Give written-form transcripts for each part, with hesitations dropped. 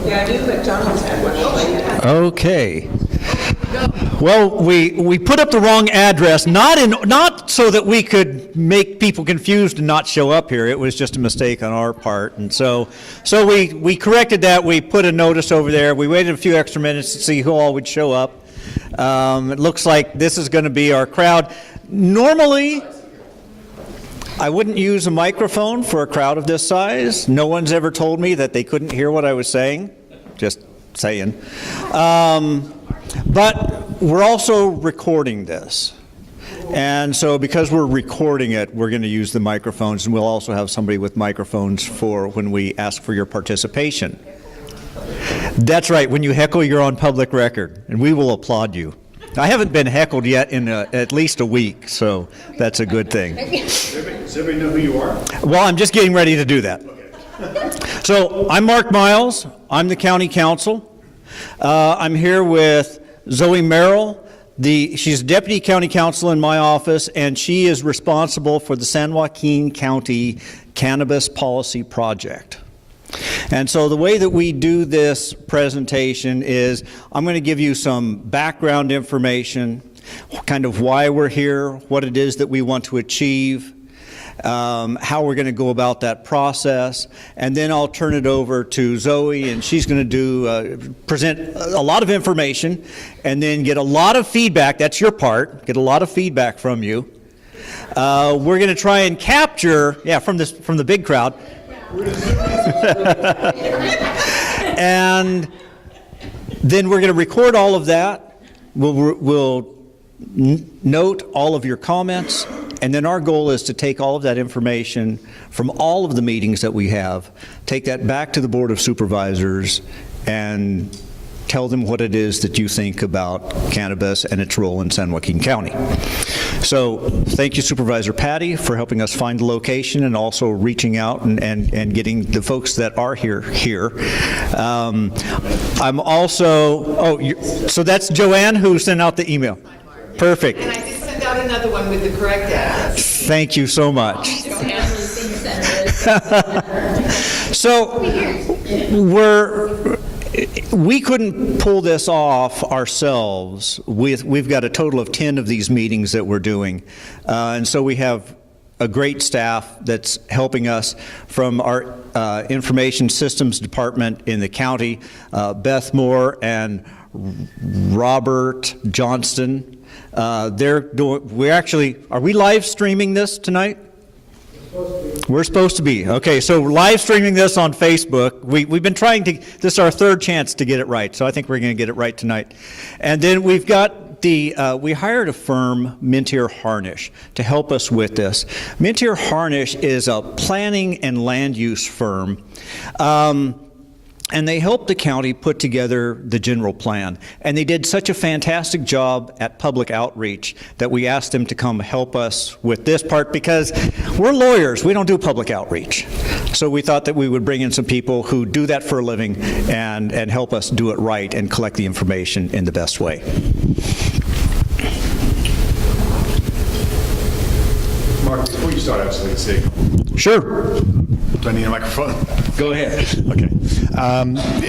Yeah, I knew McDonald's had one. Okay. Well, we put up the wrong address, not so that we could make people confused and not show up here. It was just a mistake on our part, and so we corrected that. We put a notice over there. We waited a few extra minutes to see who all would show up. It looks like this is going to be our crowd. Normally, I wouldn't use a microphone for a crowd of this size. No one's ever told me that they couldn't hear what I was saying. Just saying. But we're also recording this. And so because we're recording it, we're going to use the microphones, and we'll also have somebody with microphones for when we ask for your participation. That's right. When you heckle, you're on public record, and we will applaud you. I haven't been heckled yet in at least a week, so that's a good thing. Does everybody know who you are? Well, I'm just getting ready to do that. So I'm Mark Miles. I'm the county counsel. I'm here with Zoe Merrill. She's deputy county counsel in my office, and she is responsible for the San Joaquin County Cannabis Policy Project. And so the way that we do this presentation is I'm going to give you some background information, kind of why we're here, what it is that we want to achieve, how we're going to go about that process, and then I'll turn it over to Zoe, and she's going to present a lot of information and then get a lot of feedback. That's your part, get a lot of feedback from you. We're going to try and capture, from the big crowd. And then we're going to record all of that. We'll note all of your comments, and then our goal is to take all of that information from all of the meetings that we have, take that back to the Board of Supervisors, and tell them what it is that you think about cannabis and its role in San Joaquin County. So thank you, Supervisor Patty, for helping us find the location and also reaching out and getting the folks that are here. I'm also, so that's Joanne who sent out the email. Perfect. And I just sent out another one with the correct address. Thank you so much. So we couldn't pull this off ourselves. We've got a total of 10 of these meetings that we're doing. And so we have a great staff that's helping us from our information systems department in the county, Beth Moore and Robert Johnston. Are we live streaming this tonight? We're supposed to be. Okay, so we're live streaming this on Facebook. We've been trying to, this is our third chance to get it right, so I think we're going to get it right tonight. And then we've got we hired a firm, Mintier Harnish, to help us with this. Mintier Harnish is a planning and land use firm. And they helped the county put together the general plan. And they did such a fantastic job at public outreach that we asked them to come help us with this part, because we're lawyers, we don't do public outreach. So we thought that we would bring in some people who do that for a living and help us do it right and collect the information in the best way. Mark, before you start, I was going to say. Sure. Do I need a microphone? Go ahead. Okay.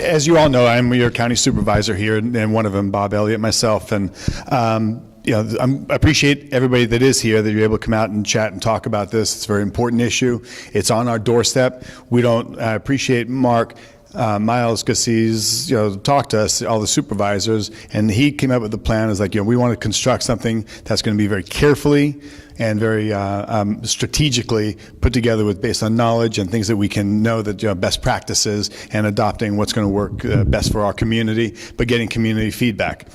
As you all know, I'm your county supervisor here, and one of them, Bob Elliott, myself, and I appreciate everybody that is here, that you're able to come out and chat and talk about this. It's a very important issue. It's on our doorstep. We don't appreciate Mark Miles, because he's talked to us, all the supervisors, and he came up with the plan. Is like, we want to construct something that's going to be very carefully and very strategically put together based on knowledge and things that we can know that best practices, and adopting what's going to work best for our community, but getting community feedback.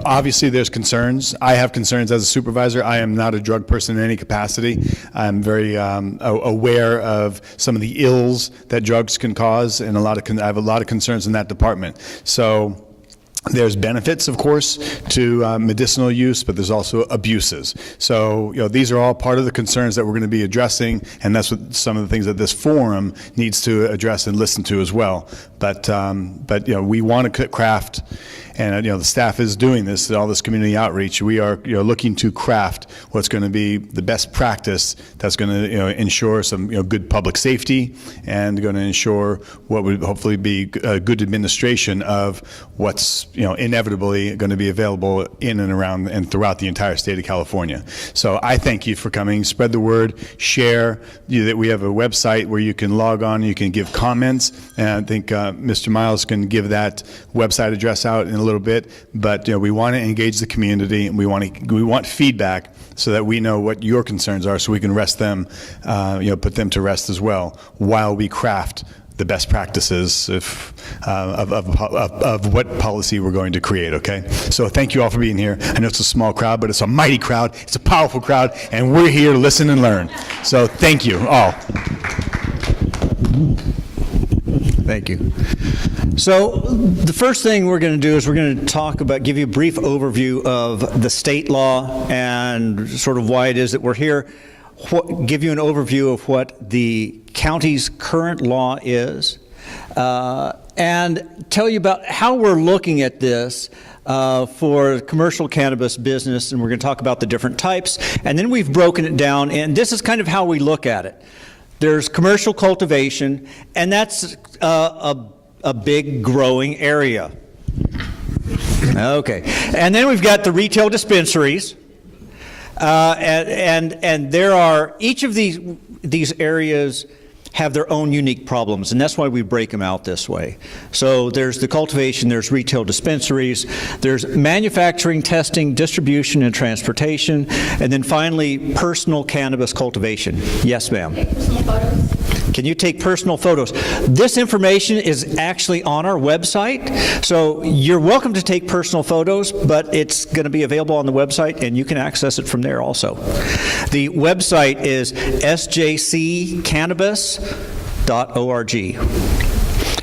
Obviously there's concerns. I have concerns as a supervisor. I am not a drug person in any capacity. I'm very aware of some of the ills that drugs can cause, and I have a lot of concerns in that department. So there's benefits, of course, to medicinal use, but there's also abuses. So, these are all part of the concerns that we're going to be addressing, and that's what some of the things that this forum needs to address and listen to as well. But we want to craft and the staff is doing this, all this community outreach. We are looking to craft what's going to be the best practice that's going to ensure some good public safety and going to ensure what would hopefully be a good administration of what's inevitably going to be available in and around and throughout the entire state of California. So I thank you for coming. Spread the word, share. That we have a website where you can log on, you can give comments, and I think Mr. Miles can give that website address out in a little bit. But we want to engage the community, and we want feedback so that we know what your concerns are, so we can rest them, put them to rest as well, while we craft the best practices of what policy we're going to create, okay? So thank you all for being here. I know it's a small crowd, but it's a mighty crowd, it's a powerful crowd, and we're here to listen and learn. So thank you all. Thank you. So the first thing we're going to do is we're going to give you a brief overview of the state law and sort of why it is that we're here. Give you an overview of what the county's current law is, and tell you about how we're looking at this for commercial cannabis business, and we're going to talk about the different types, and then we've broken it down, and this is kind of how we look at it. There's commercial cultivation, and that's a big growing area. Okay, and then we've got the retail dispensaries. And there are, each of these areas have their own unique problems, and that's why we break them out this way. So there's the cultivation, there's retail dispensaries, there's manufacturing, testing, distribution, and transportation, and then finally, personal cannabis cultivation. Yes, ma'am. Personal photos. Can you take personal photos? This information is actually on our website, so you're welcome to take personal photos, but it's going to be available on the website, and you can access it from there also. The website is sjccannabis.org,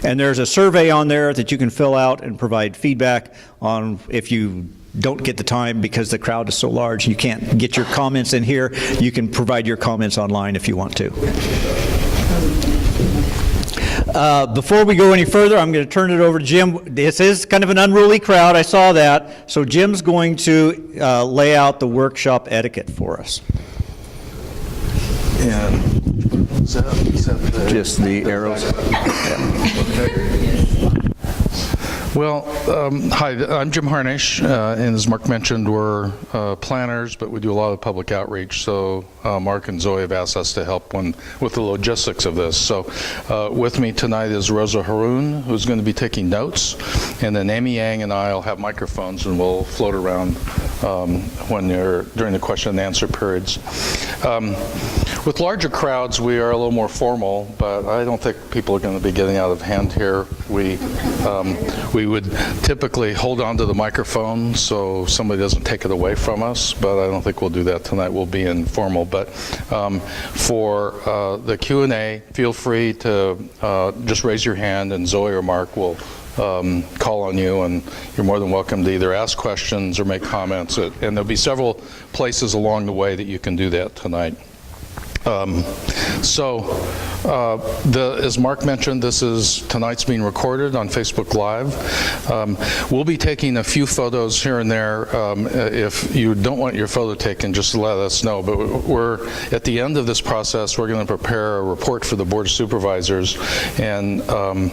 and there's a survey on there that you can fill out and provide feedback on if you don't get the time because the crowd is so large and you can't get your comments in here. You can provide your comments online if you want to. Before we go any further, I'm going to turn it over to Jim. This is kind of an unruly crowd, I saw that. So Jim's going to lay out the workshop etiquette for us. And is that Just the arrows. Well, hi, I'm Jim Harnish, and as Mark mentioned, we're planners, but we do a lot of public outreach, so Mark and Zoe have asked us to help with the logistics of this. So with me tonight is Rosa Haroon, who's going to be taking notes, and then Amy Yang and I will have microphones, and we'll float around during the question and answer periods. With larger crowds, we are a little more formal, but I don't think people are going to be getting out of hand here. We would typically hold on to the microphone so somebody doesn't take it away from us, but I don't think we'll do that tonight. We'll be informal. But for the Q&A, feel free to just raise your hand, and Zoe or Mark will call on you, and you're more than welcome to either ask questions or make comments. And there'll be several places along the way that you can do that tonight. As Mark mentioned, tonight's being recorded on Facebook Live. We'll be taking a few photos here and there. If you don't want your photo taken, just let us know. But we're at the end of this process. We're going to prepare a report for the Board of Supervisors, and on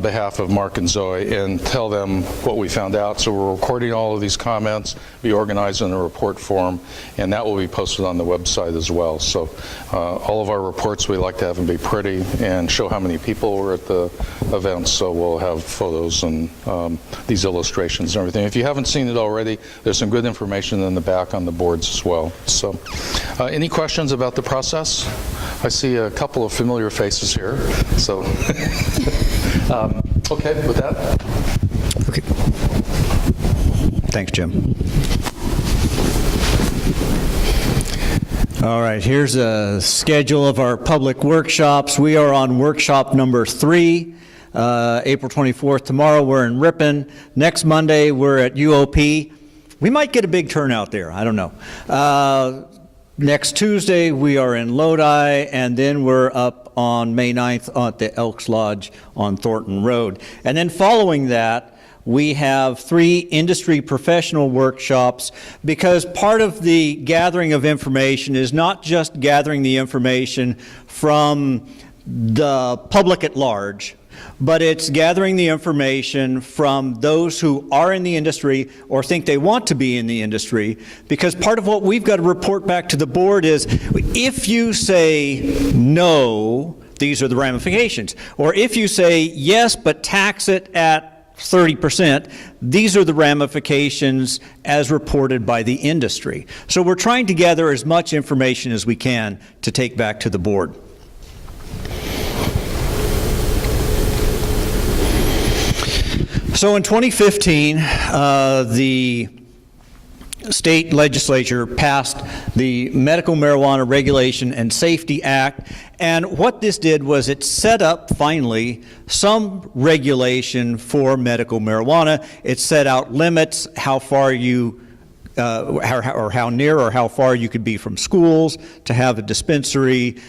behalf of Mark and Zoe, and tell them what we found out. So we're recording all of these comments, be organized in a report form, and that will be posted on the website as well. So all of our reports, we like to have them be pretty and show how many people were at the event, so we'll have photos and these illustrations and everything. If you haven't seen it already, there's some good information in the back on the boards as well. So any questions about the process? I see a couple of familiar faces here, so okay, with that. Okay. Thanks, Jim. All right, here's a schedule of our public workshops. We are on workshop number 3, April 24th. Tomorrow we're in Ripon. Next Monday we're at UOP. We might get a big turnout there, I don't know. Next Tuesday we are in Lodi, and then we're up on May 9th at the Elks Lodge on Thornton Road. And then following that, We have 3 industry professional workshops, because part of the gathering of information is not just gathering the information from the public at large, but it's gathering the information from those who are in the industry or think they want to be in the industry, because part of what we've got to report back to the board is, if you say no, these are the ramifications. Or if you say yes, but tax it at 30%, these are the ramifications as reported by the industry. So we're trying to gather as much information as we can to take back to the board. So in 2015, the state legislature passed the Medical Marijuana Regulation and Safety Act, and what this did was it set up, finally, some regulation for medical marijuana. It set out limits, how far you or how near or how far you could be from schools to have a dispensary.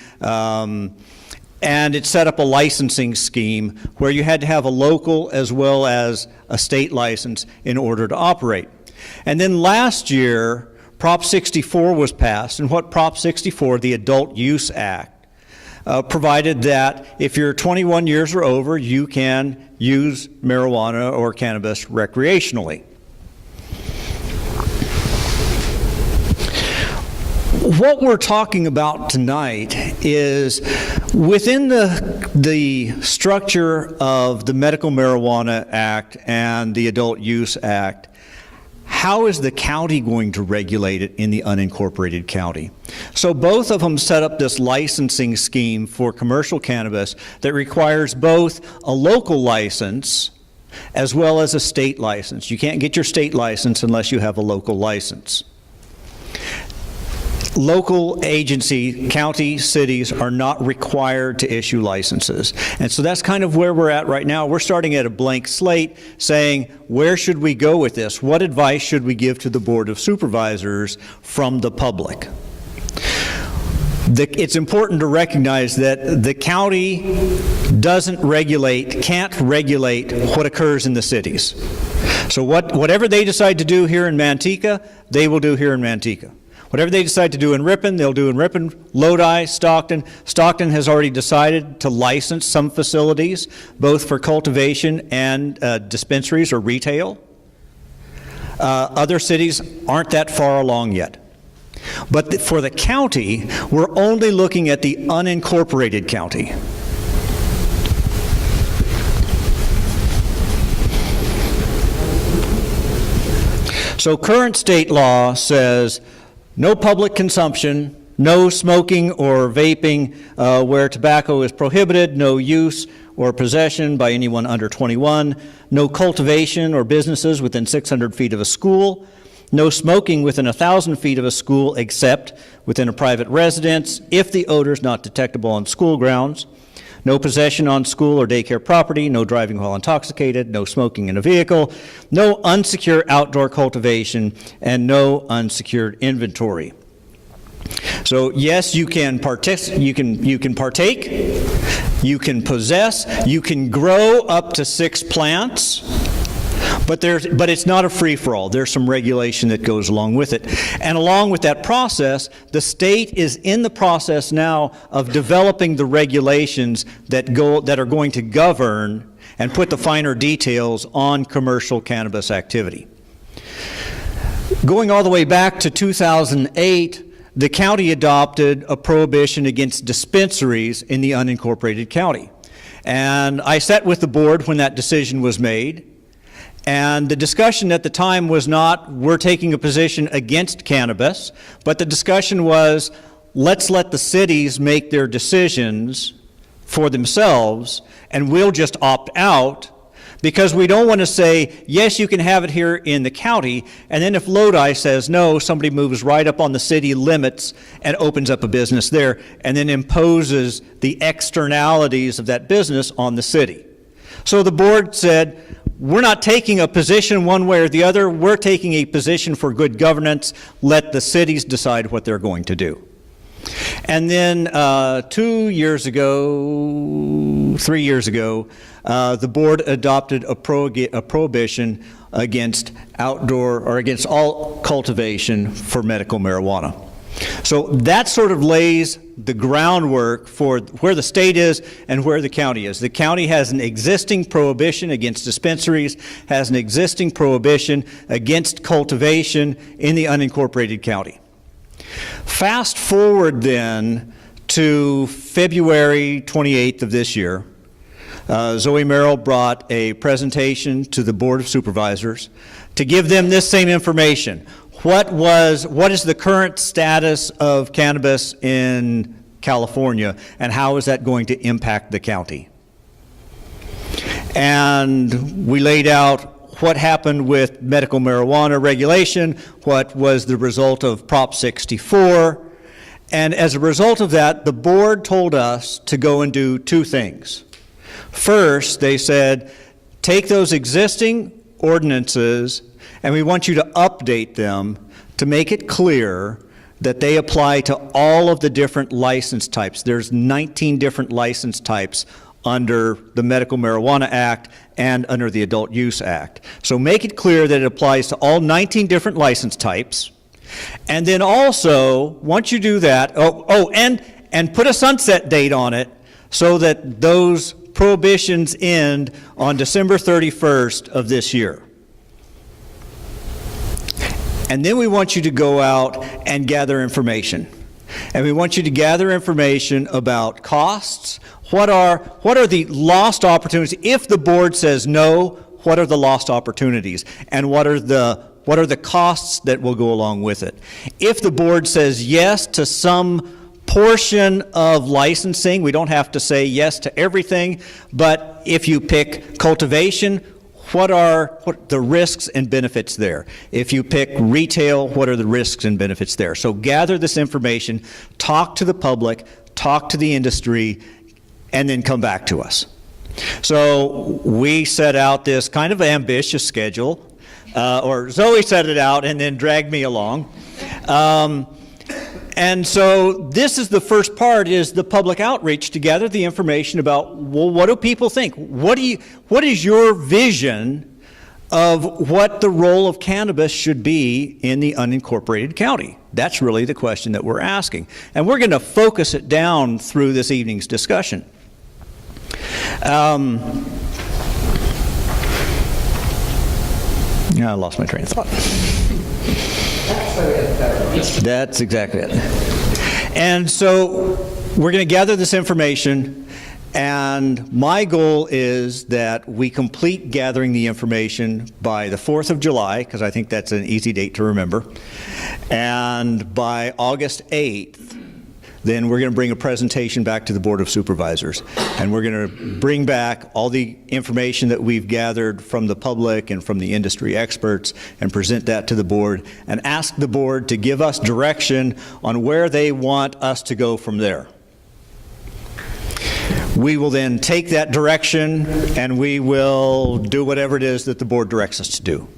And it set up a licensing scheme where you had to have a local as well as a state license in order to operate. And then last year, Prop 64 was passed, and what Prop 64, the Adult Use Act, provided that if you're 21 years or over, you can use marijuana or cannabis recreationally. What we're talking about tonight is within the structure of the Medical Marijuana Act and the Adult Use Act, how is the county going to regulate it in the unincorporated county? So both of them set up this licensing scheme for commercial cannabis that requires both a local license as well as a state license. You can't get your state license unless you have a local license. Local agency, county, cities are not required to issue licenses. And so that's kind of where we're at right now. We're starting at a blank slate saying, where should we go with this? What advice should we give to the Board of Supervisors from the public? It's important to recognize that the county can't regulate what occurs in the cities. So whatever they decide to do here in Manteca, they will do here in Manteca. Whatever they decide to do in Ripon, they'll do in Ripon. Lodi, Stockton. Stockton has already decided to license some facilities, both for cultivation and dispensaries or retail. Other cities aren't that far along yet. But for the county, we're only looking at the unincorporated county. So current state law says no public consumption, no smoking or vaping where tobacco is prohibited, no use or possession by anyone under 21, no cultivation or businesses within 600 feet of a school, no smoking within 1,000 feet of a school except within a private residence if the odor is not detectable on school grounds, no possession on school or daycare property, no driving while intoxicated, no smoking in a vehicle, no unsecured outdoor cultivation, and no unsecured inventory. So yes, you can partake, you can possess, you can grow up to 6 plants, but it's not a free-for-all. There's some regulation that goes along with it. And along with that process, the state is in the process now of developing the regulations that are going to govern and put the finer details on commercial cannabis activity. Going all the way back to 2008, the county adopted a prohibition against dispensaries in the unincorporated county. And I sat with the board when that decision was made. And the discussion at the time was not, we're taking a position against cannabis, but the discussion was, let's let the cities make their decisions for themselves, and we'll just opt out, because we don't want to say, yes, you can have it here in the county, and then if Lodi says no, somebody moves right up on the city limits and opens up a business there, and then imposes the externalities of that business on the city. So the board said, we're not taking a position one way or the other. We're taking a position for good governance. Let the cities decide what they're going to do. And then 3 years ago, the board adopted a prohibition against outdoor or against all cultivation for medical marijuana. So that sort of lays the groundwork for where the state is and where the county is. The county has an existing prohibition against dispensaries, has an existing prohibition against cultivation in the unincorporated county. Fast forward then to February 28th of this year. Zoe Merrill brought a presentation to the Board of Supervisors to give them this same information. What is the current status of cannabis in California, and how is that going to impact the county? And we laid out what happened with medical marijuana regulation, what was the result of Prop 64, and as a result of that, the board told us to go and do two things. First, they said, take those existing ordinances and we want you to update them to make it clear that they apply to all of the different license types. There's 19 different license types under the Medical Marijuana Act and under the Adult Use Act. So make it clear that it applies to all 19 different license types. And then also, once you do that, and put a sunset date on it so that those prohibitions end on December 31st of this year. And then we want you to go out and gather information. And we want you to gather information about costs. What are the lost opportunities? If the board says no, what are the lost opportunities? And what are the costs that will go along with it? If the board says yes to some portion of licensing, we don't have to say yes to everything, but if you pick cultivation, what are the risks and benefits there? If you pick retail, what are the risks and benefits there? So gather this information, talk to the public, talk to the industry, and then come back to us. So we set out this kind of ambitious schedule, or Zoe set it out and then dragged me along. And so this is the first part, is the public outreach to gather the information about, well, what do people think? What is your vision of what the role of cannabis should be in the unincorporated county? That's really the question that we're asking. And we're going to focus it down through this evening's discussion. I lost my train of thought. That's exactly it. And so we're going to gather this information, and my goal is that we complete gathering the information by the 4th of July, because I think that's an easy date to remember, and by August 8th, then we're going to bring a presentation back to the Board of Supervisors. And we're going to bring back all the information that we've gathered from the public and from the industry experts and present that to the board and ask the board to give us direction on where they want us to go from there. We will then take that direction and we will do whatever it is that the board directs us to do.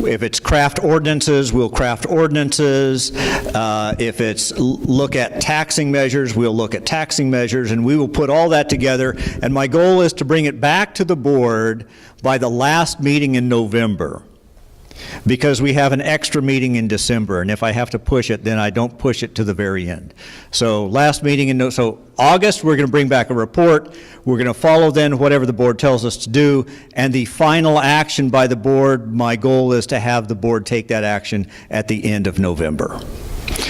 If it's craft ordinances, we'll craft ordinances. If it's look at taxing measures, we'll look at taxing measures, and we will put all that together. And my goal is to bring it back to the board by the last meeting in November, because we have an extra meeting in December, and if I have to push it, then I don't push it to the very end. So last meeting in so August, we're going to bring back a report. We're going to follow then whatever the board tells us to do, and the final action by the board, my goal is to have the board take that action at the end of November.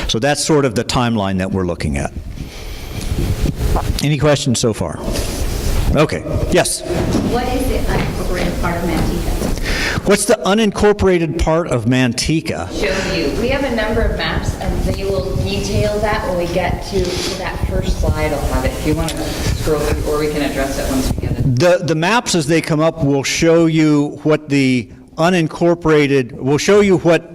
So that's sort of the timeline that we're looking at. Any questions so far? Okay, yes? What is the unincorporated part of Manteca? What's the unincorporated part of Manteca? Show you. We have a number of maps, and they will detail that when we get to that first slide. I'll have it if you want to scroll through, or we can address it once we get it. The maps as they come up will show you what the unincorporated, will show you what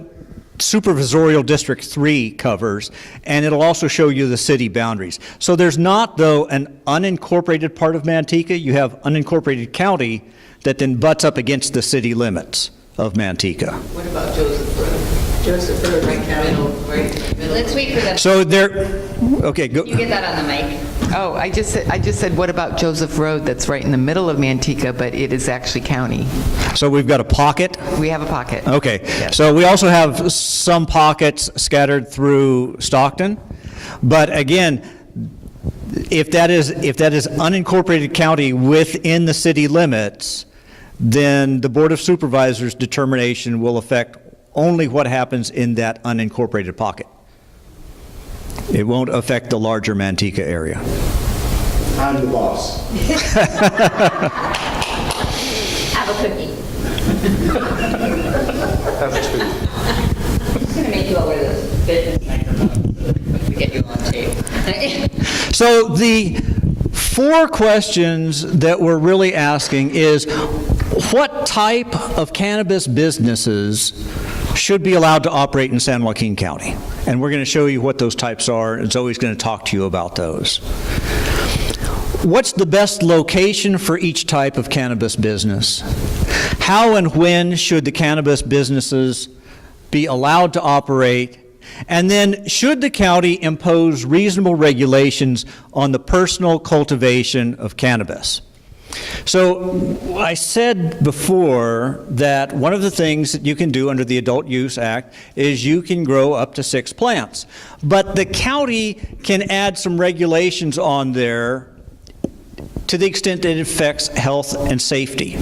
Supervisorial District 3 covers, and it'll also show you the city boundaries. So there's not, though, an unincorporated part of Manteca. You have unincorporated county that then butts up against the city limits of Manteca. What about Josephburg? Josephburg, right, Carol, right in the middle. Let's wait for them. So there, okay, go. You get that on the mic. Oh, I just said, what about Joseph Road that's right in the middle of Manteca, but it is actually county? So we've got a pocket. We have a pocket. Okay, Yes. so we also have some pockets scattered through Stockton, but again, if that is unincorporated county within the city limits, then the Board of Supervisors' determination will affect only what happens in that unincorporated pocket. It won't affect the larger Manteca area. I'm the boss. Have a cookie. I'm just going to make you all wear those business microphones to get you on tape. So the 4 questions that we're really asking is, what type of cannabis businesses should be allowed to operate in San Joaquin County? And we're going to show you what those types are, and Zoe's going to talk to you about those. What's the best location for each type of cannabis business? How and when should the cannabis businesses be allowed to operate? And then, should the county impose reasonable regulations on the personal cultivation of cannabis? So I said before that one of the things that you can do under the Adult Use Act is you can grow up to 6 plants. But the county can add some regulations on there to the extent that it affects health and safety.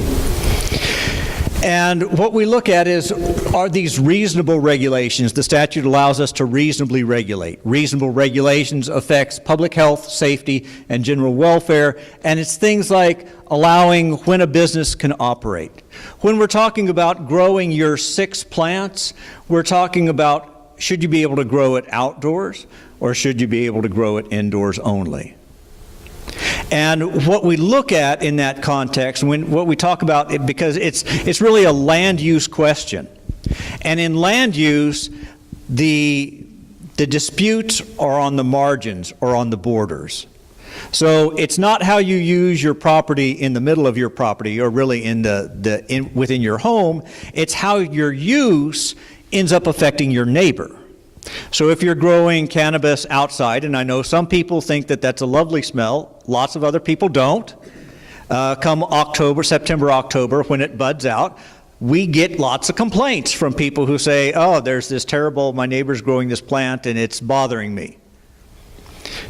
And what we look at is, are these reasonable regulations? The statute allows us to reasonably regulate. Reasonable regulations affects public health, safety, and general welfare, and it's things like allowing when a business can operate. When we're talking about growing your 6 plants, we're talking about, should you be able to grow it outdoors, or should you be able to grow it indoors only? And what we look at in that context, what we talk about, because it's really a land use question. And in land use, the disputes are on the margins or on the borders. So it's not how you use your property in the middle of your property or really within your home, it's how your use ends up affecting your neighbor. So if you're growing cannabis outside, and I know some people think that that's a lovely smell, lots of other people don't. Come September, October, when it buds out, we get lots of complaints from people who say, oh, there's this terrible, my neighbor's growing this plant and it's bothering me.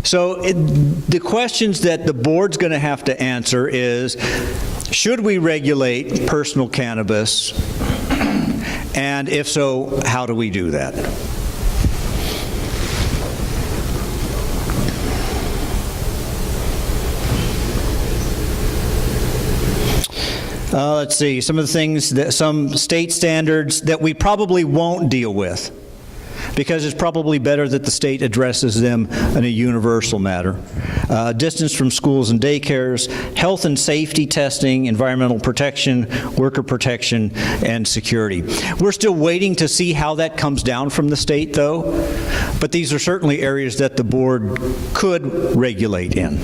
So the questions that the board's going to have to answer is, should we regulate personal cannabis? And if so, how do we do that? Let's see, some of the things, some state standards that we probably won't deal with, because it's probably better that the state addresses them in a universal matter. Distance from schools and daycares, health and safety testing, environmental protection, worker protection, and security. We're still waiting to see how that comes down from the state, though, but these are certainly areas that the board could regulate in.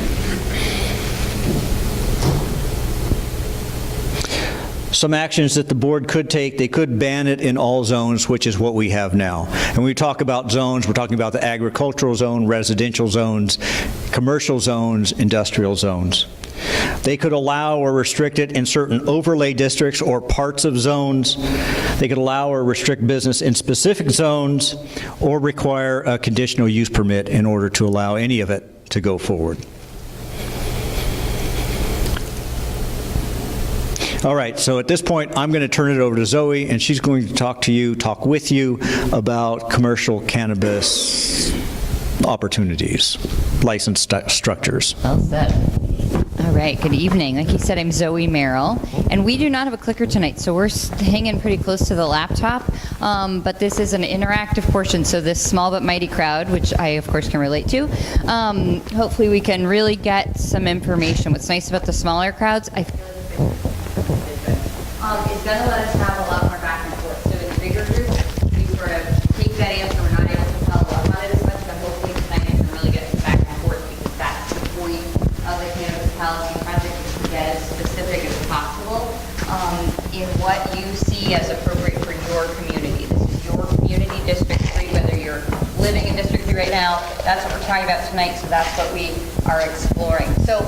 Some actions that the board could take, they could ban it in all zones, which is what we have now. And when we talk about zones, we're talking about the agricultural zone, residential zones, commercial zones, industrial zones. They could allow or restrict it in certain overlay districts or parts of zones. They could allow or restrict business in specific zones or require a conditional use permit in order to allow any of it to go forward. All right, so at this point, I'm going to turn it over to Zoe, and she's going to talk with you about commercial cannabis opportunities, license structures. Well said. All right, good evening. Like you said, I'm Zoe Merrill, and we do not have a clicker tonight, so we're hanging pretty close to the laptop, but this is an interactive portion, so this small but mighty crowd, which I, of course, can relate to, hopefully we can really get some information. What's nice about the smaller crowds, I feel it's going to let us have a lot more back and forth. So in the bigger groups, we sort of take that answer, we're not able to tell a lot about it as much, but hopefully tonight we can really get some back and forth, because that's the point of the cannabis policy project, is to get as specific as possible in what you see as appropriate for your community. This is your community, District 3, whether you're living in District 3 industry right now. That's what we're talking about tonight, so that's what we are exploring. So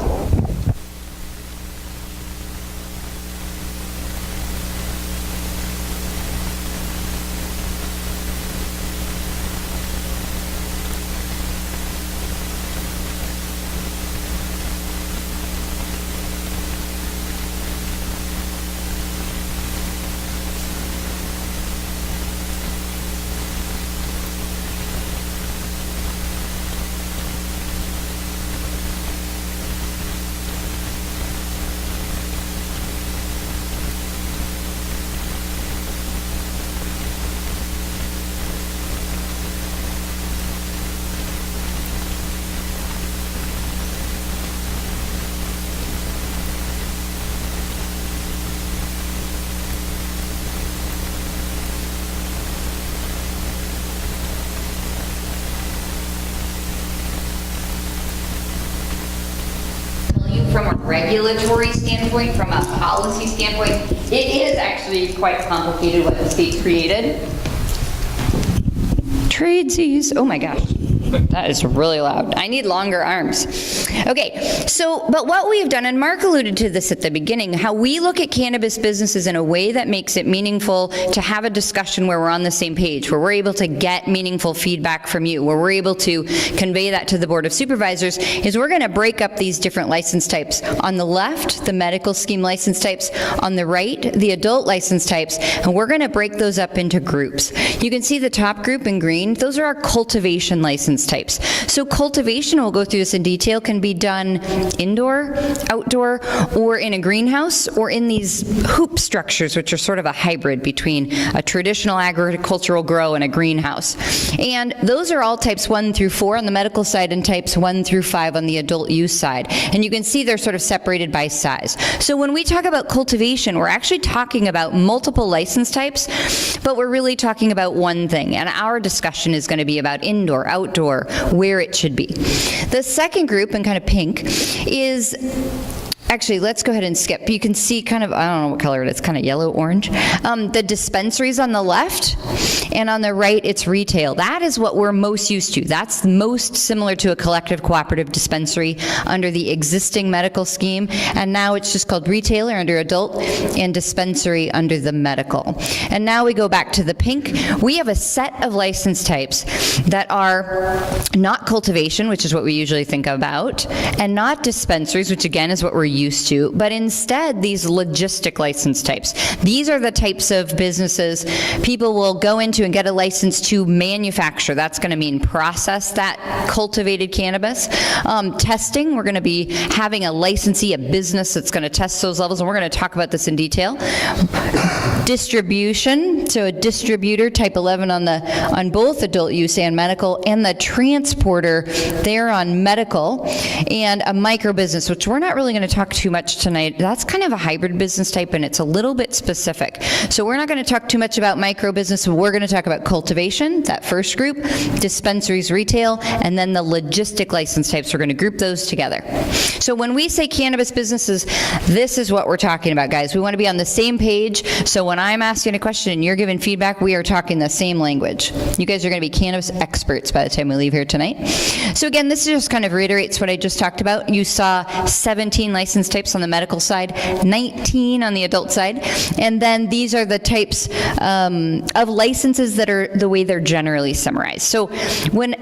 from a regulatory standpoint, from a policy standpoint, it is actually quite complicated what the state created. Tradesies, oh my gosh. That is really loud. I need longer arms. Okay, so, but what we've done, and Mark alluded to this at the beginning, how we look at cannabis businesses in a way that makes it meaningful to have a discussion where we're on the same page, where we're able to get meaningful feedback from you, where we're able to convey that to the Board of Supervisors, is we're going to break up these different license types. On the left, the medical scheme license types. On the right, the adult license types. And we're going to break those up into groups. You can see the top group in green. Those are our cultivation license types. So cultivation, we'll go through this in detail, can be done indoor, outdoor, or in a greenhouse, or in these hoop structures, which are sort of a hybrid between a traditional agricultural grow and a greenhouse. And those are all types 1 through 4 on the medical side and types 1 through 5 on the adult use side. And you can see they're sort of separated by size. So when we talk about cultivation, we're actually talking about multiple license types, but we're really talking about one thing. And our discussion is going to be about indoor, outdoor, where it should be. The second group, in kind of pink, is actually, let's go ahead and skip. You can see kind of, I don't know what color it is, kind of yellow, orange. The dispensaries on the left, and on the right, it's retail. That is what we're most used to. That's most similar to a collective cooperative dispensary under the existing medical scheme, and now it's just called retailer under adult and dispensary under the medical. And now we go back to the pink. We have a set of license types that are not cultivation, which is what we usually think about, and not dispensaries, which again is what we're used to, but instead these logistic license types. These are the types of businesses people will go into and get a license to manufacture. That's going to mean process that cultivated cannabis. Testing, we're going to be having a licensee, a business that's going to test those levels, and we're going to talk about this in detail. Distribution, so a distributor, type 11 on both adult use and medical, and the transporter there on medical, and a micro business, which we're not really going to talk too much tonight. That's kind of a hybrid business type, and it's a little bit specific. So we're not going to talk too much about micro business. We're going to talk about cultivation, that first group, dispensaries, retail, and then the logistic license types. We're going to group those together. So when we say cannabis businesses, this is what we're talking about, guys. We want to be on the same page, so when I'm asking a question and you're giving feedback, we are talking the same language. You guys are going to be cannabis experts by the time we leave here tonight. So again, this just kind of reiterates what I just talked about. You saw 17 license types on the medical side, 19 on the adult side, and then these are the types of licenses that are the way they're generally summarized. So when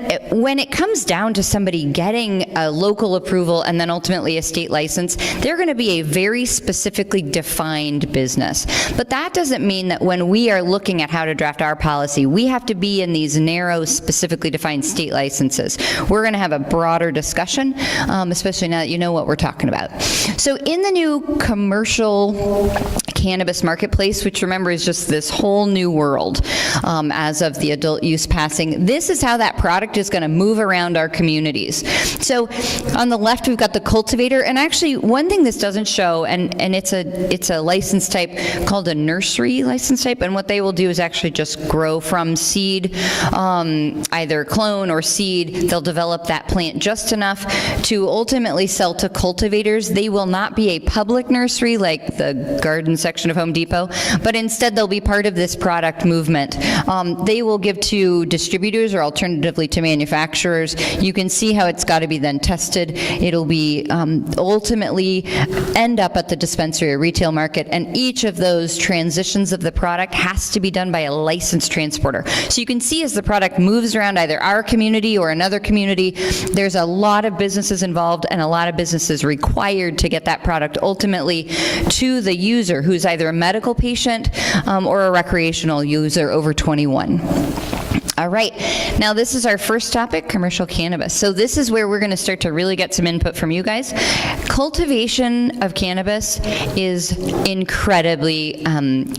it comes down to somebody getting a local approval and then ultimately a state license, they're going to be a very specifically defined business. But that doesn't mean that when we are looking at how to draft our policy, we have to be in these narrow, specifically defined state licenses. We're going to have a broader discussion, especially now that you know what we're talking about. So in the new commercial cannabis marketplace, which remember is just this whole new world as of the adult use passing, this is how that product is going to move around our communities. So on the left, we've got the cultivator, and actually one thing this doesn't show, and it's a license type called a nursery license type, and what they will do is actually just grow from seed, either clone or seed. They'll develop that plant just enough to ultimately sell to cultivators. They will not be a public nursery like the garden section of Home Depot, but instead they'll be part of this product movement. They will give to distributors or alternatively to manufacturers. You can see how it's got to be then tested. It'll be ultimately end up at the dispensary or retail market, and each of those transitions of the product has to be done by a licensed transporter. So you can see as the product moves around either our community or another community, there's a lot of businesses involved and a lot of businesses required to get that product ultimately to the user who's either a medical patient or a recreational user over 21. All right, now this is our first topic, commercial cannabis. So this is where we're going to start to really get some input from you guys. Cultivation of cannabis is incredibly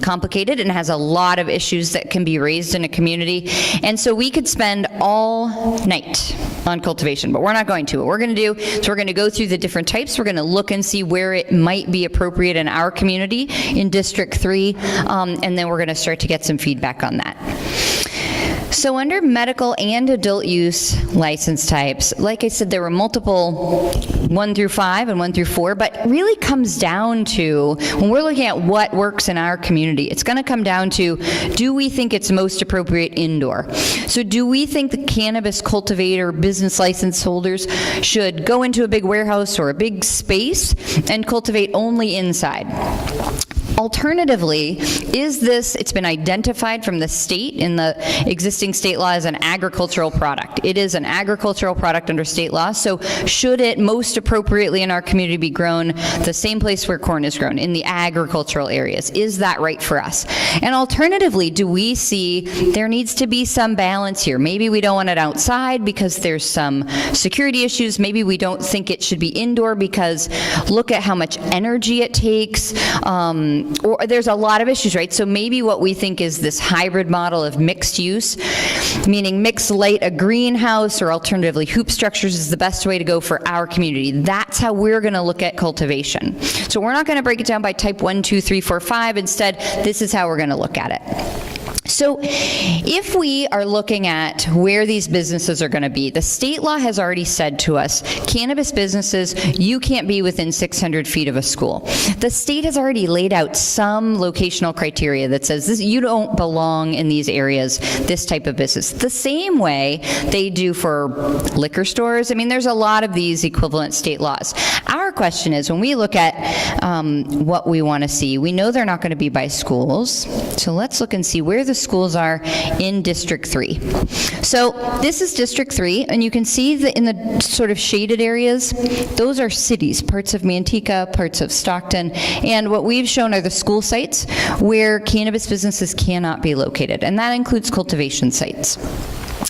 complicated and has a lot of issues that can be raised in a community. And so we could spend all night on cultivation, but we're not going to. What we're going to do is we're going to go through the different types. We're going to look and see where it might be appropriate in our community in District 3, and then we're going to start to get some feedback on that. So under medical and adult use license types, like I said, there were multiple 1 through 5 and 1 through 4, but it really comes down to, when we're looking at what works in our community, it's going to come down to, do we think it's most appropriate indoor? So do we think the cannabis cultivator business license holders should go into a big warehouse or a big space and cultivate only inside? Alternatively, it's been identified from the state in the existing state law as an agricultural product. It is an agricultural product under state law, so should it most appropriately in our community be grown the same place where corn is grown, in the agricultural areas? Is that right for us? And alternatively, do we see there needs to be some balance here? Maybe we don't want it outside because there's some security issues. Maybe we don't think it should be indoor because look at how much energy it takes. Or there's a lot of issues, right? So maybe what we think is this hybrid model of mixed use, meaning mixed light, a greenhouse, or alternatively hoop structures is the best way to go for our community. That's how we're going to look at cultivation. So we're not going to break it down by type 1, 2, 3, 4, 5. Instead, this is how we're going to look at it. So if we are looking at where these businesses are going to be, the state law has already said to us, cannabis businesses, you can't be within 600 feet of a school. The state has already laid out some locational criteria that says this, you don't belong in these areas, this type of business. The same way they do for liquor stores. I mean, there's a lot of these equivalent state laws. Our question is, when we look at what we want to see, we know they're not going to be by schools. So let's look and see where the schools are in District 3. So this is District 3, and you can see that in the sort of shaded areas, those are cities, parts of Manteca, parts of Stockton, and what we've shown are the school sites where cannabis businesses cannot be located, and that includes cultivation sites.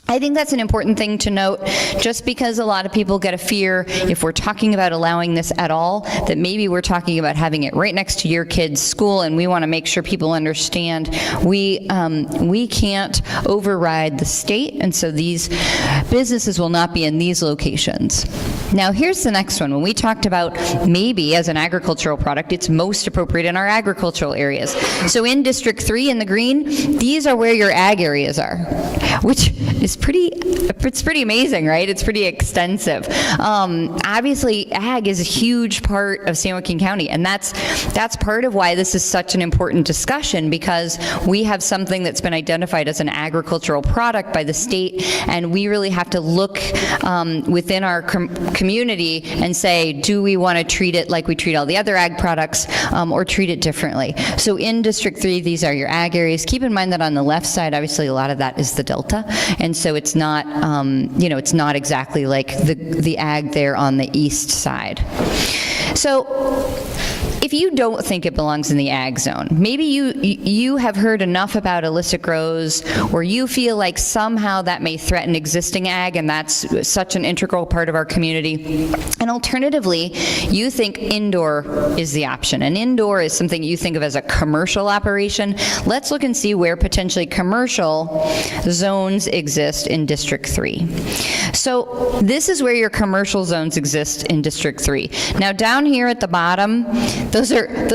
I think that's an important thing to note, just because a lot of people get a fear if we're talking about allowing this at all, that maybe we're talking about having it right next to your kid's school, and we want to make sure people understand we can't override the state, and so these businesses will not be in these locations. Now here's the next one. When we talked about maybe as an agricultural product, it's most appropriate in our agricultural areas. So in District 3 in the green, these are where your ag areas are, which is pretty amazing, right? It's pretty extensive. Obviously, ag is a huge part of San Joaquin County, and that's part of why this is such an important discussion, because we have something that's been identified as an agricultural product by the state, and we really have to look within our community and say, do we want to treat it like we treat all the other ag products, or treat it differently? So in District 3, these are your ag areas. Keep in mind that on the left side, obviously, a lot of that is the Delta, and so it's not, it's not exactly like the ag there on the east side. So if you don't think it belongs in the ag zone, maybe you have heard enough about illicit grows, or you feel like somehow that may threaten existing ag, and that's such an integral part of our community. And alternatively, you think indoor is the option, and indoor is something you think of as a commercial operation. Let's look and see where potentially commercial zones exist in District 3. So this is where your commercial zones exist in District 3. Now down here at the bottom, those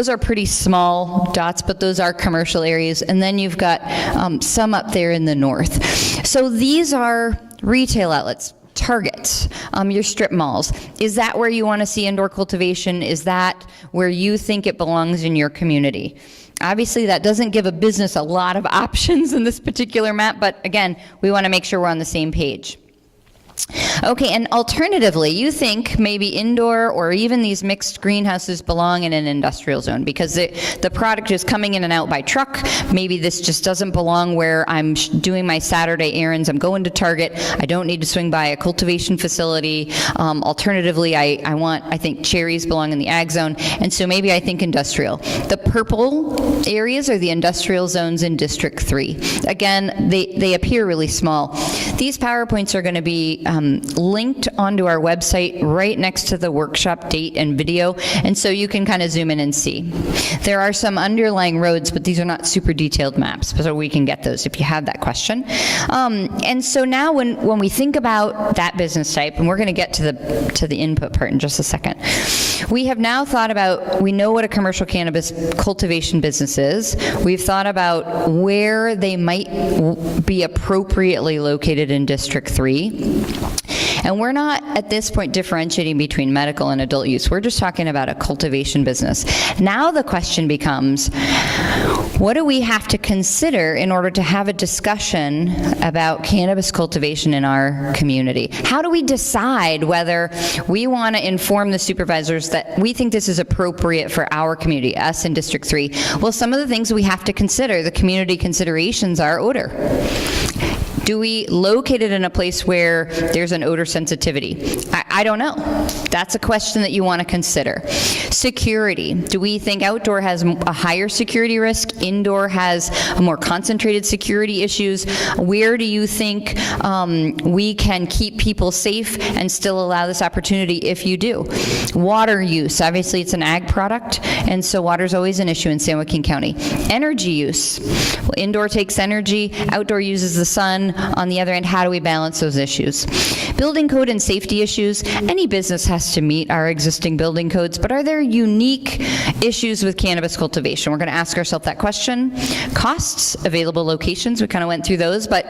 are pretty small dots, but those are commercial areas. And then you've got some up there in the north. So these are retail outlets, Targets, your strip malls. Is that where you want to see indoor cultivation? Is that where you think it belongs in your community? Obviously, that doesn't give a business a lot of options in this particular map, but again, we want to make sure we're on the same page. Okay, and alternatively, you think maybe indoor or even these mixed greenhouses belong in an industrial zone because the product is coming in and out by truck. Maybe this just doesn't belong where I'm doing my Saturday errands. I'm going to Target. I don't need to swing by a cultivation facility. Alternatively, I think cherries belong in the ag zone, and so maybe I think industrial. The purple areas are the industrial zones in District 3. Again, they appear really small. These PowerPoints are going to be linked onto our website right next to the workshop date and video, and so you can kind of zoom in and see. There are some underlying roads, but these are not super detailed maps, so we can get those if you have that question. And so now when we think about that business type, and we're going to get to the input part in just a second, we have now thought about, we know what a commercial cannabis cultivation business is. We've thought about where they might be appropriately located in District 3. And we're not, at this point, differentiating between medical and adult use. We're just talking about a cultivation business. Now the question becomes, what do we have to consider in order to have a discussion about cannabis cultivation in our community? How do we decide whether we want to inform the supervisors that we think this is appropriate for our community, us in District 3? Well, some of the things we have to consider, the community considerations, are odor. Do we locate it in a place where there's an odor sensitivity? I don't know. That's a question that you want to consider. Security. Do we think outdoor has a higher security risk? Indoor has a more concentrated security issues? Where do you think we can keep people safe and still allow this opportunity if you do? Water use. Obviously, it's an ag product, and so water is always an issue in San Joaquin County. Energy use. Well, indoor takes energy, outdoor uses the sun. On the other end, how do we balance those issues? Building code and safety issues. Any business has to meet our existing building codes, but are there unique issues with cannabis cultivation? We're going to ask ourselves that question. Costs, available locations, we kind of went through those, but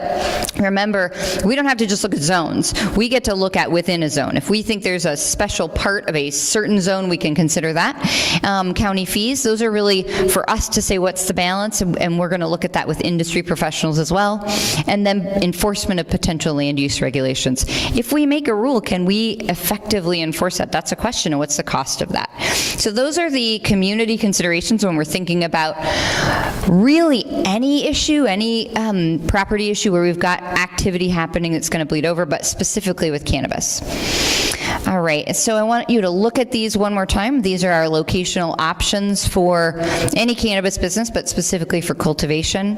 remember, we don't have to just look at zones. We get to look at within a zone. If we think there's a special part of a certain zone, we can consider that. County fees, those are really for us to say what's the balance, and we're going to look at that with industry professionals as well. And then enforcement of potential land use regulations. If we make a rule, can we effectively enforce that? That's a question, and what's the cost of that? So those are the community considerations when we're thinking about really any issue, any property issue where we've got activity happening that's going to bleed over, but specifically with cannabis. All right, so I want you to look at these one more time. These are our locational options for any cannabis business, but specifically for cultivation.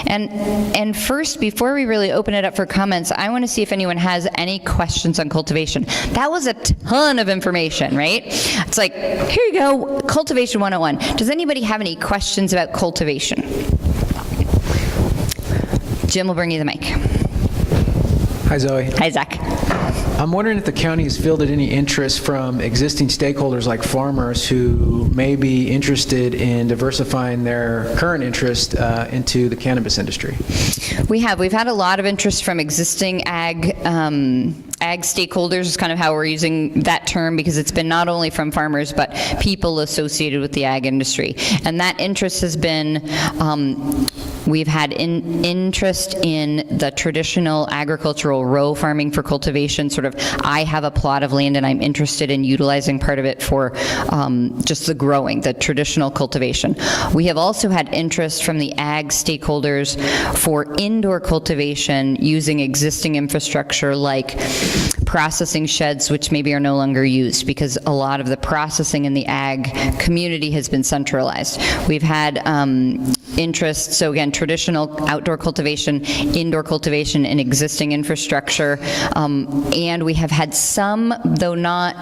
And first, before we really open it up for comments, I want to see if anyone has any questions on cultivation. That was a ton of information, right? It's like, here you go, Cultivation 101. Does anybody have any questions about cultivation? Jim will bring you the mic. Hi, Zoe. Hi, Zach. I'm wondering if the county has fielded any interest from existing stakeholders like farmers who may be interested in diversifying their current interest into the cannabis industry. We have. We've had a lot of interest from existing ag stakeholders is kind of how we're using that term, because it's been not only from farmers but people associated with the ag industry. And that interest has been, we've had interest in the traditional agricultural row farming for cultivation, sort of I have a plot of land and I'm interested in utilizing part of it for just the growing, the traditional cultivation. We have also had interest from the ag stakeholders for indoor cultivation using existing infrastructure like processing sheds, which maybe are no longer used because a lot of the processing in the ag community has been centralized. We've had interest, so again, traditional outdoor cultivation, indoor cultivation in existing infrastructure, and we have had some, though not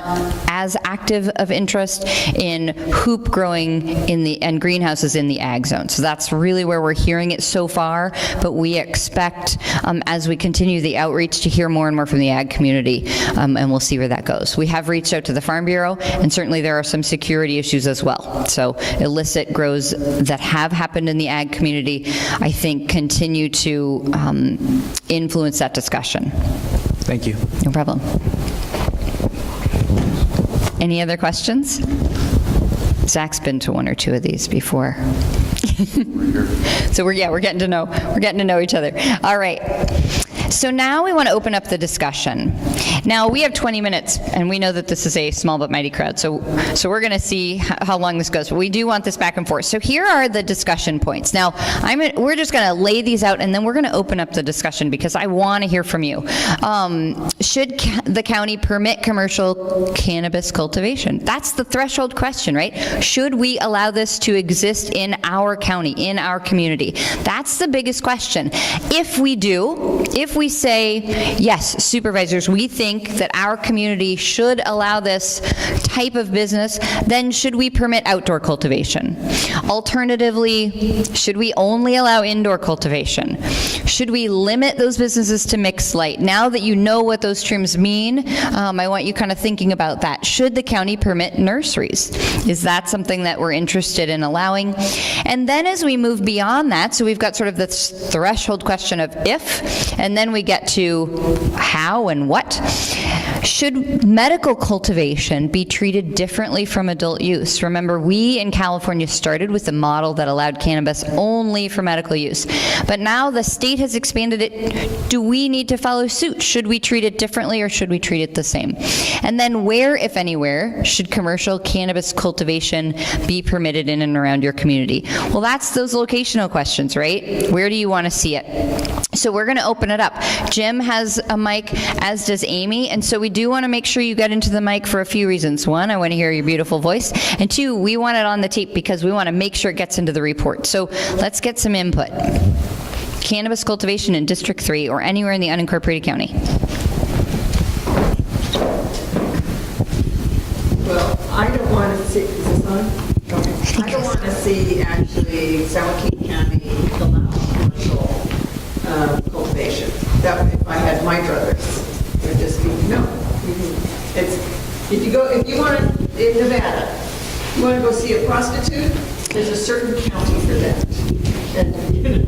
as active of interest, in hoop growing and greenhouses in the ag zone. So that's really where we're hearing it so far, but we expect as we continue the outreach to hear more and more from the ag community, and we'll see where that goes. We have reached out to the Farm Bureau, and certainly there are some security issues as well. So illicit grows that have happened in the ag community, I think, continue to influence that discussion. Thank you. No problem. Any other questions? Zach's been to one or two of these before. So we're getting to know each other. All right. So now we want to open up the discussion. Now we have 20 minutes, and we know that this is a small but mighty crowd. So we're going to see how long this goes. But we do want this back and forth. So here are the discussion points. Now we're just going to lay these out, and then we're going to open up the discussion because I want to hear from you. Should the county permit commercial cannabis cultivation? That's the threshold question, right? Should we allow this to exist in our county, in our community? That's the biggest question. If we do, if we say, yes, supervisors, we think that our community should allow this type of business, then should we permit outdoor cultivation? Alternatively, should we only allow indoor cultivation? Should we limit those businesses to mixed light? Now that you know what those terms mean, I want you kind of thinking about that. Should the county permit nurseries? Is that something that we're interested in allowing? And then as we move beyond that, so we've got sort of this threshold question of if, and then we get to how and what. Should medical cultivation be treated differently from adult use? Remember, we in California started with a model that allowed cannabis only for medical use. But now the state has expanded it. Do we need to follow suit? Should we treat it differently or should we treat it the same? And then where, if anywhere, should commercial cannabis cultivation be permitted in and around your community? Well, that's those locational questions, right? Where do you want to see it? So we're going to open it up. Jim has a mic, as does Amy, and so we do want to make sure you get into the mic for a few reasons. One, I want to hear your beautiful voice, and two, we want it on the tape because we want to make sure it gets into the report. So let's get some input. Cannabis cultivation in District 3 or anywhere in the unincorporated county. Well, I don't want to see, is this on? Okay. I don't want to see actually San Joaquin County allow commercial cultivation. That would, if I had my druthers, it would just be, no. It's, if you want to, in Nevada, you want to go see a prostitute, there's a certain county for that. And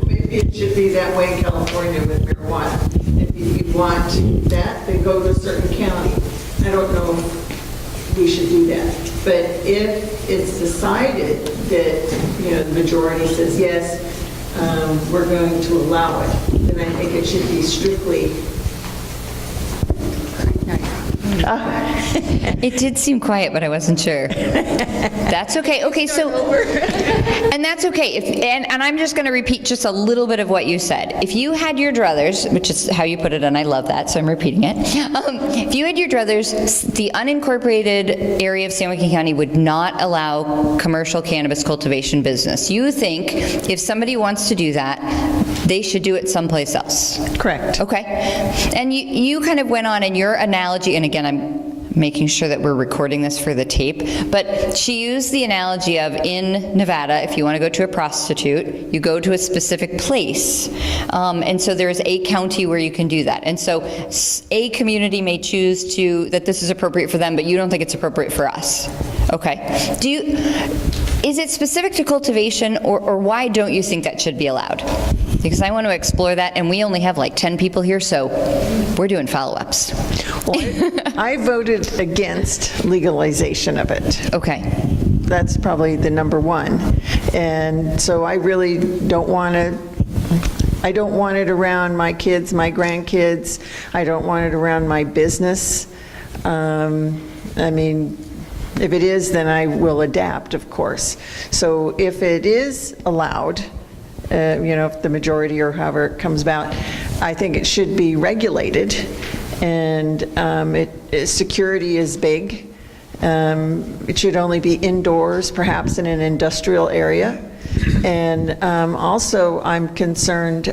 maybe it should be that way in California with marijuana. If you want that, then go to a certain county. I don't know if we should do that. But if it's decided that, the majority says, yes, we're going to allow it, then I think it should be strictly. It did seem quiet, but I wasn't sure. That's okay. Okay, so, and that's okay. And I'm just going to repeat just a little bit of what you said. If you had your druthers, which is how you put it, and I love that, so I'm repeating it. If you had your druthers, the unincorporated area of San Joaquin County would not allow commercial cannabis cultivation business. You think if somebody wants to do that, they should do it someplace else. Correct. Okay. And you kind of went on in your analogy, and again, I'm making sure that we're recording this for the tape, but she used the analogy of in Nevada, if you want to go to a prostitute, you go to a specific place, and so there's a county where you can do that. And so a community may choose that this is appropriate for them, but you don't think it's appropriate for us. Okay. Is it specific to cultivation, or why don't you think that should be allowed? Because I want to explore that, and we only have like 10 people here, so we're doing follow-ups. Well, I voted against legalization of it. Okay. That's probably the number one. And so I really don't want it around my kids, my grandkids. I don't want it around my business. I mean, if it is, then I will adapt, of course. So if it is allowed, if the majority or however it comes about, I think it should be regulated, and security is big. It should only be indoors, perhaps in an industrial area. And also I'm concerned,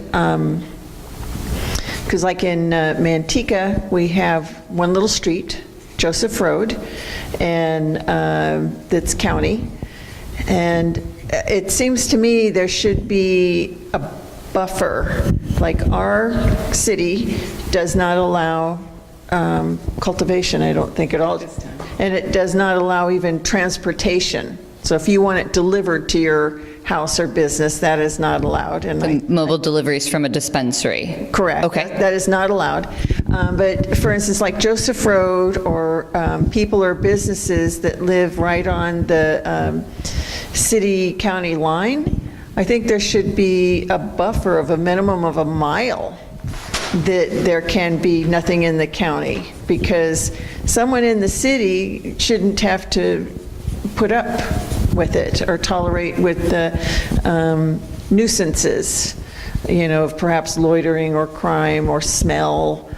because like in Manteca, we have one little street, Joseph Road, and that's county. And it seems to me there should be a buffer. Like our city does not allow cultivation, I don't think at all. And it does not allow even transportation. So if you want it delivered to your house or business, that is not allowed. And Mobile deliveries from a dispensary. correct. Okay. That is not allowed. But for instance, like Joseph Road, or people or businesses that live right on the city-county line, I think there should be a buffer of a minimum of a mile that there can be nothing in the county, because someone in the city shouldn't have to put up with it or tolerate with the nuisances, of perhaps loitering or crime or smell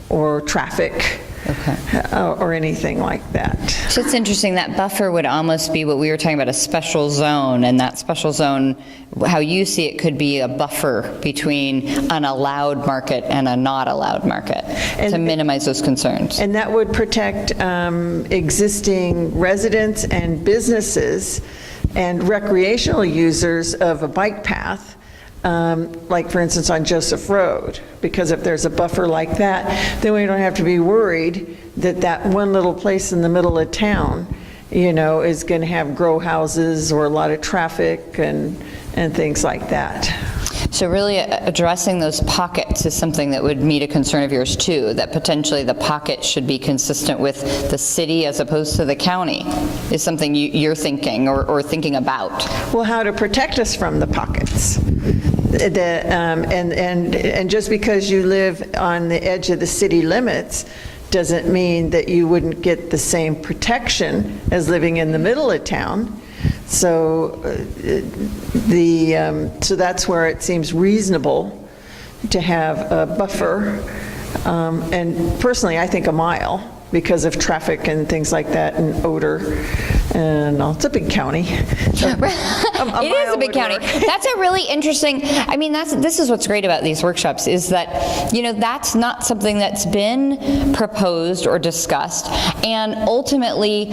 or traffic. Or anything like that. So it's interesting, that buffer would almost be what we were talking about, a special zone, and that special zone, how you see it, could be a buffer between an allowed market and a not allowed market to minimize those concerns. And that would protect existing residents and businesses and recreational users of a bike path, like for instance on Joseph Road, because if there's a buffer like that, then we don't have to be worried that that one little place in the middle of town, is going to have grow houses or a lot of traffic and things like that. So really addressing those pockets is something that would meet a concern of yours too, that potentially the pocket should be consistent with the city as opposed to the county, is something you're thinking or thinking about. Well, how to protect us from the pockets. And just because you live on the edge of the city limits doesn't mean that you wouldn't get the same protection as living in the middle of town. So so that's where it seems reasonable to have a buffer. And personally, I think a mile, because of traffic and things like that, and odor, and it's a big county. It is a big county. That's a really interesting, this is what's great about these workshops, is that, that's not something that's been proposed or discussed. And ultimately,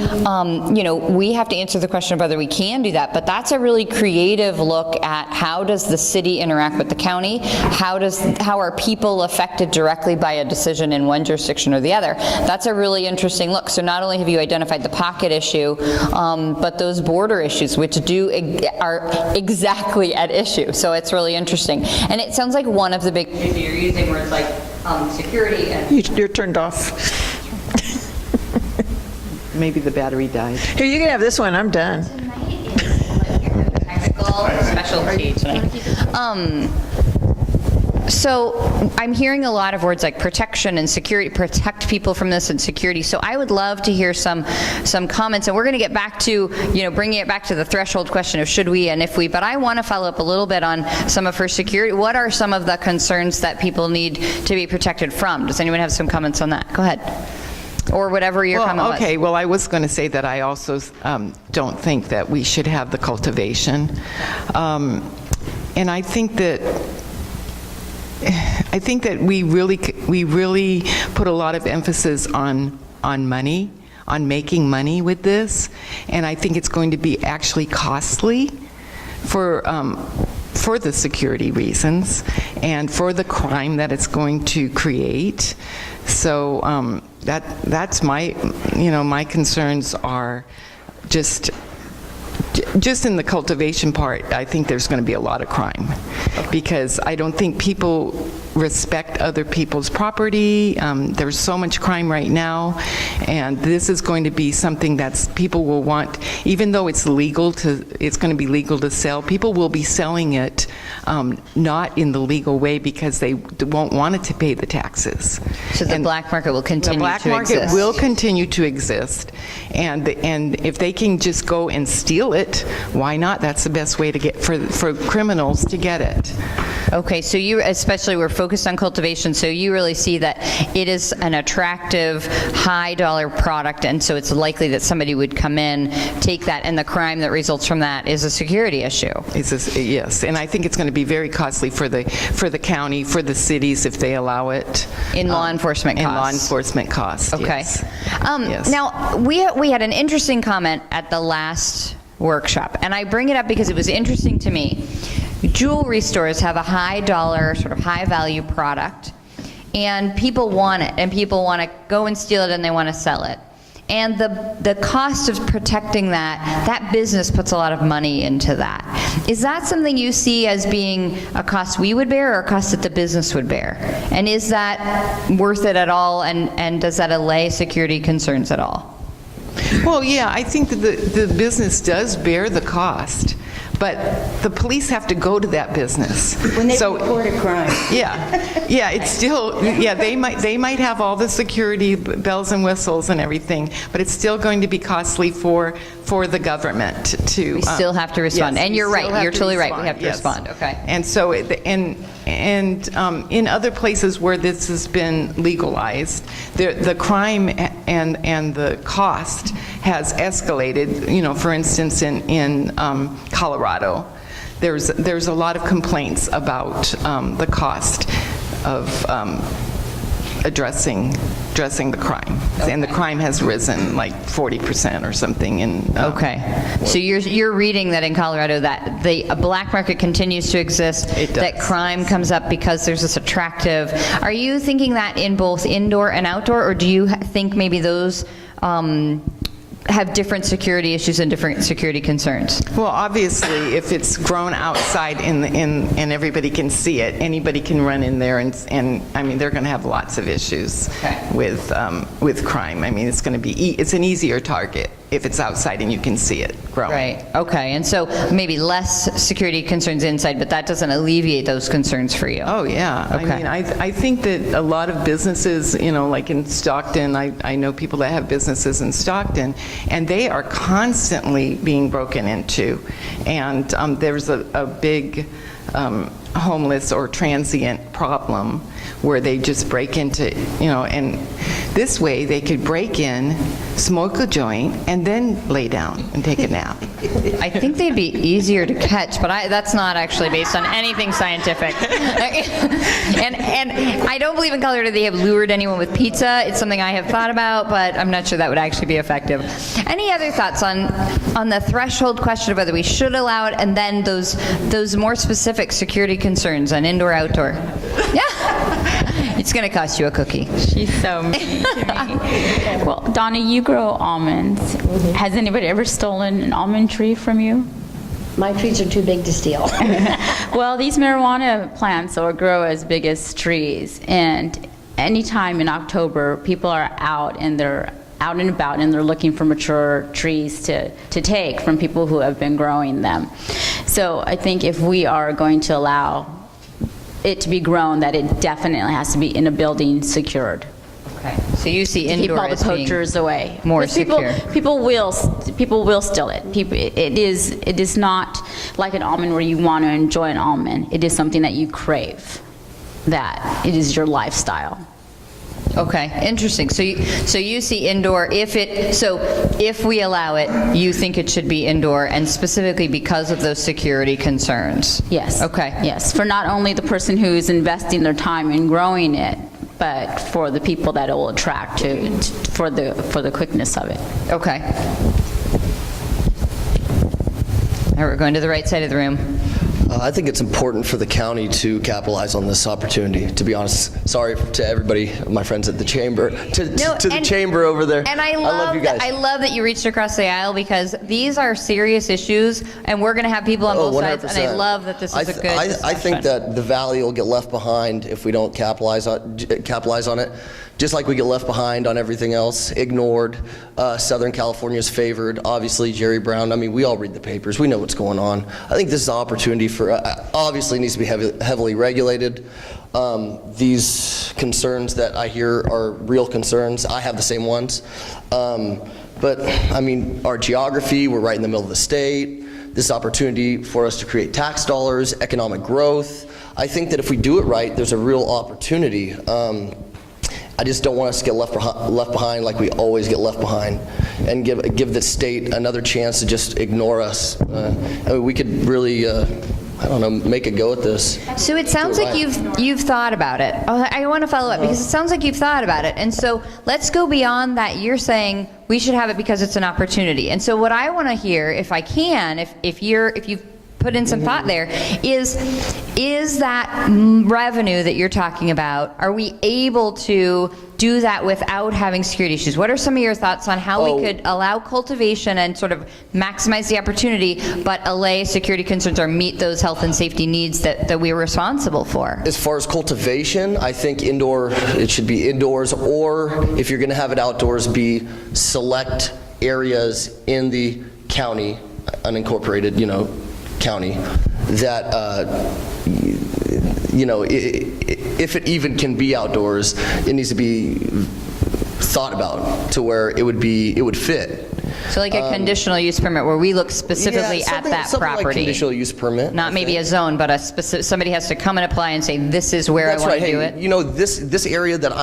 we have to answer the question of whether we can do that, but that's a really creative look at how does the city interact with the county? How are people affected directly by a decision in one jurisdiction or the other? That's a really interesting look. So not only have you identified the pocket issue, but those border issues, which are exactly at issue. So it's really interesting. And it sounds like one of the big issues you're using words like security and... You're turned off. Maybe the battery died. Here, you can have this one. I'm done. Tonight is technical specialty tonight. So I'm hearing a lot of words like protection and security, protect people from this and security. So I would love to hear some comments, and we're going to get back to, bringing it back to the threshold question of should we and if we, but I want to follow up a little bit on some of her security. What are some of the concerns that people need to be protected from? Does anyone have some comments on that? Go ahead. Or whatever your comment was. Okay, well, I was going to say that I also don't think that we should have the cultivation. And I think that we really put a lot of emphasis on money, on making money with this, and I think it's going to be actually costly for the security reasons and for the crime that it's going to create. So that's my my concerns are just in the cultivation part. I think there's going to be a lot of crime because I don't think people respect other people's property. There's so much crime right now, and this is going to be something that people will want, even though it's going to be legal to sell. People will be selling it not in the legal way because they won't want it to pay the taxes. So the black market will continue to exist. The black market will continue to exist, and if they can just go and steal it, why not? That's the best way to get for criminals to get it. Okay, so you especially were focused on cultivation, so you really see that it is an attractive, high-dollar product, and so it's likely that somebody would come in, take that, and the crime that results from that is a security issue. Yes, and I think it's going to be very costly for the county, for the cities if they allow it. In law enforcement costs. In law enforcement costs. Okay. Yes. Yes. Now we had an interesting comment at the last workshop, and I bring it up because it was interesting to me. Jewelry stores have a high dollar, sort of high value product, and people want it, and people want to go and steal it, and they want to sell it. And the cost of protecting that business puts a lot of money into that. Is that something you see as being a cost we would bear or a cost that the business would bear? And is that worth it at all, and does that allay security concerns at all? Well, yeah, I think that the business does bear the cost, but the police have to go to that business. When they report a crime. Yeah, it's still, yeah, they might have all the security bells and whistles and everything, but it's still going to be costly for the government to. We still have to respond. Yes, And we you're still right, have you're to totally right, we have to yes. respond, okay. And so, in other places where this has been legalized, the crime and the cost has escalated. You know, for instance, in Colorado, there's a lot of complaints about the cost of addressing the crime, and the crime has risen like 40% or something. Okay, so you're reading that in Colorado that the black market continues to exist, It does. that crime comes up because there's this attractive. Are you thinking that in both indoor and outdoor, or do you think maybe those have different security issues and different security concerns? Well, obviously, if it's grown outside and everybody can see it, anybody can run in there, and I mean, they're going to have lots of issues with crime. I mean, it's going to be it's an easier target if it's outside and you can see it growing. Right, okay, and so maybe less security concerns inside, but that doesn't alleviate those concerns for you? Oh, yeah. Okay. I mean, I think that a lot of businesses, you know, like in Stockton, I know people that have businesses in Stockton, and they are constantly being broken into. And there's a big homeless or transient problem where they just break into, you know, and this way they could break in, smoke a joint, and then lay down and take a nap. I think they'd be easier to catch, but that's not actually based on anything scientific. and I don't believe in Colorado they have lured anyone with pizza. It's something I have thought about, but I'm not sure that would actually be effective. Any other thoughts on the threshold question of whether we should allow it, and then those more specific security concerns on indoor, outdoor? Yeah. It's going to cost you a cookie. She's so mean to me. Well, Donna, you grow almonds. Has anybody ever stolen an almond tree from you? My trees are too big to steal. Well, these marijuana plants will grow as big as trees, and anytime in October, people are out and they're out and about and they're looking for mature trees to take from people who have been growing them. So I think if we are going to allow it to be grown, that it definitely has to be in a building secured. Okay. So you see Keep indoor all the as being poachers away. more 'Cause people, secure. people will steal it. It is not like an almond where you want to enjoy an almond. It is something that you crave. That it is your lifestyle. Okay, interesting. So you see indoor, if we allow it, you think it should be indoor, and specifically because of those security concerns? Yes. Okay. Yes, for not only the person who is investing their time in growing it, but for the people that it will attract for the quickness of it. Okay. All right, we're going to the right side of the room. I think it's important for the county to capitalize on this opportunity, to be honest. Sorry to everybody, my friends at the chamber, to the chamber over there. And I love you guys. I love that you reached across the aisle, because these are serious issues, and we're going to have people on both sides, and I love that this is a good discussion. I think that the valley will get left behind if we don't capitalize on it. Just like we get left behind on everything else, ignored. Southern California is favored. Obviously, Jerry Brown. I mean, we all read the papers. We know what's going on. I think this is an opportunity for, obviously needs to be heavily regulated. These concerns that I hear are real concerns. I have the same ones. But, I mean, our geography, we're right in the middle of the state. This opportunity for us to create tax dollars, economic growth. I think that if we do it right, there's a real opportunity. I just don't want us to get left behind like we always get left behind, and give the state another chance to just ignore us. I mean, we could really, I don't know, make a go at this. So it sounds like you've thought about it. I want to follow up, because it sounds like you've thought about it. And so let's go beyond that. You're saying we should have it because it's an opportunity. And so what I want to hear, if I can, if you've put in some thought there. Is that revenue that you're talking about, are we able to do that without having security issues? What are some of your thoughts on how we could allow cultivation and sort of maximize the opportunity, but allay security concerns or meet those health and safety needs that we're responsible for? As far as cultivation, I think it should be indoors, or if you're going to have it outdoors, be select areas in the county, unincorporated, county, that, if it even can be outdoors, it needs to be thought about to where it would fit. So like a conditional use permit where we look specifically at that something property. like conditional use permit. Not maybe a zone, but a specific, somebody has to come and apply and say, this is where That's I want right. to do Hey, it. this area that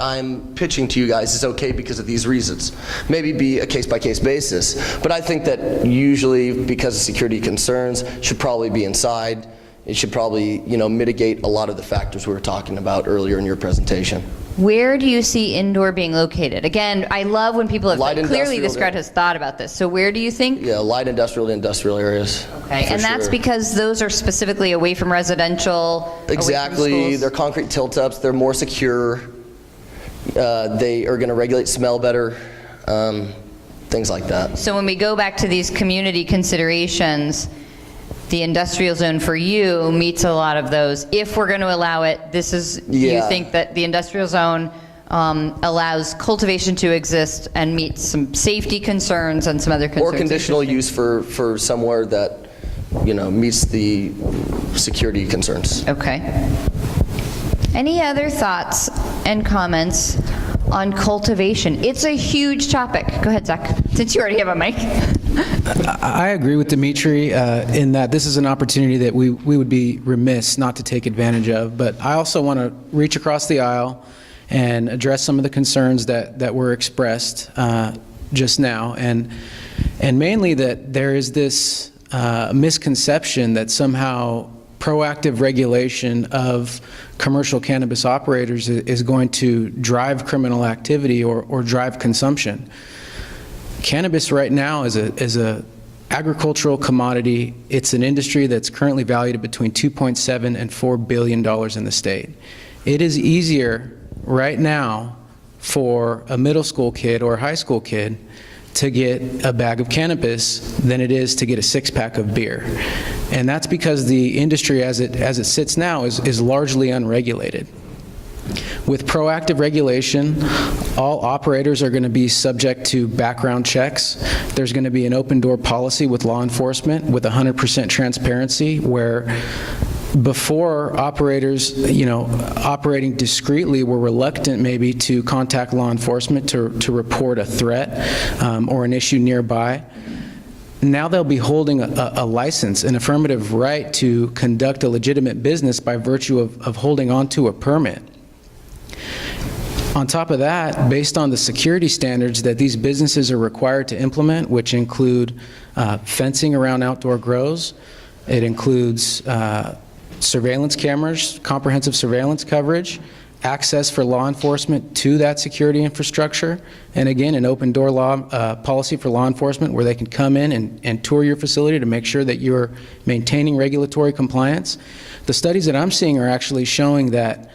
I'm pitching to you guys is okay because of these reasons. Maybe be a case-by-case basis. But I think that usually, because of security concerns, should probably be inside. It should probably, mitigate a lot of the factors we were talking about earlier in your presentation. Where do you see indoor being located? Again, I love when people have, Light clearly this industrial crowd has thought about this. So where do you think? Yeah, light industrial to industrial areas. Okay, for and that's sure. because those are specifically away from residential, away from Exactly. schools? They're concrete tilt-ups. They're more secure. They are going to regulate smell better, things like that. So when we go back to these community considerations, the industrial zone for you meets a lot of those. If we're going to allow it, you Yeah. think that the industrial zone allows cultivation to exist and meets some safety concerns and some other concerns. Or conditional use for somewhere that, meets the security concerns. Okay. Any other thoughts and comments on cultivation? It's a huge topic. Go ahead, Zach, since you already have a mic. I agree with Dimitri in that this is an opportunity that we would be remiss not to take advantage of, but I also want to reach across the aisle and address some of the concerns that were expressed just now, and mainly that there is this misconception that somehow proactive regulation of commercial cannabis operators is going to drive criminal activity or drive consumption. Cannabis right now is a agricultural commodity. It's an industry that's currently valued at between $2.7 and $4 billion in the state. It is easier right now for a middle school kid or a high school kid to get a bag of cannabis than it is to get a six-pack of beer. And that's because the industry as it sits now is largely unregulated. With proactive regulation, all operators are going to be subject to background checks. There's going to be an open door policy with law enforcement with 100% transparency, where before operators, operating discreetly were reluctant maybe to contact law enforcement to report a threat or an issue nearby. Now they'll be holding a license, an affirmative right to conduct a legitimate business by virtue of holding onto a permit. On top of that, based on the security standards that these businesses are required to implement, which include fencing around outdoor grows, it includes surveillance cameras, comprehensive surveillance coverage, access for law enforcement to that security infrastructure, and again, an open door policy for law enforcement where they can come in and tour your facility to make sure that you're maintaining regulatory compliance. The studies that I'm seeing are actually showing that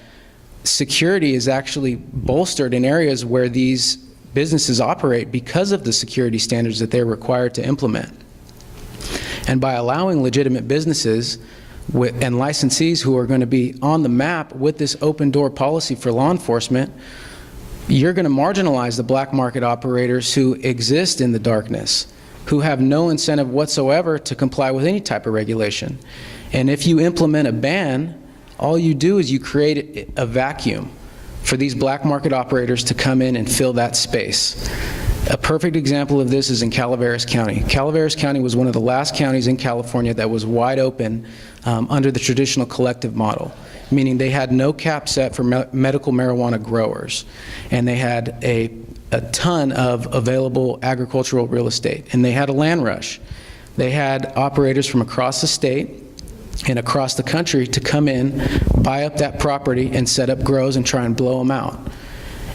security is actually bolstered in areas where these businesses operate because of the security standards that they're required to implement. And by allowing legitimate businesses and licensees who are going to be on the map with this open door policy for law enforcement, you're going to marginalize the black market operators who exist in the darkness, who have no incentive whatsoever to comply with any type of regulation. And if you implement a ban, all you do is you create a vacuum for these black market operators to come in and fill that space. A perfect example of this is in Calaveras County. Calaveras County was one of the last counties in California that was wide open under the traditional collective model, meaning they had no cap set for medical marijuana growers, and they had a ton of available agricultural real estate, and they had a land rush. They had operators from across the state and across the country to come in, buy up that property, and set up grows and try and blow them out.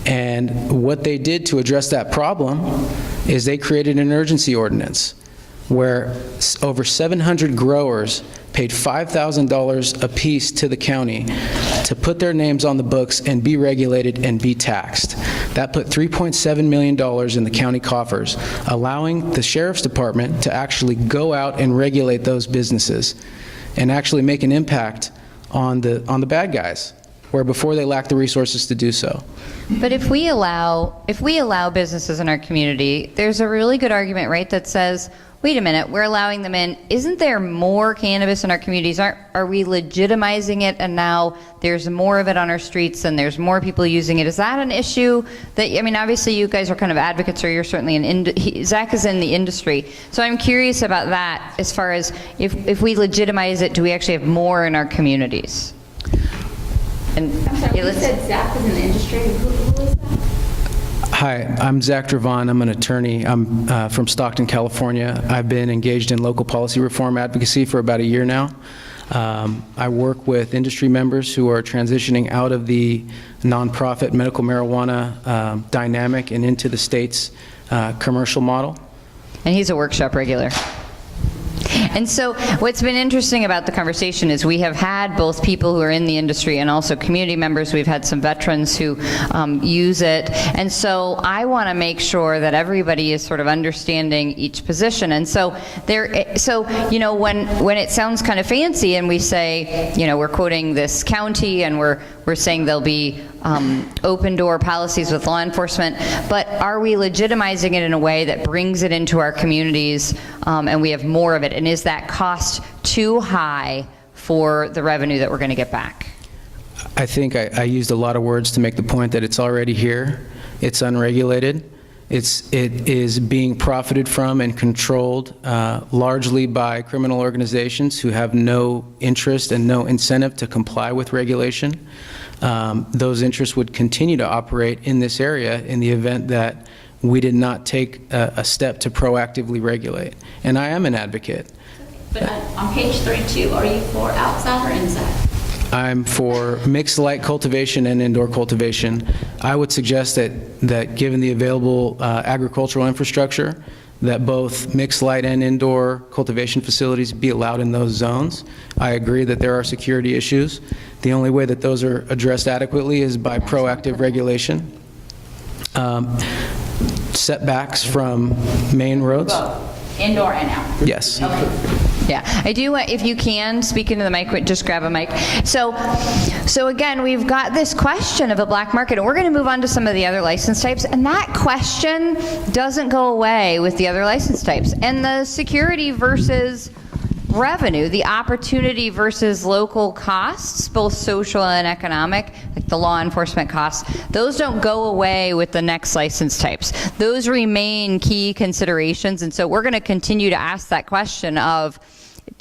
And what they did to address that problem is they created an urgency ordinance where over 700 growers paid $5,000 apiece to the county to put their names on the books and be regulated and be taxed. That put $3.7 million in the county coffers, allowing the sheriff's department to actually go out and regulate those businesses and actually make an impact on the bad guys, where before they lacked the resources to do so. But if we allow businesses in our community, there's a really good argument, right, that says, wait a minute, we're allowing them in. Isn't there more cannabis in our communities? Are we legitimizing it, and now there's more of it on our streets and there's more people using it? Is that an issue that, I mean, obviously you guys are kind of advocates, or you're certainly Zach is in the industry. So I'm curious about that, as far as if we legitimize it, do we actually have more in our communities? And I'm sorry, you said Zach is in the industry. Who is that? Hi, I'm Zach Dravon. I'm an attorney. I'm from Stockton, California. I've been engaged in local policy reform advocacy for about a year now. I work with industry members who are transitioning out of the nonprofit medical marijuana dynamic and into the state's commercial model. And he's a workshop regular. And so what's been interesting about the conversation is we have had both people who are in the industry and also community members. We've had some veterans who use it. And so I want to make sure that everybody is sort of understanding each position. And so you know, when it sounds kind of fancy and we say, you know, we're quoting this county and we're saying there'll be open door policies with law enforcement, but are we legitimizing it in a way that brings it into our communities and we have more of it? And is that cost too high for the revenue that we're going to get back? I think I used a lot of words to make the point that it's already here. It's unregulated. It is being profited from and controlled largely by criminal organizations who have no interest and no incentive to comply with regulation. Those interests would continue to operate in this area in the event that we did not take a step to proactively regulate. And I am an advocate. But on page 32, are you for outside or inside? I'm for mixed light cultivation and indoor cultivation. I would suggest that given the available agricultural infrastructure, that both mixed light and indoor cultivation facilities be allowed in those zones. I agree that there are security issues. The only way that those are addressed adequately is by proactive regulation. Setbacks from main roads. Both, indoor and out. Yes. Okay. Yeah, I do, if you can, speak into the mic, just grab a mic. So again, we've got this question of a black market, and we're going to move on to some of the other license types, and that question doesn't go away with the other license types. And the security versus revenue, the opportunity versus local costs, both social and economic, like the law enforcement costs, those don't go away with the next license types. Those remain key considerations, and so we're going to continue to ask that question of,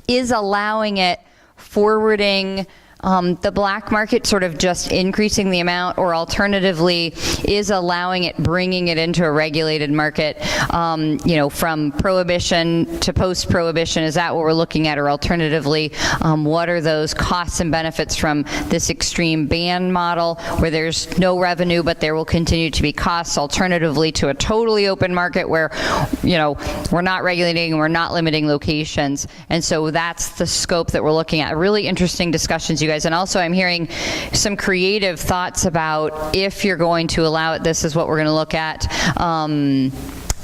is allowing it forwarding the black market, sort of just increasing the amount, or alternatively, is allowing it, bringing it into a regulated market, you know, from prohibition to post-prohibition? Is that what we're looking at? Or alternatively, what are those costs and benefits from this extreme ban model where there's no revenue but there will continue to be costs, alternatively to a totally open market where, you know, we're not regulating, we're not limiting locations? And so that's the scope that we're looking at. Really interesting discussions, you guys. And also I'm hearing some creative thoughts about, if you're going to allow it, this is what we're going to look at.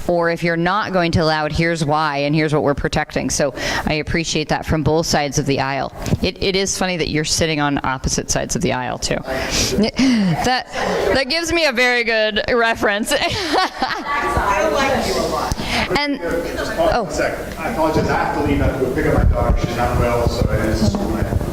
Or if you're not going to allow it, here's why, and here's what we're protecting. So I appreciate that from both sides of the aisle. It is funny that you're sitting on opposite sides of the aisle, too. That gives me a very good reference. I like you a lot. And oh, second. I apologize. I have to leave. I have to go pick up my daughter. She's not well, so it is.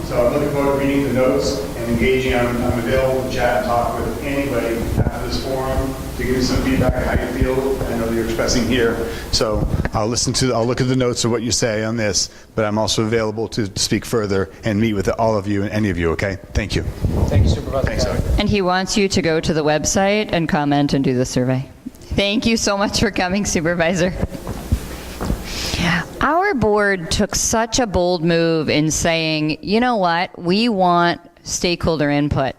So I'm looking forward to reading the notes and engaging. I'm available to chat and talk with anybody after this forum to give me some feedback on how you feel. I know that you're expressing here, so I'll look at the notes of what you say on this, but I'm also available to speak further and meet with all of you and any of you, okay? Thank you. Thank you, Supervisor. Thanks, Zoe. And he wants you to go to the website and comment and do the survey. Thank you so much for coming, Supervisor. Our board took such a bold move in saying, you know what, we want stakeholder input.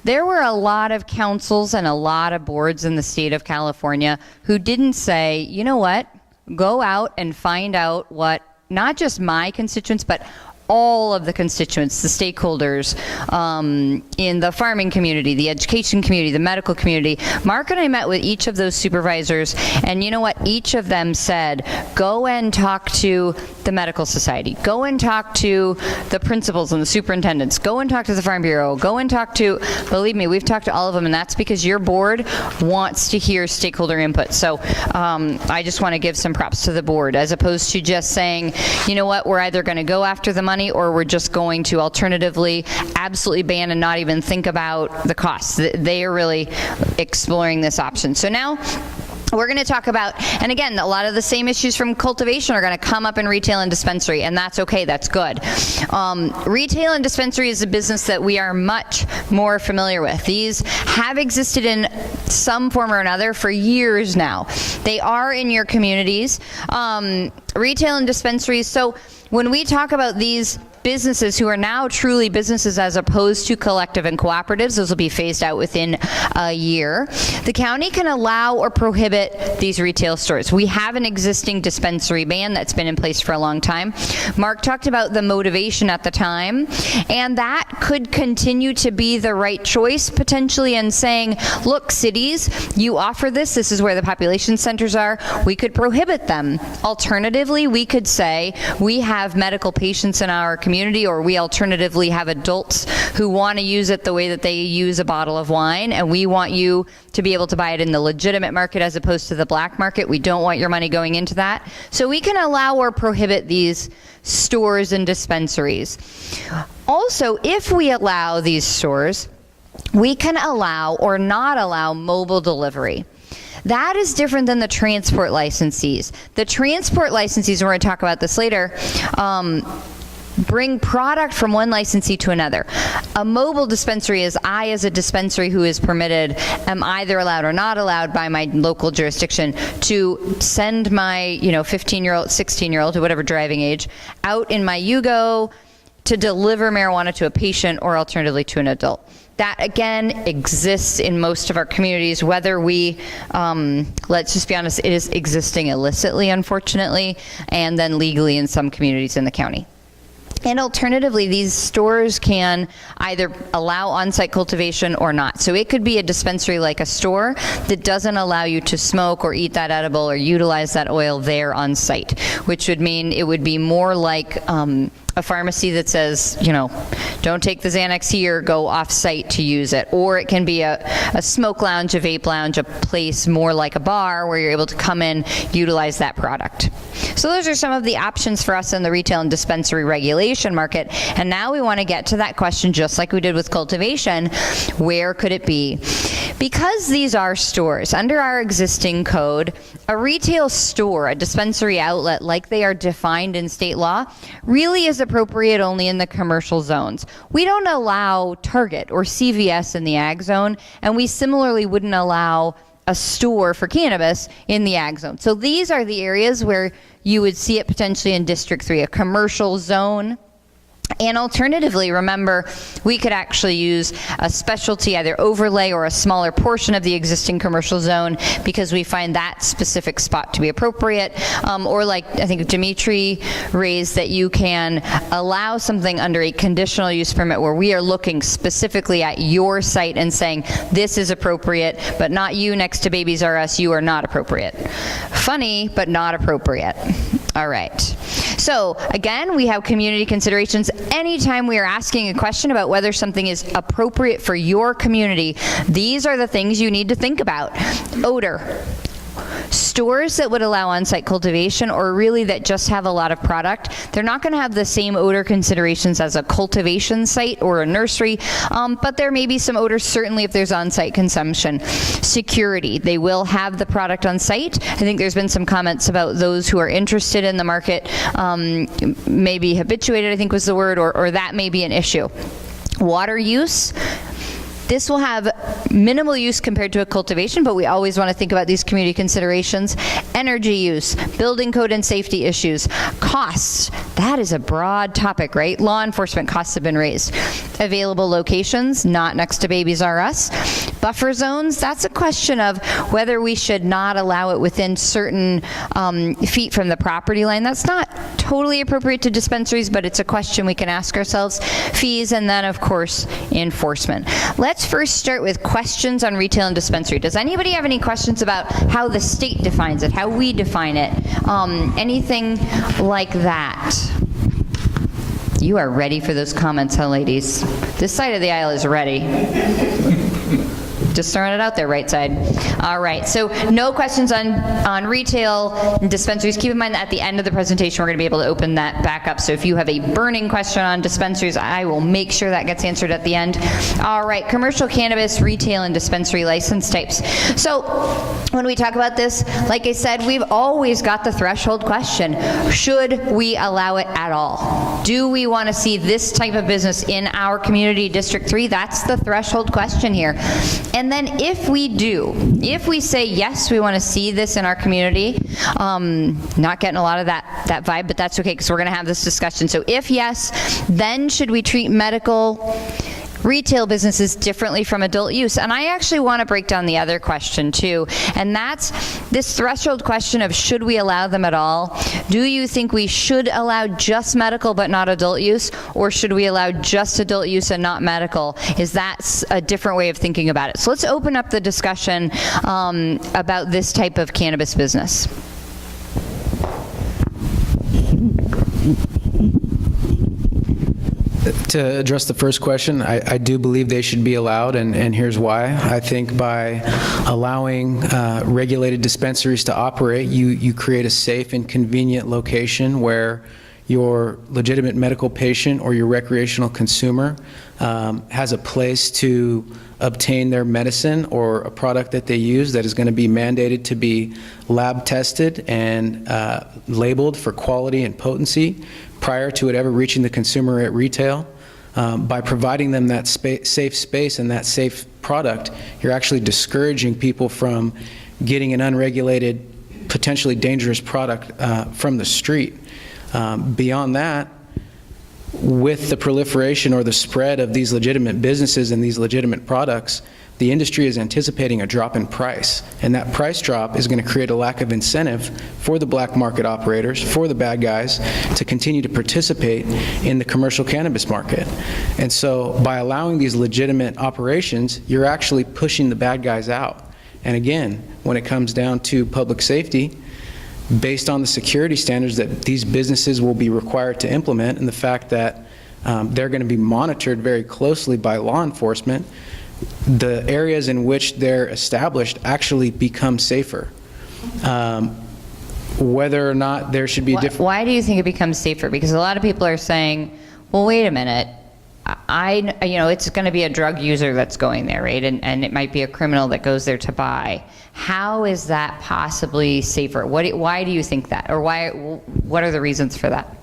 There were a lot of councils and a lot of boards in the state of California who didn't say, you know what, go out and find out what not just my constituents, but all of the constituents, the stakeholders in the farming community, the education community, the medical community. Mark and I met with each of those supervisors, and you know what? Each of them said, go and talk to the medical society, go and talk to the principals and the superintendents, go and talk to the Farm Bureau, go and talk to, believe me, we've talked to all of them, and that's because your board wants to hear stakeholder input. So I just want to give some props to the board, as opposed to just saying, you know what, we're either going to go after the money or we're just going to alternatively absolutely ban and not even think about the costs. They are really exploring this option. So now we're going to talk about, and again, a lot of the same issues from cultivation are going to come up in retail and dispensary, and that's okay, that's good. Retail and dispensary is a business that we are much more familiar with. These have existed in some form or another for years now. They are in your communities. Retail and dispensaries, so when we talk about these businesses who are now truly businesses as opposed to collective and cooperatives, those will be phased out within a year. The county can allow or prohibit these retail stores. We have an existing dispensary ban that's been in place for a long time. Mark talked about the motivation at the time, and that could continue to be the right choice potentially in saying, look, cities, you offer this is where the population centers are, we could prohibit them. Alternatively, we could say we have medical patients in our community, or we alternatively have adults who want to use it the way that they use a bottle of wine, and we want you to be able to buy it in the legitimate market as opposed to the black market. We don't want your money going into that. So we can allow or prohibit these stores and dispensaries. Also, if we allow these stores, we can allow or not allow mobile delivery. That is different than the transport licensees. The transport licensees, and we're going to talk about this later, bring product from one licensee to another. A mobile dispensary is I, as a dispensary who is permitted, am either allowed or not allowed by my local jurisdiction to send my 15-year-old, 16-year-old, to whatever driving age, out in my Yugo to deliver marijuana to a patient or alternatively to an adult. That, again, exists in most of our communities, whether we, let's just be honest, it is existing illicitly, unfortunately, and then legally in some communities in the county. And alternatively, these stores can either allow on-site cultivation or not. So it could be a dispensary like a store that doesn't allow you to smoke or eat that edible or utilize that oil there on site, which would mean it would be more like a pharmacy that says, don't take the Xanax here, go off-site to use it. Or it can be a smoke lounge, a vape lounge, a place more like a bar where you're able to come in, utilize that product. So those are some of the options for us in the retail and dispensary regulation market. And now we want to get to that question, just like we did with cultivation, where could it be? Because these are stores, under our existing code, a retail store, a dispensary outlet, like they are defined in state law, really is appropriate only in the commercial zones. We don't allow Target or CVS in the ag zone, and we similarly wouldn't allow a store for cannabis in the ag zone. So these are the areas where you would see it potentially in District 3, a commercial zone. And alternatively, remember, we could actually use a specialty, either overlay or a smaller portion of the existing commercial zone, because we find that specific spot to be appropriate. Or like I think Dimitri raised, that you can allow something under a conditional use permit where we are looking specifically at your site and saying, this is appropriate, but not you next to Babies R Us, you are not appropriate. Funny, but not appropriate. All right. So again, we have community considerations. Anytime we are asking a question about whether something is appropriate for your community, these are the things you need to think about. Odor. Stores that would allow on-site cultivation, or really that just have a lot of product, they're not going to have the same odor considerations as a cultivation site or a nursery, but there may be some odors certainly if there's on-site consumption. Security, they will have the product on site. I think there's been some comments about those who are interested in the market, maybe habituated, I think was the word, or that may be an issue. Water use. This will have minimal use compared to a cultivation, but we always want to think about these community considerations. Energy use, building code and safety issues, costs. That is a broad topic, right? Law enforcement costs have been raised. Available locations, not next to Babies R Us. buffer zones, that's a question of whether we should not allow it within certain feet from the property line. That's not totally appropriate to dispensaries, but it's a question we can ask ourselves. Fees, and then, of course, enforcement. Let's first start with questions on retail and dispensary. Does anybody have any questions about how the state defines it, how we define it, anything like that? You are ready for those comments, huh, ladies? This side of the aisle is ready. Just throwing it out there, right side. All right, so no questions on retail and dispensaries. Keep in mind that at the end of the presentation, we're going to be able to open that back up. So if you have a burning question on dispensaries, I will make sure that gets answered at the end. All right, commercial cannabis, retail, and dispensary license types. So when we talk about this, like I said, we've always got the threshold question. Should we allow it at all? Do we want to see this type of business in our community, District 3? That's the threshold question here. And then if we do, if we say, yes, we want to see this in our community, not getting a lot of that vibe, but that's okay because we're going to have this discussion. So if yes, then should we treat medical retail businesses differently from adult use? And I actually want to break down the other question too, and that's this threshold question of should we allow them at all? Do you think we should allow just medical but not adult use, or should we allow just adult use and not medical? Is that a different way of thinking about it? So let's open up the discussion about this type of cannabis business. To address the first question, I do believe they should be allowed, and here's why. I think by allowing regulated dispensaries to operate, you create a safe and convenient location where your legitimate medical patient or your recreational consumer has a place to obtain their medicine or a product that they use that is going to be mandated to be lab tested and labeled for quality and potency prior to it ever reaching the consumer at retail. By providing them that safe space and that safe product, you're actually discouraging people from getting an unregulated, potentially dangerous product from the street. Beyond that, with the proliferation or the spread of these legitimate businesses and these legitimate products, the industry is anticipating a drop in price, and that price drop is going to create a lack of incentive for the black market operators, for the bad guys, to continue to participate in the commercial cannabis market. And so by allowing these legitimate operations, you're actually pushing the bad guys out. And again, when it comes down to public safety, based on the security standards that these businesses will be required to implement and the fact that they're going to be monitored very closely by law enforcement, the areas in which they're established actually become safer. Whether or not there should be different... Why do you think it becomes safer? Because a lot of people are saying, well, wait a minute, it's going to be a drug user that's going there, right? And it might be a criminal that goes there to buy. How is that possibly safer? Why do you think that? Or what are the reasons for that?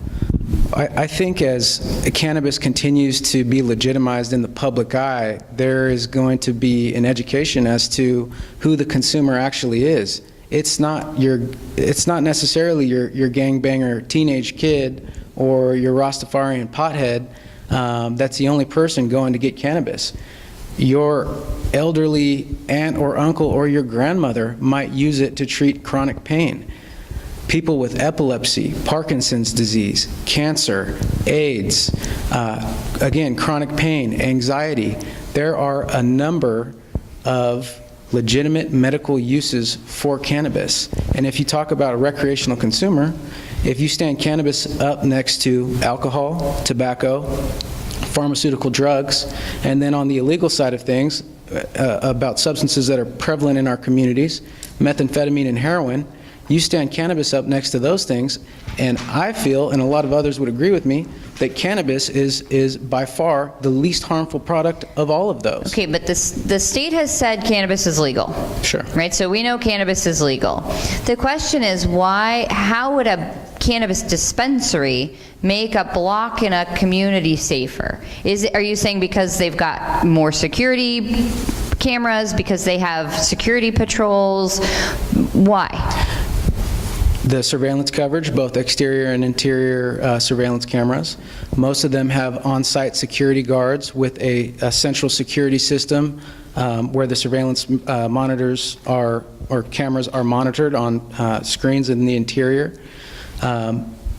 I think as cannabis continues to be legitimized in the public eye, there is going to be an education as to who the consumer actually is. It's not necessarily your gangbanger teenage kid or your Rastafarian pothead that's the only person going to get cannabis. Your elderly aunt or uncle or your grandmother might use it to treat chronic pain. People with epilepsy, Parkinson's disease, cancer, AIDS, again, chronic pain, anxiety. There are a number of legitimate medical uses for cannabis. And if you talk about a recreational consumer, if you stand cannabis up next to alcohol, tobacco, pharmaceutical drugs, and then on the illegal side of things, about substances that are prevalent in our communities, methamphetamine and heroin, you stand cannabis up next to those things, and I feel, and a lot of others would agree with me, that cannabis is by far the least harmful product of all of those. Okay, but the state has said cannabis is legal. Sure. Right, so we know cannabis is legal. The question is how would a cannabis dispensary make a block in a community safer? Are you saying because they've got more security cameras, because they have security patrols? Why? the surveillance coverage, both exterior and interior surveillance cameras. Most of them have on-site security guards with a central security system where the surveillance monitors are, or cameras are monitored on screens in the interior.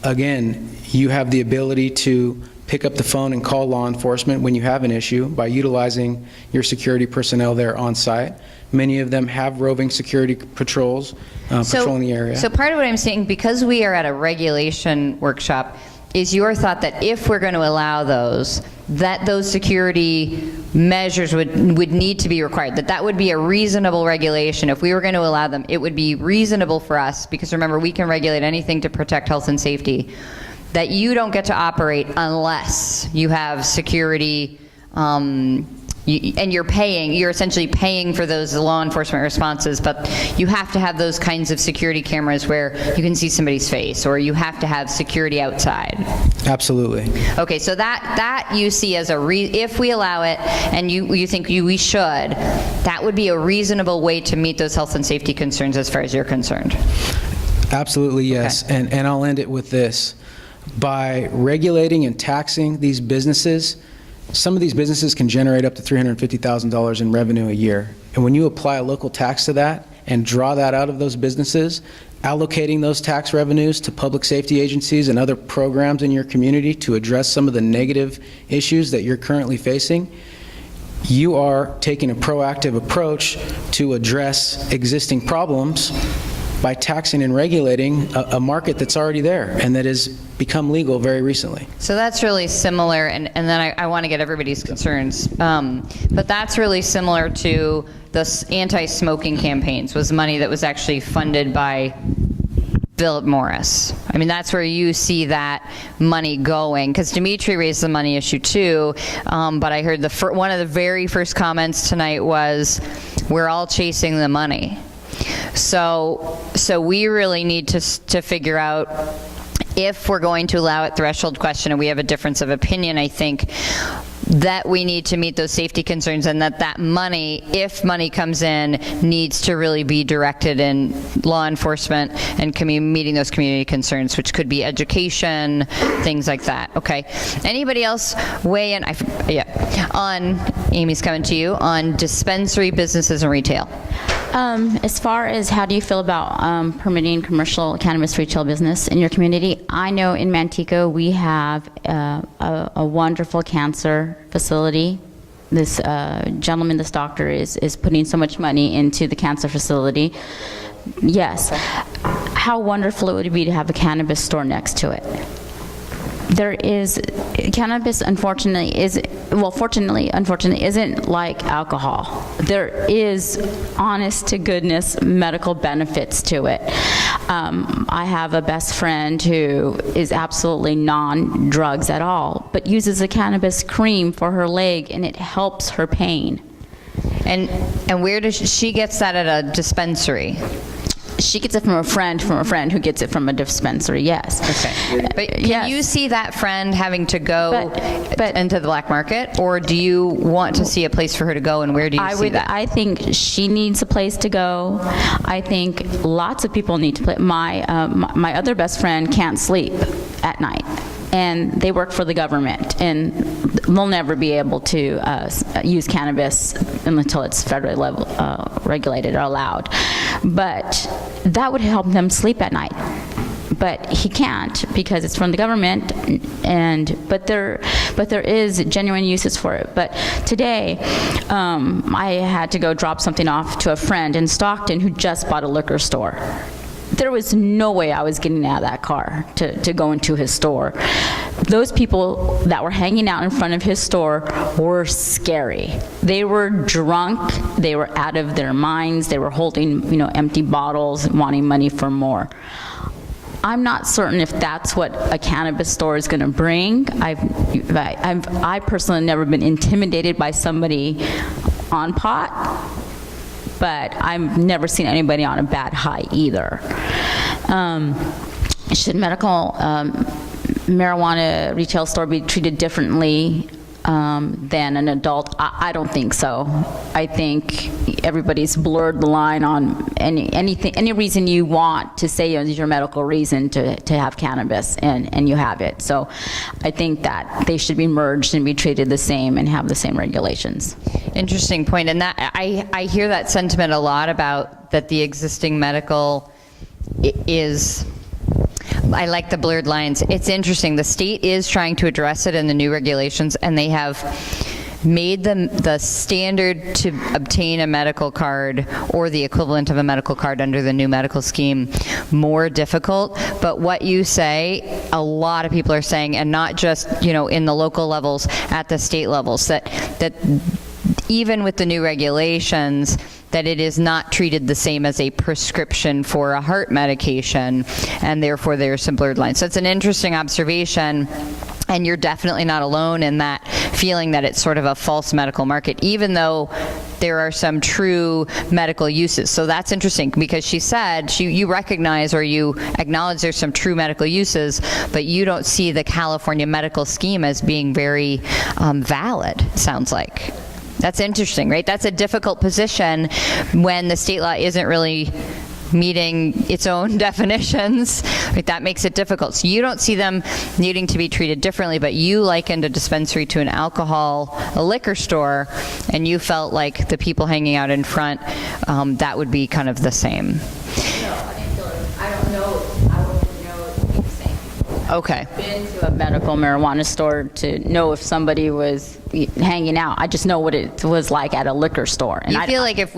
Again, you have the ability to pick up the phone and call law enforcement when you have an issue by utilizing your security personnel there on site. Many of them have roving security patrols patrolling the area. So part of what I'm saying, because we are at a regulation workshop, is your thought that if we're going to allow those, that those security measures would need to be required, that would be a reasonable regulation. If we were going to allow them, it would be reasonable for us, because remember, we can regulate anything to protect health and safety, that you don't get to operate unless you have security, and you're essentially paying for those law enforcement responses, but you have to have those kinds of security cameras where you can see somebody's face, or you have to have security outside. Absolutely. Okay, so that you see as if we allow it, and you think we should, that would be a reasonable way to meet those health and safety concerns as far as you're concerned. Absolutely, yes. Okay. And I'll end it with this. By regulating and taxing these businesses, some of these businesses can generate up to $350,000 in revenue a year. And when you apply a local tax to that and draw that out of those businesses, allocating those tax revenues to public safety agencies and other programs in your community to address some of the negative issues that you're currently facing, you are taking a proactive approach to address existing problems by taxing and regulating a market that's already there and that has become legal very recently. So that's really similar, and then I want to get everybody's concerns, but that's really similar to the anti-smoking campaigns, was money that was actually funded by Philip Morris. I mean, that's where you see that money going, because Dimitri raised the money issue too, but I heard one of the very first comments tonight was, we're all chasing the money. So we really need to figure out, if we're going to allow it, threshold question, and we have a difference of opinion, I think, that we need to meet those safety concerns, and that money, if money comes in, needs to really be directed in law enforcement and meeting those community concerns, which could be education, things like that. Okay. Anybody else weigh in? On, Amy's coming to you, on dispensary businesses and retail. As far as how do you feel about permitting commercial cannabis retail business in your community, I know in Manteca we have a wonderful cancer facility. This gentleman, this doctor, is putting so much money into the cancer facility. Yes. How wonderful it would be to have a cannabis store next to it. There is, cannabis unfortunately isn't like alcohol. There is, honest to goodness, medical benefits to it. I have a best friend who is absolutely non-drugs at all, but uses a cannabis cream for her leg, and it helps her pain. And where does she gets that at a dispensary? She gets it from a friend who gets it from a dispensary, yes. Okay. But can you see that friend having to go into the black market, or do you want to see a place for her to go, and where do you see that? I think she needs a place to go. I think lots of people need to play. My other best friend can't sleep at night, and they work for the government, and they'll never be able to use cannabis until it's federally regulated or allowed. But that would help them sleep at night. But he can't, because it's from the government, but there is genuine uses for it. But today, I had to go drop something off to a friend in Stockton who just bought a liquor store. There was no way I was getting out of that car to go into his store. Those people that were hanging out in front of his store were scary. They were drunk, they were out of their minds, they were holding, empty bottles, wanting money for more. I'm not certain if that's what a cannabis store is going to bring. I personally have never been intimidated by somebody on pot, but I've never seen anybody on a bad high either. Should medical marijuana retail store be treated differently than an adult? I don't think so. I think everybody's blurred the line on any reason you want to say is your medical reason to have cannabis, and you have it. So I think that they should be merged and be treated the same and have the same regulations. Interesting point, and that I hear that sentiment a lot about that the existing medical is. I like the blurred lines. It's interesting. The state is trying to address it in the new regulations, and they have made the standard to obtain a medical card or the equivalent of a medical card under the new medical scheme more difficult. But what you say, a lot of people are saying, and not just, in the local levels, at the state levels, that even with the new regulations, that it is not treated the same as a prescription for a heart medication, and therefore there are some blurred lines. So it's an interesting observation, and you're definitely not alone in that feeling that it's sort of a false medical market, even though there are some true medical uses. So that's interesting, because she said you recognize or you acknowledge there's some true medical uses, but you don't see the California medical scheme as being very valid, sounds like. That's interesting, right? That's a difficult position when the state law isn't really meeting its own definitions. Right? That makes it difficult. So you don't see them needing to be treated differently, but you likened a dispensary to a liquor store, and you felt like the people hanging out in front, that would be kind of the same. No, I didn't feel it. I don't know. I wouldn't know it would be the same. Okay. I've been to a medical marijuana store to know if somebody was hanging out. I just know what it was like at a liquor store. And You feel like if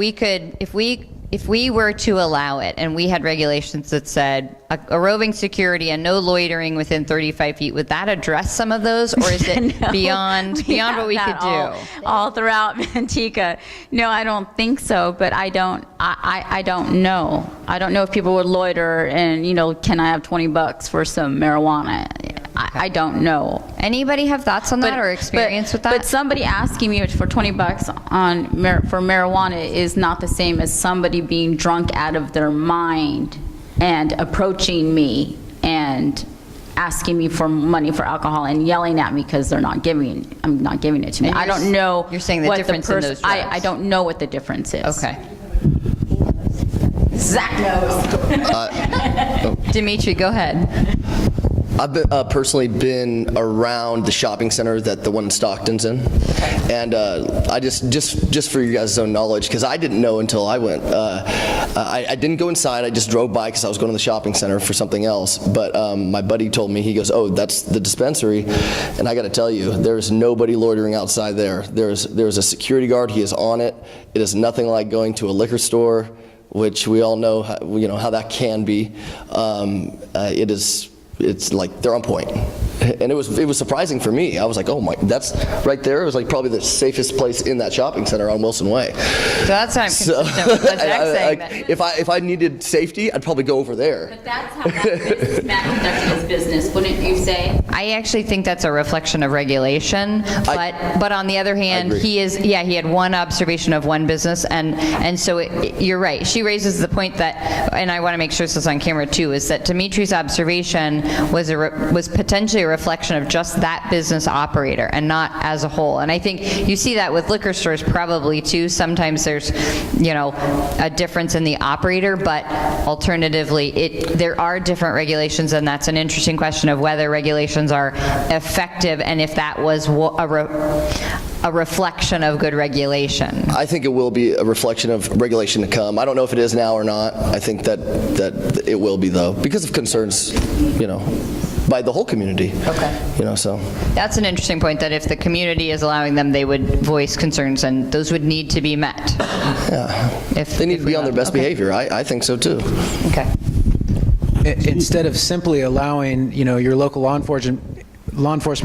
we were to allow it and we had regulations that said a roving security and no loitering within 35 feet, would that address some of those, or is it No, beyond what we could do? All throughout Manteca. No, I don't think so, but I don't know. I don't know if people would loiter and, can I have $20 for some marijuana? I don't know. Anybody have thoughts on that or experience with that? But somebody asking me for $20 for marijuana is not the same as somebody being drunk out of their mind and approaching me and asking me for money for alcohol and yelling at me because I'm not giving it to me. I don't know. You're saying the difference in those drugs. I don't know what the difference is. Okay. Zach knows. Dimitri, go ahead. I've personally been around the shopping center that the one in Stockton's in, and I just for you guys' own knowledge, because I didn't know until I went. I didn't go inside. I just drove by because I was going to the shopping center for something else. But my buddy told me, he goes, "Oh, that's the dispensary," and I got to tell you, there's nobody loitering outside there. There's a security guard. He is on it. It is nothing like going to a liquor store, which we all know how that can be. It's like they're on point. And it was surprising for me. I was like, oh my, that's right there. It was like probably the safest place in that shopping center on Wilson Way. So that's not consistent with what Zach's saying. If I needed safety, I'd probably go over there. But that's how that businessman conducted his business, wouldn't you say? I actually think that's a reflection of regulation, but on the other hand, he had one observation of one business, and so you're right. She raises the point that, and I want to make sure this is on camera too, is that Dimitri's observation was potentially a reflection of just that business operator and not as a whole. And I think you see that with liquor stores probably too. Sometimes there's, a difference in the operator, but alternatively, there are different regulations, and that's an interesting question of whether regulations are effective and if that was a reflection of good regulation. I think it will be a reflection of regulation to come. I don't know if it is now or not. I think that it will be, though, because of concerns, by the whole community. Okay. So. That's an interesting point, that if the community is allowing them, they would voice concerns, and those would need to be met. Yeah. They need to be on their best behavior. I think so, too. Okay. Instead of simply allowing, your local law enforcement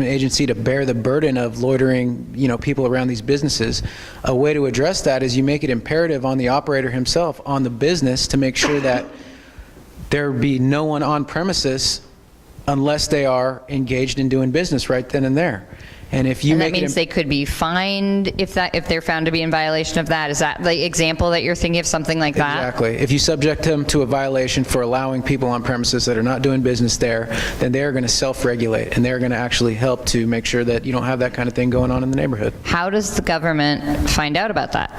agency to bear the burden of loitering, people around these businesses, a way to address that is you make it imperative on the operator himself, on the business, to make sure that there be no one on premises unless they are engaged in doing business right then and there. And if you And that make it means they could be fined if they're found to be in violation of that. Is that the example that you're thinking of, something like that? Exactly. If you subject them to a violation for allowing people on premises that are not doing business there, then they're going to self-regulate, and they're going to actually help to make sure that you don't have that kind of thing going on in the neighborhood. How does the government find out about that?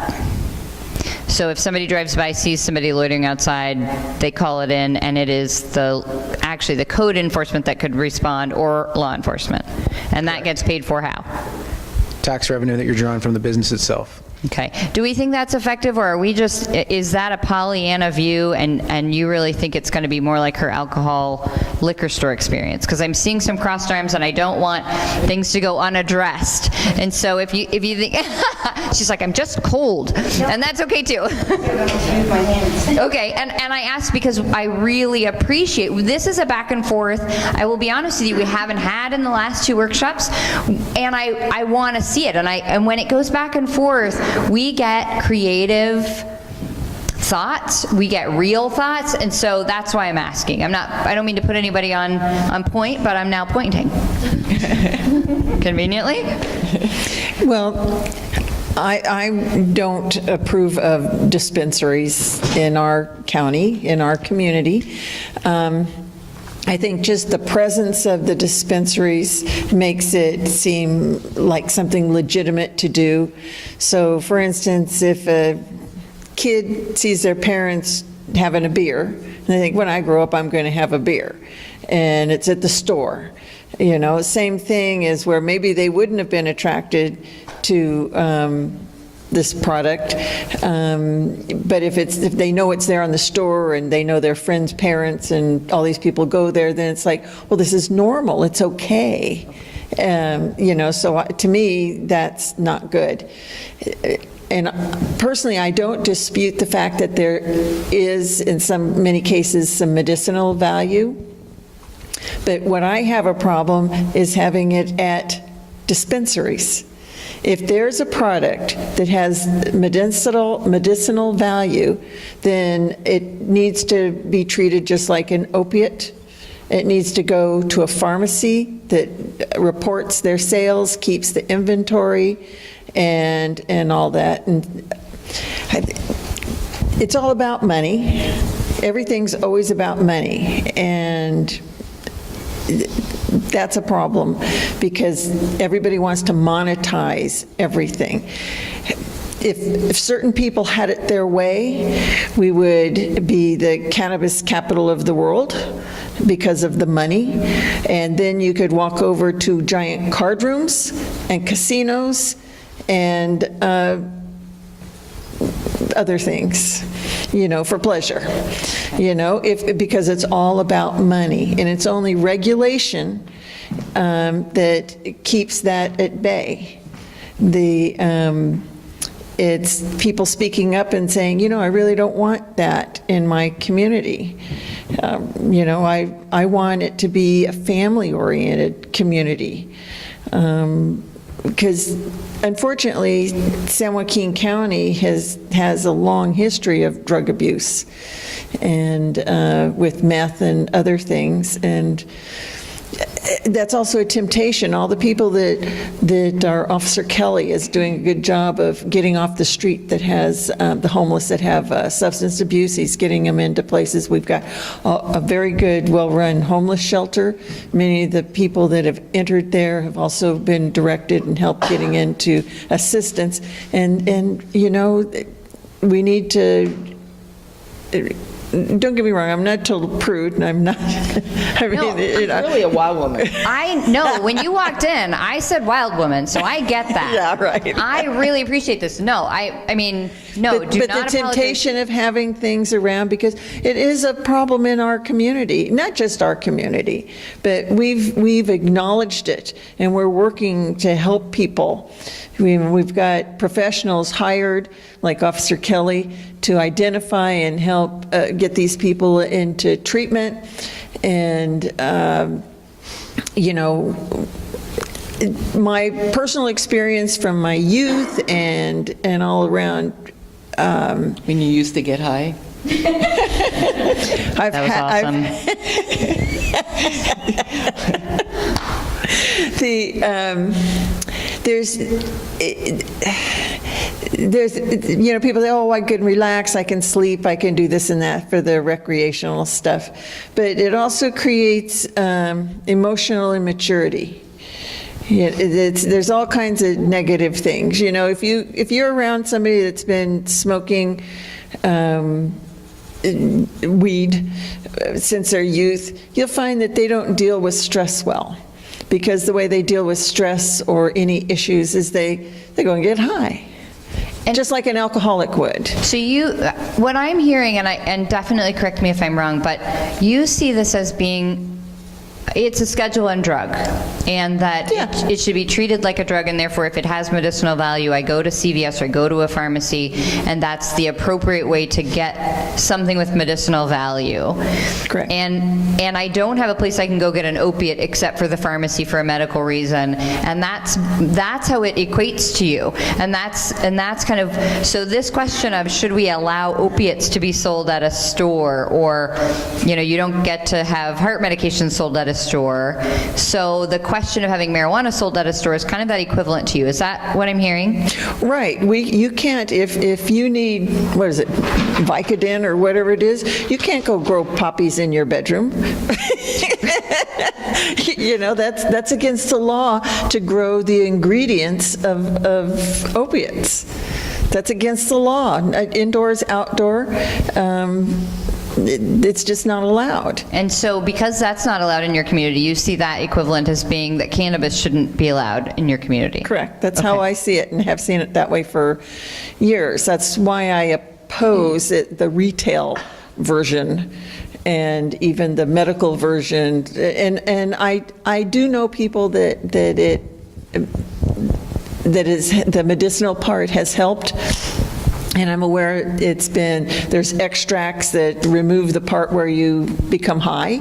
So if somebody drives by, sees somebody loitering outside, they call it in, and it is actually the code enforcement that could respond, or law enforcement. And that gets paid for how? Tax revenue that you're drawing from the business itself. Okay. Do we think that's effective, or are we just, is that a Pollyanna view, and you really think it's going to be more like her alcohol liquor store experience? Because I'm seeing some crossed arms, and I don't want things to go unaddressed. And so if you think, she's like, I'm just cold, and that's okay too. Okay, and I ask because I really appreciate, this is a back and forth, I will be honest with you, we haven't had in the last 2 workshops, and I want to see it, and when it goes back and forth, we get creative thoughts, we get real thoughts, and so that's why I'm asking. I don't mean to put anybody on point, but I'm now pointing. Conveniently? Well, I don't approve of dispensaries in our county, in our community. I think just the presence of the dispensaries makes it seem like something legitimate to do. So, for instance, if a kid sees their parents having a beer, and they think, when I grow up, I'm going to have a beer, and it's at the store. You know, same thing as where maybe they wouldn't have been attracted to this product, but if they know it's there on the store and they know their friends' parents and all these people go there, then it's like, well, this is normal, it's okay. You know, so to me, that's not good. And personally, I don't dispute the fact that there is, in many cases, some medicinal value. But what I have a problem is having it at dispensaries. If there's a product that has medicinal value, then it needs to be treated just like an opiate. It needs to go to a pharmacy that reports their sales, keeps the inventory, and all that. And it's all about money. Everything's always about money, and that's a problem because everybody wants to monetize everything. If certain people had it their way, we would be the cannabis capital of the world because of the money. And then you could walk over to giant card rooms and casinos and other things, you know, for pleasure, you know, because it's all about money, and it's only regulation that keeps that at bay. It's people speaking up and saying, you know, I really don't want that in my community. You know, I want it to be a family-oriented community. Because unfortunately, San Joaquin County has a long history of drug abuse, and with meth and other things, and that's also a temptation. All the people that are Officer Kelly is doing a good job of getting off the street that has the homeless that have substance abuse. He's getting them into places. We've got a very good, well-run homeless shelter. Many of the people that have entered there have also been directed and helped getting into assistance. And you know, we need to. Don't get me wrong, I'm not a total prude, and I'm not, I mean, No, really a wild woman. I know, when you walked in, I said wild woman, so I get that. Yeah, right. I really appreciate this. No, I mean, no, But do the not temptation of having things around, because it is a problem in our community, not just our community, but we've acknowledged it, and we're working to help people. We've got professionals hired, like Officer Kelly, to identify and help get these people into treatment. And, you know, my personal experience from my youth and all around. When you used to get high? That was awesome. There's, you know, people say, oh, I can relax, I can sleep, I can do this and that for the recreational stuff. But it also creates emotional immaturity. Yeah, there's all kinds of negative things. You know, if you're around somebody that's been smoking weed since their youth, you'll find that they don't deal with stress well, because the way they deal with stress or any issues is they go and get high. And just like an alcoholic would. So what I'm hearing, and definitely correct me if I'm wrong, but you see this as being, it's a Schedule I drug, and that it should be treated like a drug, and therefore if it has medicinal value, I go to CVS or I go to a pharmacy, and that's the appropriate way to get something with medicinal value. Correct. And I don't have a place I can go get an opiate except for the pharmacy for a medical reason, and that's how it equates to you. And that's kind of, so this question of should we allow opiates to be sold at a store, or, you know, you don't get to have heart medication sold at a store. So the question of having marijuana sold at a store is kind of that equivalent to you. Is that what I'm hearing? Right. You can't, if you need, what is it, Vicodin or whatever it is, you can't go grow poppies in your bedroom. You know, that's against the law to grow the ingredients of opiates. That's against the law. Indoors, outdoor. It's just not allowed. And so because that's not allowed in your community, you see that equivalent as being that cannabis shouldn't be allowed in your community. Correct. That's how I see it, and have seen it that way for years. That's why I oppose it, the retail version and even the medical version. And I do know people that the medicinal part has helped. And I'm aware there's extracts that remove the part where you become high.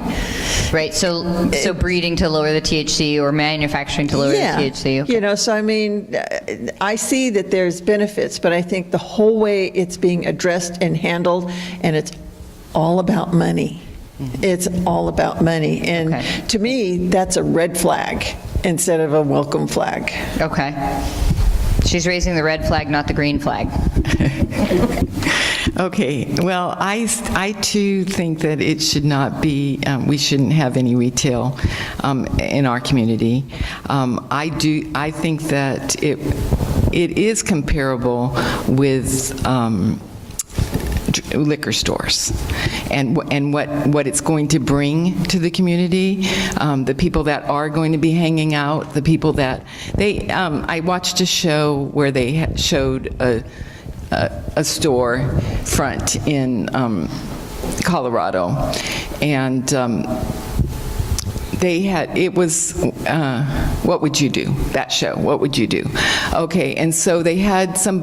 Right, so breeding to lower the THC or manufacturing to lower the THC. Okay. You know, so I mean, I see that there's benefits, but I think the whole way it's being addressed and handled, and it's all about money. It's all about money. And to me, that's a red flag instead of a welcome flag. Okay. She's raising the red flag, not the green flag. Okay, well, I too think that it should not be, we shouldn't have any retail in our community. I think that it is comparable with liquor stores and what it's going to bring to the community, the people that are going to be hanging out, the people that I watched a show where they showed a store front in Colorado, and it was, what would you do? That show, what would you do? Okay, and so they had some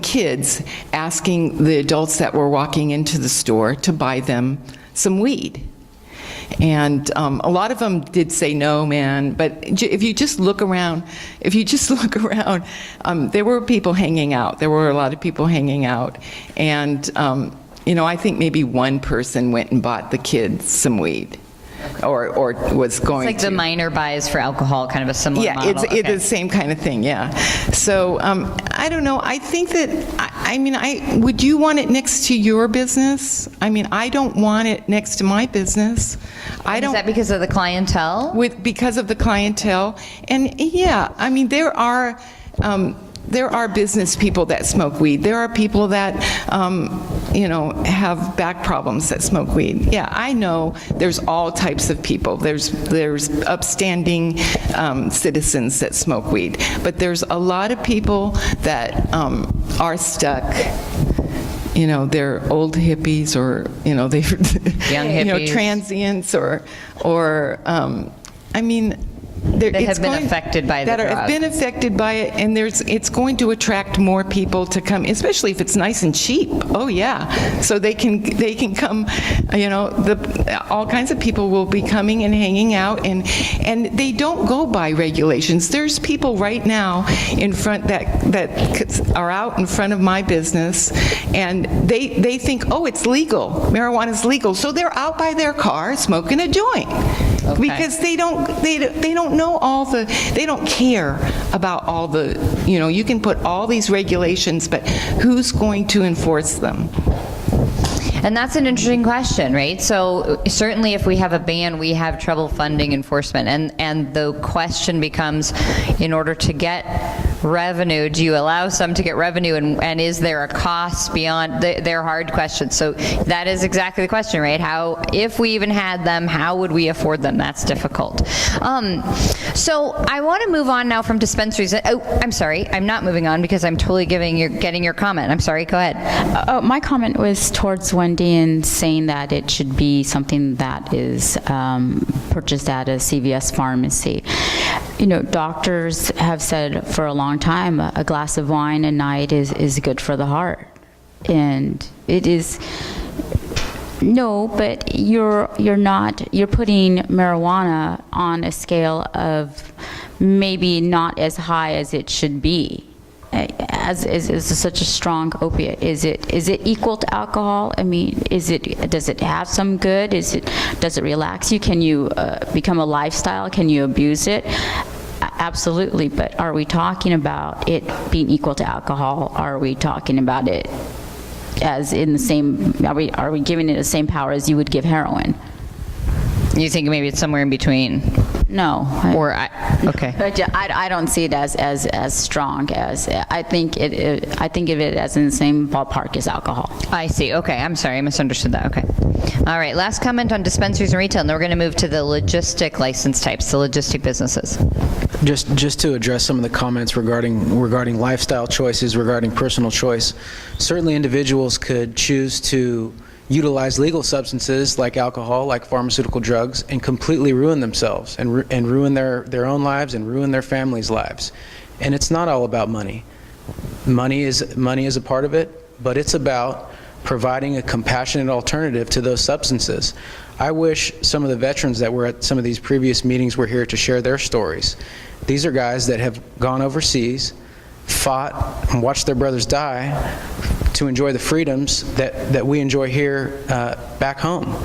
kids asking the adults that were walking into the store to buy them some weed. And a lot of them did say no, man, but if you just look around, there were people hanging out. There were a lot of people hanging out. And, you know, I think maybe one person went and bought the kids some weed. Or was going to. It's like the minor buys for alcohol, kind of a similar model. Yeah, it's the same kind of thing, yeah. So, I don't know, I think that, would you want it next to your business? I mean, I don't want it next to my business. Is that because of the clientele? Because of the clientele. And yeah, I mean, there are business people that smoke weed. There are people that, you know, have back problems that smoke weed. Yeah, I know there's all types of people. There's upstanding citizens that smoke weed. But there's a lot of people that are stuck. You know, they're old hippies, or, you know, they're young hippies. You know, transients, or I mean, That have been affected by the that have drug. been affected by it, and it's going to attract more people to come, especially if it's nice and cheap. Oh yeah, so they can come. All kinds of people will be coming and hanging out, and they don't go by regulations. There's people right now in front that are out in front of my business, and they think, oh, it's legal. Marijuana's legal, so they're out by their car smoking a joint. Okay. Because they don't know all the, they don't care about all the, you can put all these regulations, but who's going to enforce them? And that's an interesting question, right? So certainly if we have a ban, we have trouble funding enforcement. And the question becomes, in order to get revenue, do you allow some to get revenue, and is there a cost beyond? They're hard questions. So that is exactly the question, right? How, if we even had them, how would we afford them? That's difficult. So I want to move on now from dispensaries. Oh, I'm sorry, I'm not moving on because I'm totally getting your comment. I'm sorry, go ahead. My comment was towards Wendy in saying that it should be something that is purchased at a CVS pharmacy. Doctors have said for a long time a glass of wine a night is good for the heart, and it is. No, but you're putting marijuana on a scale of maybe not as high as it should be. As is such a strong opiate. Is it equal to alcohol? I mean, does it have some good? Does it relax you? Can you become a lifestyle? Can you abuse it? Absolutely, but are we talking about it being equal to alcohol? Are we talking about it as in the same, are we giving it the same power as you would give heroin? You think maybe it's somewhere in between? No. Okay. I don't see it as strong as, I think of it as in the same ballpark as alcohol. I see. Okay, I'm sorry, I misunderstood that. Okay. All right, last comment on dispensaries and retail, and then we're going to move to the logistic license types, the logistic businesses. Just to address some of the comments regarding lifestyle choices, regarding personal choice, certainly individuals could choose to utilize legal substances like alcohol, like pharmaceutical drugs, and completely ruin themselves and ruin their own lives and ruin their families' lives. And it's not all about money. Money is a part of it, but it's about providing a compassionate alternative to those substances. I wish some of the veterans that were at some of these previous meetings were here to share their stories. These are guys that have gone overseas, fought, and watched their brothers die to enjoy the freedoms that we enjoy here back home.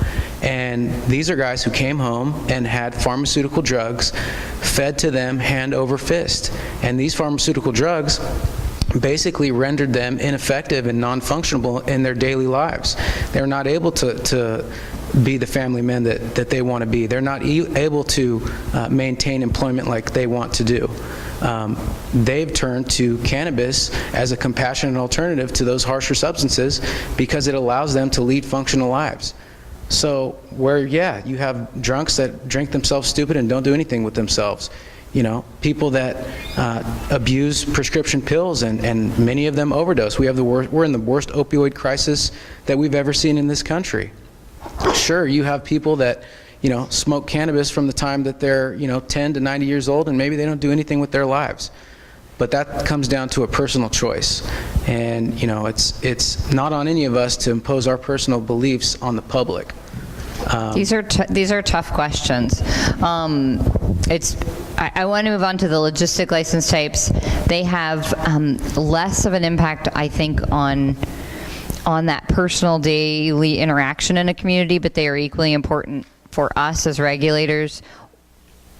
And these are guys who came home and had pharmaceutical drugs fed to them hand over fist. And these pharmaceutical drugs basically rendered them ineffective and non-functional in their daily lives. They're not able to be the family men that they want to be. They're not able to maintain employment like they want to do. They've turned to cannabis as a compassionate alternative to those harsher substances because it allows them to lead functional lives. So you have drunks that drink themselves stupid and don't do anything with themselves. People that abuse prescription pills and many of them overdose. We're in the worst opioid crisis that we've ever seen in this country. Sure, you have people that smoke cannabis from the time that they're 10 to 90 years old, and maybe they don't do anything with their lives. But that comes down to a personal choice, and it's not on any of us to impose our personal beliefs on the public. These are tough questions. I want to move on to the logistic license types. They have less of an impact, I think, on that personal daily interaction in a community, but they are equally important for us as regulators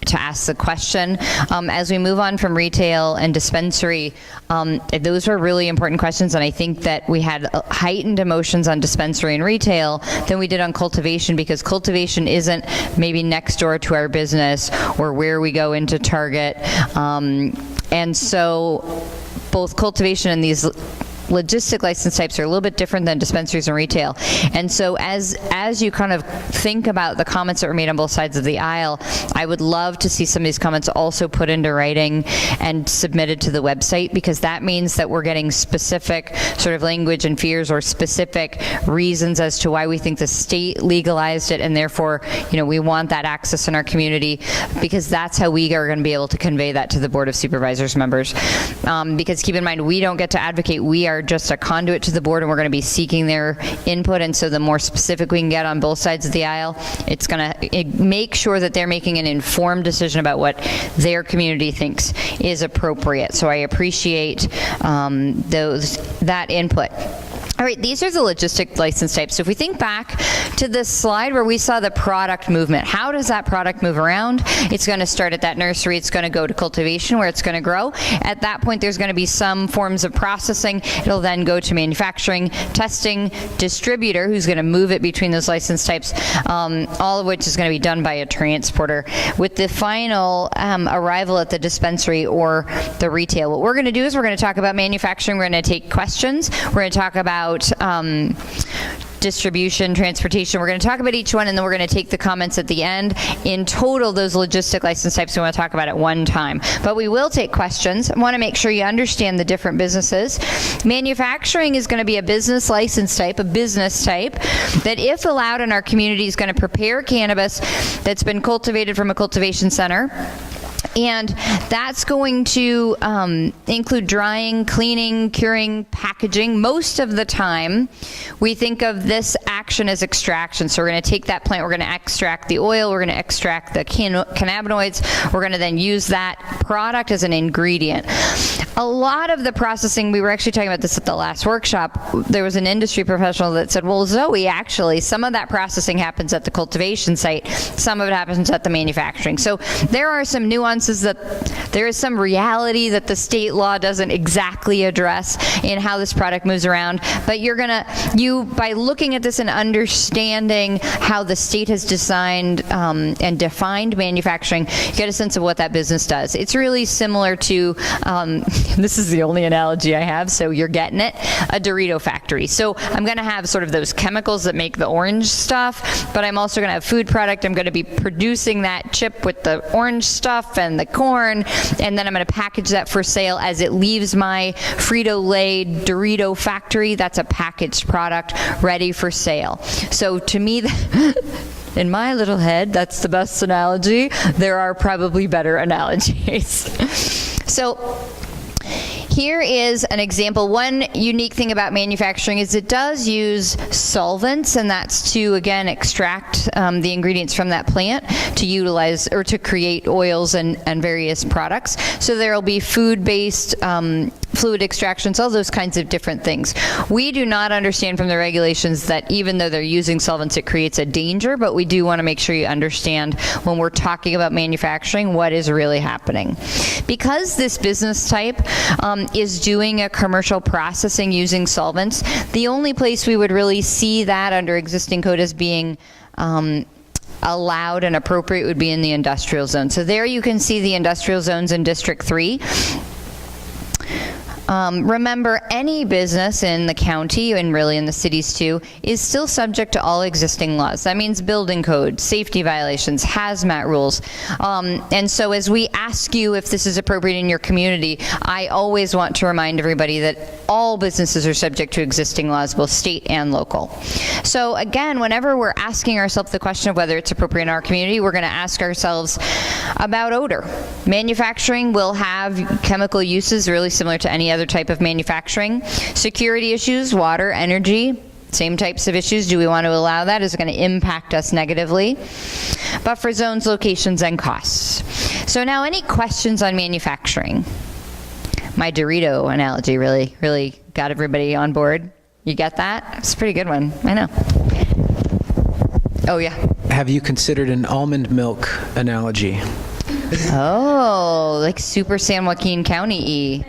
to ask the question. As we move on from retail and dispensary, those are really important questions, and I think that we had heightened emotions on dispensary and retail than we did on cultivation, because cultivation isn't maybe next door to our business or where we go into Target. And so both cultivation and these logistic license types are a little bit different than dispensaries and retail. And so as you kind of think about the comments that were made on both sides of the aisle, I would love to see some of these comments also put into writing and submitted to the website, because that means that we're getting specific sort of language and fears or specific reasons as to why we think the state legalized it, and therefore, we want that access in our community, because that's how we are going to be able to convey that to the Board of Supervisors members. Because keep in mind, we don't get to advocate. We are just a conduit to the board, and we're going to be seeking their input. And so the more specific we can get on both sides of the aisle, it's going to make sure that they're making an informed decision about what their community thinks is appropriate. So I appreciate that input. All right, these are the logistic license types. So if we think back to this slide where we saw the product movement, how does that product move around? It's going to start at that nursery. It's going to go to cultivation where it's going to grow. At that point, there's going to be some forms of processing. It'll then go to manufacturing, testing, distributor, who's going to move it between those license types, all of which is going to be done by a transporter, with the final arrival at the dispensary or the retail. What we're going to do is we're going to talk about manufacturing. We're going to take questions. We're going to talk about distribution, transportation. We're going to talk about each one, and then we're going to take the comments at the end. In total, those logistic license types we want to talk about at one time. But we will take questions. I want to make sure you understand the different businesses. Manufacturing is going to be a business license type, a business type, that if allowed in our community is going to prepare cannabis that's been cultivated from a cultivation center. And that's going to include drying, cleaning, curing, packaging. Most of the time, we think of this action as extraction. So we're going to take that plant, we're going to extract the oil, we're going to extract the cannabinoids, we're going to then use that product as an ingredient. A lot of the processing, we were actually talking about this at the last workshop, there was an industry professional that said, well, Zoe, actually, some of that processing happens at the cultivation site, some of it happens at the manufacturing. So there are some nuances that there is some reality that the state law doesn't exactly address in how this product moves around, but by looking at this and understanding how the state has designed and defined manufacturing, you get a sense of what that business does. It's really similar to, this is the only analogy I have, so you're getting it, a Dorito factory. So I'm going to have sort of those chemicals that make the orange stuff, but I'm also going to have food product. I'm going to be producing that chip with the orange stuff and the corn, and then I'm going to package that for sale as it leaves my Frito-Lay Dorito factory. That's a packaged product ready for sale. So to me, in my little head, that's the best analogy. There are probably better analogies. So here is an example. One unique thing about manufacturing is it does use solvents, and that's to, again, extract the ingredients from that plant to utilize or to create oils and various products. So there will be food-based fluid extractions, all those kinds of different things. We do not understand from the regulations that even though they're using solvents, it creates a danger, but we do want to make sure you understand when we're talking about manufacturing what is really happening. Because this business type is doing a commercial processing using solvents, the only place we would really see that under existing code as being allowed and appropriate would be in the industrial zone. So there you can see the industrial zones in District 3. Remember, any business in the county, and really in the cities too, is still subject to all existing laws. That means building code, safety violations, hazmat rules. And so as we ask you if this is appropriate in your community, I always want to remind everybody that all businesses are subject to existing laws, both state and local. So again, whenever we're asking ourselves the question of whether it's appropriate in our community, we're going to ask ourselves about odor. Manufacturing will have chemical uses really similar to any other type of manufacturing. Security issues, water, energy, same types of issues. Do we want to allow that? Is it going to impact us negatively? Buffer zones, locations, and costs. So now, any questions on manufacturing? My Dorito analogy really got everybody on board. You get that? It's a pretty good one. I know. Oh, yeah. Have you considered an almond milk analogy? Oh, like Super San Joaquin County-y.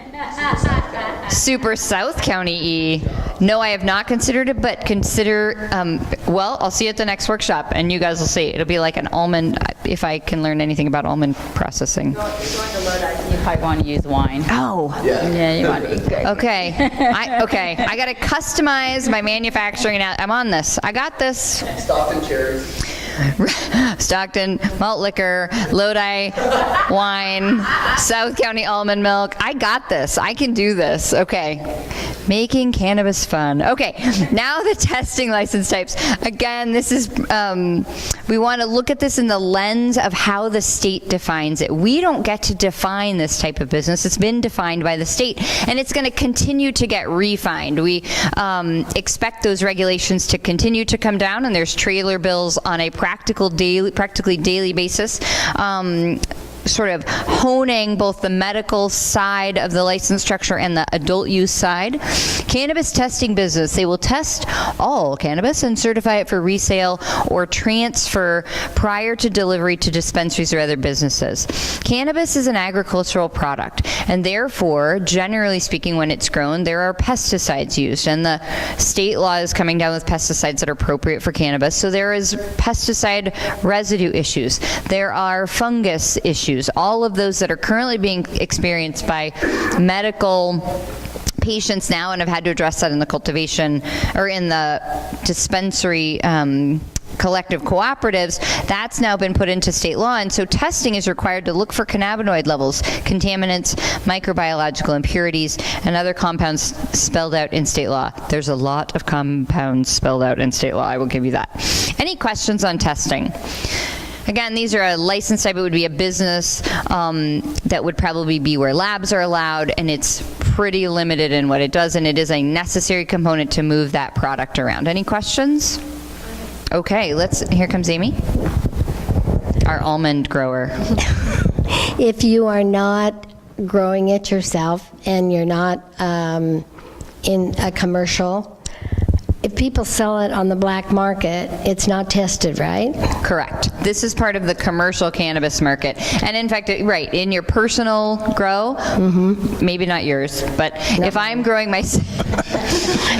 Super South County-y. No, I have not considered it, but consider, well, I'll see you at the next workshop, and you guys will see. It'll be like an almond, if I can learn anything about almond processing. You're going to learn, probably want to use wine. Oh. Yeah, you want to be good. Okay. I got to customize my manufacturing. I'm on this. I got this. Stockton cherries. Stockton malt liquor, Lodi wine, South County almond milk. I got this. I can do this. Okay. Making cannabis fun. Okay. Now the testing license types. Again, this is, we want to look at this in the lens of how the state defines it. We don't get to define this type of business. It's been defined by the state, and it's going to continue to get refined. We expect those regulations to continue to come down, and there's trailer bills on a practically daily basis, sort of honing both the medical side of the license structure and the adult use side. Cannabis testing business, they will test all cannabis and certify it for resale or transfer prior to delivery to dispensaries or other businesses. Cannabis is an agricultural product, and therefore, generally speaking, when it's grown, there are pesticides used, and the state law is coming down with pesticides that are appropriate for cannabis. So there is pesticide residue issues. There are fungus issues. All of those that are currently being experienced by medical patients now and have had to address that in the cultivation or in the dispensary collective cooperatives, that's now been put into state law, and so testing is required to look for cannabinoid levels, contaminants, microbiological impurities, and other compounds spelled out in state law. There's a lot of compounds spelled out in state law, I will give you that. Any questions on testing? Again, these are a license type. It would be a business that would probably be where labs are allowed, and it's pretty limited in what it does, and it is a necessary component to move that product around. Any questions? Okay, here comes Amy, our almond grower. If you are not growing it yourself and you're not in a commercial, if people sell it on the black market, it's not tested, right? Correct. This is part of the commercial cannabis market. And in fact, right, in your personal grow, maybe not yours, but if I'm growing my...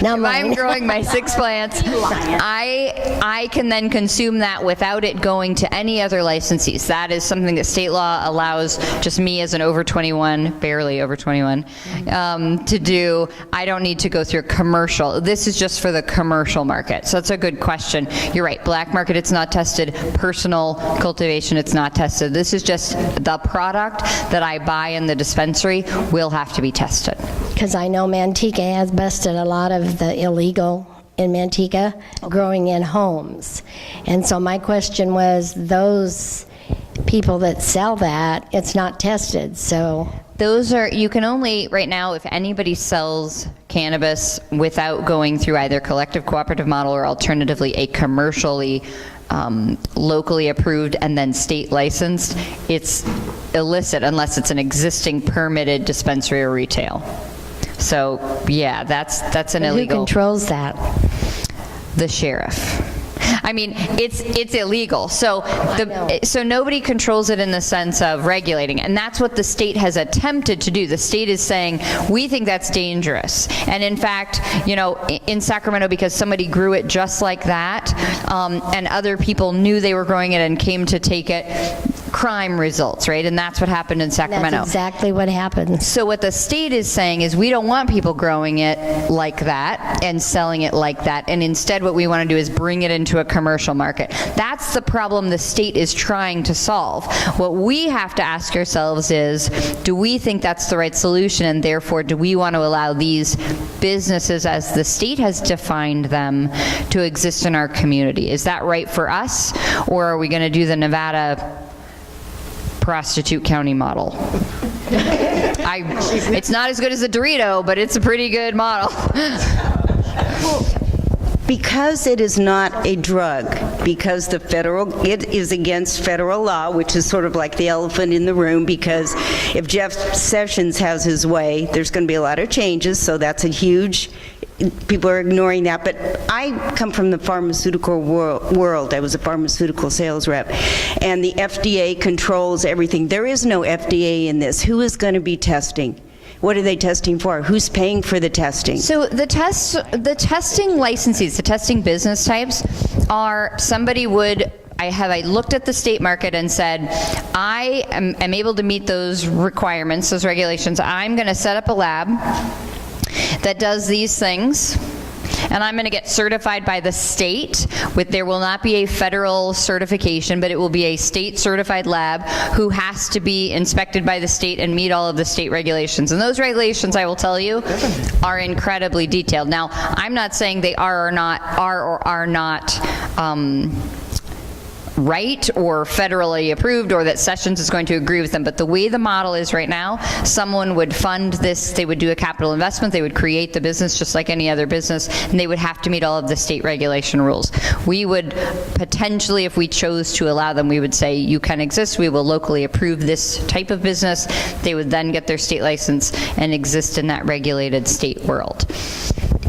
I'm growing my 6 plants, I can then consume that without it going to any other licensees. That is something that state law allows just me as an over 21, barely over 21, to do. I don't need to go through a commercial. This is just for the commercial market. So that's a good question. You're right. Black market, it's not tested. Personal cultivation, it's not tested. This is just the product that I buy in the dispensary will have to be tested. Because I know Manteca has busted a lot of the illegal in Manteca growing in homes. And so my question was, those people that sell that, it's not tested, so... Those are, you can only, right now, if anybody sells cannabis without going through either collective cooperative model or alternatively a commercially locally approved and then state licensed, it's illicit unless it's an existing permitted dispensary or retail. So yeah, that's an illegal. Who controls that? The sheriff. I mean, it's illegal. So so nobody controls it in the sense of regulating, and that's what the state has attempted to do. The state is saying, we think that's dangerous. And in fact, you know, in Sacramento, because somebody grew it just like that, and other people knew they were growing it and came to take it, crime results, right? And that's what happened in Sacramento. That's exactly what happened. So what the state is saying is we don't want people growing it like that and selling it like that, and instead what we want to do is bring it into a commercial market. That's the problem the state is trying to solve. What we have to ask ourselves is, do we think that's the right solution, and therefore do we want to allow these businesses as the state has defined them to exist in our community? Is that right for us, or are we going to do the Nevada prostitute county model? It's not as good as a Dorito, but it's a pretty good model. Because it is not a drug, because it is against federal law, which is sort of like the elephant in the room, because if Jeff Sessions has his way, there's going to be a lot of changes, so that's a huge, people are ignoring that. But I come from the pharmaceutical world. I was a pharmaceutical sales rep, and the FDA controls everything. There is no FDA in this. Who is going to be testing? What are they testing for? Who's paying for the testing? So the testing licensees, the testing business types are, somebody would I looked at the state market and said, I am able to meet those requirements, those regulations. I'm going to set up a lab that does these things, and I'm going to get certified by the state. There will not be a federal certification, but it will be a state certified lab who has to be inspected by the state and meet all of the state regulations. And those regulations, I will tell you, are incredibly detailed. Now, I'm not saying they are or are not right or federally approved, or that Sessions is going to agree with them, but the way the model is right now, someone would fund this, they would do a capital investment, they would create the business just like any other business, and they would have to meet all of the state regulation rules. We would potentially, if we chose to allow them, we would say, you can exist, we will locally approve this type of business. They would then get their state license and exist in that regulated state world.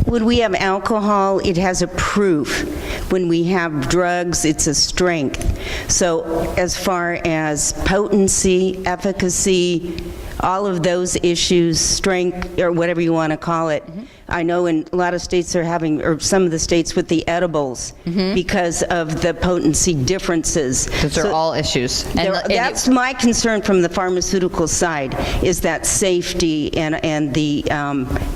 When we have alcohol, it has a proof. When we have drugs, it's a strength. So as far as potency, efficacy, all of those issues, strength, or whatever you want to call it, I know in a lot of states are having, or some of the states with the edibles, because of the potency differences. Those are all issues. And that's my concern from the pharmaceutical side, is that safety and the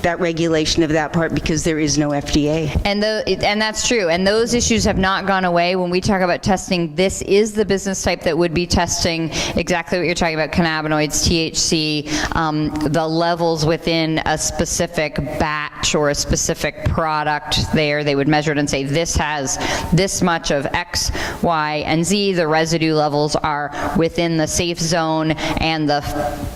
that regulation of that part, because there is no FDA. And that's true. And those issues have not gone away. When we talk about testing, this is the business type that would be testing exactly what you're talking about: cannabinoids, THC, the levels within a specific batch or a specific product there. They would measure it and say, this has this much of X, Y, and Z. The residue levels are within the safe zone, and the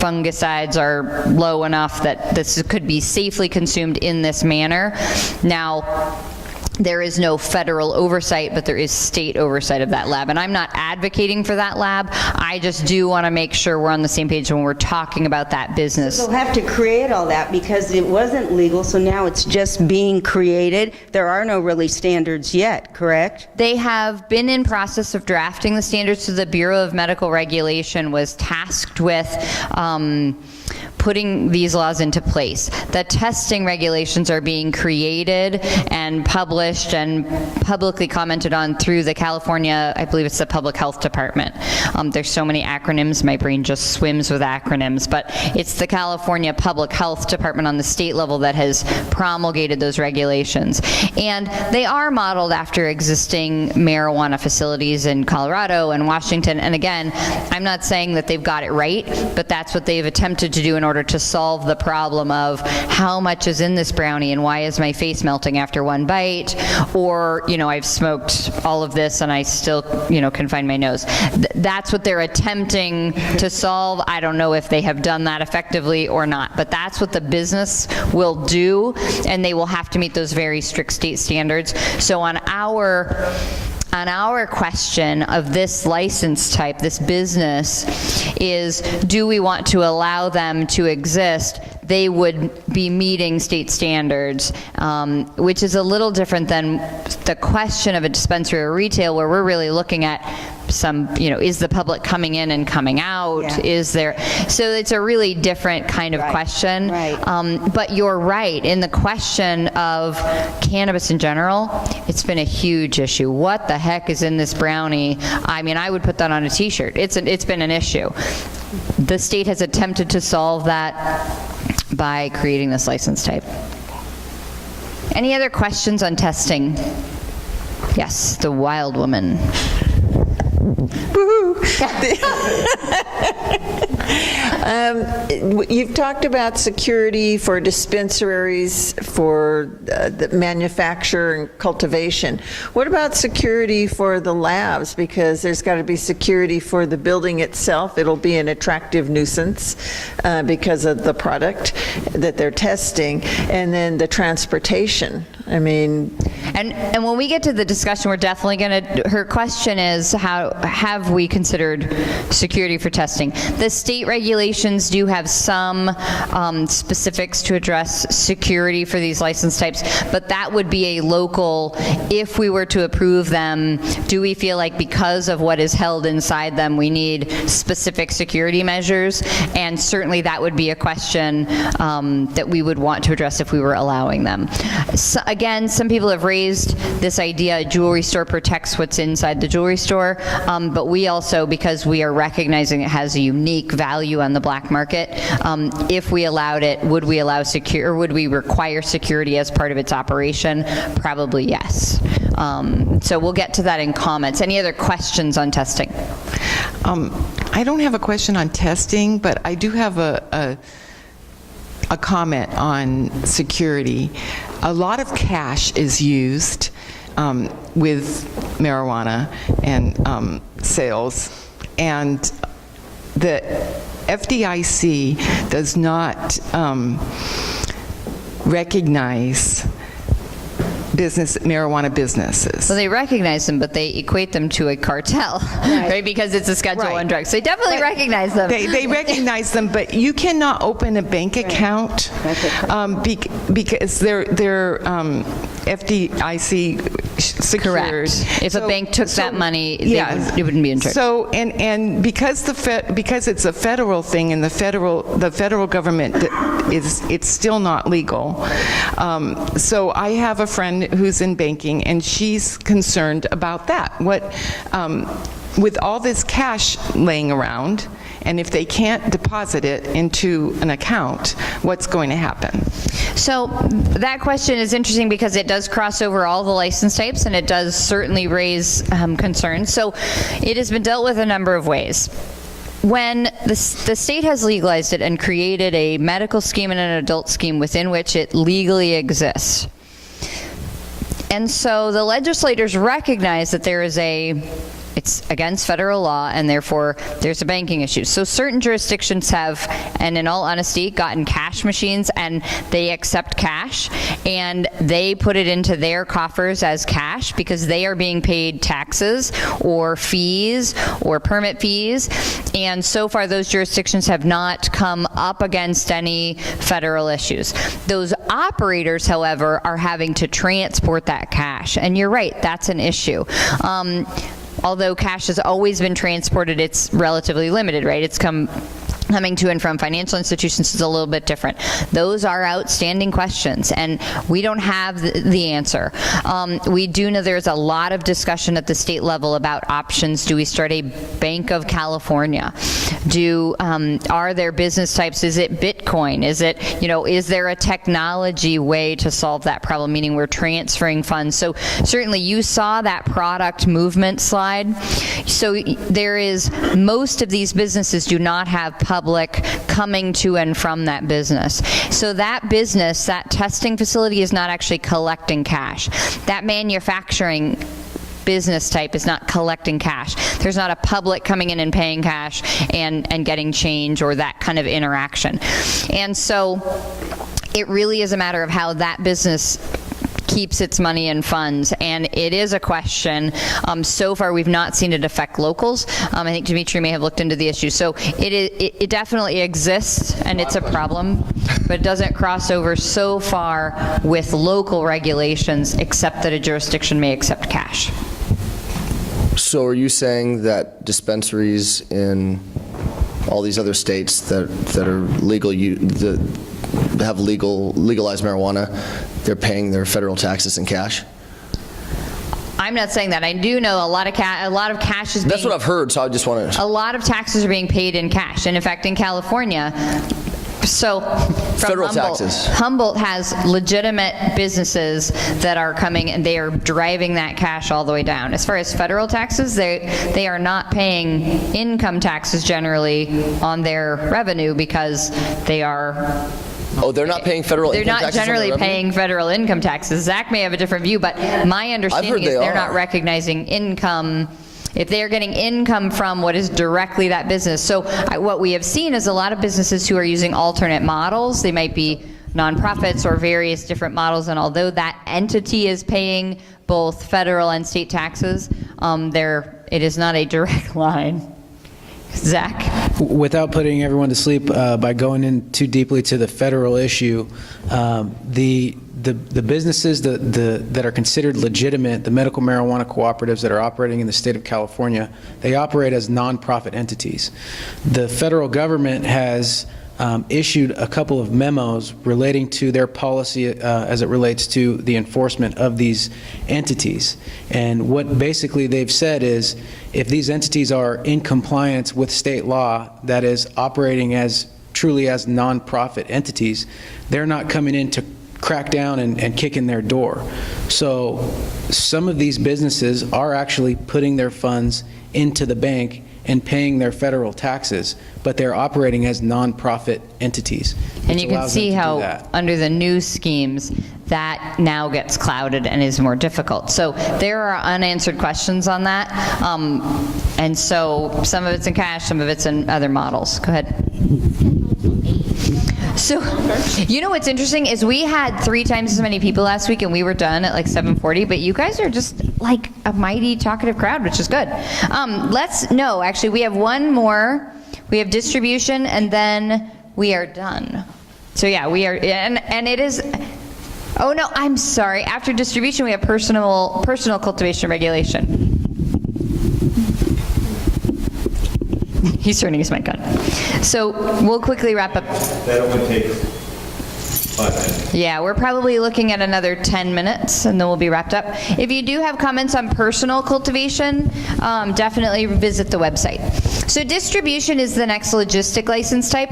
fungicides are low enough that this could be safely consumed in this manner. Now, there is no federal oversight, but there is state oversight of that lab. And I'm not advocating for that lab. I just do want to make sure we're on the same page when we're talking about that business. They'll have to create all that because it wasn't legal, so now it's just being created. There are no really standards yet, correct? They have been in process of drafting the standards, so the Bureau of Medical Regulation was tasked with putting these laws into place. The testing regulations are being created and published and publicly commented on through the California, I believe it's the Public Health Department. There's so many acronyms, my brain just swims with acronyms, but it's the California Public Health Department on the state level that has promulgated those regulations. And they are modeled after existing marijuana facilities in Colorado and Washington. And again, I'm not saying that they've got it right, but that's what they've attempted to do in order to solve the problem of how much is in this brownie and why is my face melting after one bite, or, you know, I've smoked all of this and I still, you know, can find my nose. That's what they're attempting to solve. I don't know if they have done that effectively or not, but that's what the business will do, and they will have to meet those very strict state standards. So on our question of this license type, this business, is do we want to allow them to exist? They would be meeting state standards, which is a little different than the question of a dispensary or retail, where we're really looking at some, you know, is the public coming in and coming out? Yeah. Is there, so it's a really different kind of question. Right. But you're right, in the question of cannabis in general, it's been a huge issue. What the heck is in this brownie? I mean, I would put that on a t-shirt. It's been an issue. The state has attempted to solve that by creating this license type. Any other questions on testing? Yes, the wild woman. You've talked about security for dispensaries, for the manufacture and cultivation. What about security for the labs? Because there's got to be security for the building itself. It'll be an attractive nuisance because of the product that they're testing. And then the transportation. I mean... And when we get to the discussion, we're definitely going to, her question is, how have we considered security for testing? The state regulations do have some specifics to address security for these license types, but that would be a local, if we were to approve them, do we feel like because of what is held inside them, we need specific security measures? And certainly that would be a question that we would want to address if we were allowing them. So, again, again, some people have raised this idea a jewelry store protects what's inside the jewelry store, but we also, because we are recognizing it has a unique value on the black market, if we allowed it, would we allow or would we require security as part of its operation? Probably yes. So we'll get to that in comments. Any other questions on testing? I don't have a question on testing, but I do have a comment on security. A lot of cash is used with marijuana and sales, and the FDIC does not recognize marijuana businesses. Well, they recognize them, but they equate them to a cartel, right? Because it's a Schedule I drug. So they definitely recognize them. They recognize them, but you cannot open a bank account because they're FDIC secured. Correct. If a bank took that money, it wouldn't be insured. So and because because it's a federal thing, and the federal government it's still not legal. So I have a friend who's in banking, and she's concerned about that. With all this cash laying around, and if they can't deposit it into an account, what's going to happen? So that question is interesting because it does cross over all the license types, and it does certainly raise concerns. So it has been dealt with a number of ways. When the state has legalized it and created a medical scheme and an adult scheme within which it legally exists, and so the legislators recognize that it's against federal law, and therefore there's a banking issue. So certain jurisdictions have, and in all honesty, gotten cash machines, and they accept cash, and they put it into their coffers as cash because they are being paid taxes or fees or permit fees. And so far, those jurisdictions have not come up against any federal issues. Those operators, however, are having to transport that cash. And you're right, that's an issue. Although cash has always been transported, it's relatively limited, right? It's coming to and from financial institutions is a little bit different. Those are outstanding questions, and we don't have the answer. We do know there's a lot of discussion at the state level about options. Do we start a Bank of California? Are there business types? Is it Bitcoin? Is it, is there a technology way to solve that problem, meaning we're transferring funds? So certainly you saw that product movement slide. So most of these businesses do not have public coming to and from that business. So that business, that testing facility is not actually collecting cash. That manufacturing business type is not collecting cash. There's not a public coming in and paying cash and getting change or that kind of interaction. And so it really is a matter of how that business keeps its money and funds, and it is a question. So far, we've not seen it affect locals. I think Dimitri may have looked into the issue. So it definitely exists, and it's a problem, but it doesn't cross over so far with local regulations, except that a jurisdiction may accept cash. So are you saying that dispensaries in all these other states that are legal, that have legalized marijuana, they're paying their federal taxes in cash? I'm not saying that. I do know a lot of cash is being... That's what I've heard, so I just want to... A lot of taxes are being paid in cash. And in fact, in California, so from federal Humboldt, taxes. Humboldt has legitimate businesses that are coming, and they are driving that cash all the way down. As far as federal taxes, they are not paying income taxes generally on their revenue because they are... Oh, they're not paying federal income taxes? They're not generally paying federal income taxes. Zach may have a different view, but my understanding is they're not recognizing income. If they're getting income from what is directly that business. So what we have seen is a lot of businesses who are using alternate models. They might be nonprofits or various different models, and although that entity is paying both federal and state taxes, it is not a direct line. Zach? Without putting everyone to sleep by going in too deeply to the federal issue, the businesses that are considered legitimate, the medical marijuana cooperatives that are operating in the state of California, they operate as nonprofit entities. The federal government has issued a couple of memos relating to their policy as it relates to the enforcement of these entities. And what basically they've said is, if these entities are in compliance with state law that is operating as truly as nonprofit entities, they're not coming in to crack down and kick in their door. So some of these businesses are actually putting their funds into the bank and paying their federal taxes, but they're operating as nonprofit entities. And you can see how under the new schemes, that now gets clouded and is more difficult. So there are unanswered questions on that. And so some of it's in cash, some of it's in other models. Go ahead. So, you know what's interesting is we had 3 times as many people last week and we were done at like 7:40, but you guys are just like a mighty talkative crowd, which is good. Actually, we have one more. We have distribution and then we are done. So yeah, we are, and it is, oh no, I'm sorry. After distribution, we have personal cultivation regulation. He's turning his mic on. So we'll quickly wrap up. That only takes 5 minutes. Yeah, we're probably looking at another 10 minutes and then we'll be wrapped up. If you do have comments on personal cultivation, definitely visit the website. So distribution is the next logistic license type.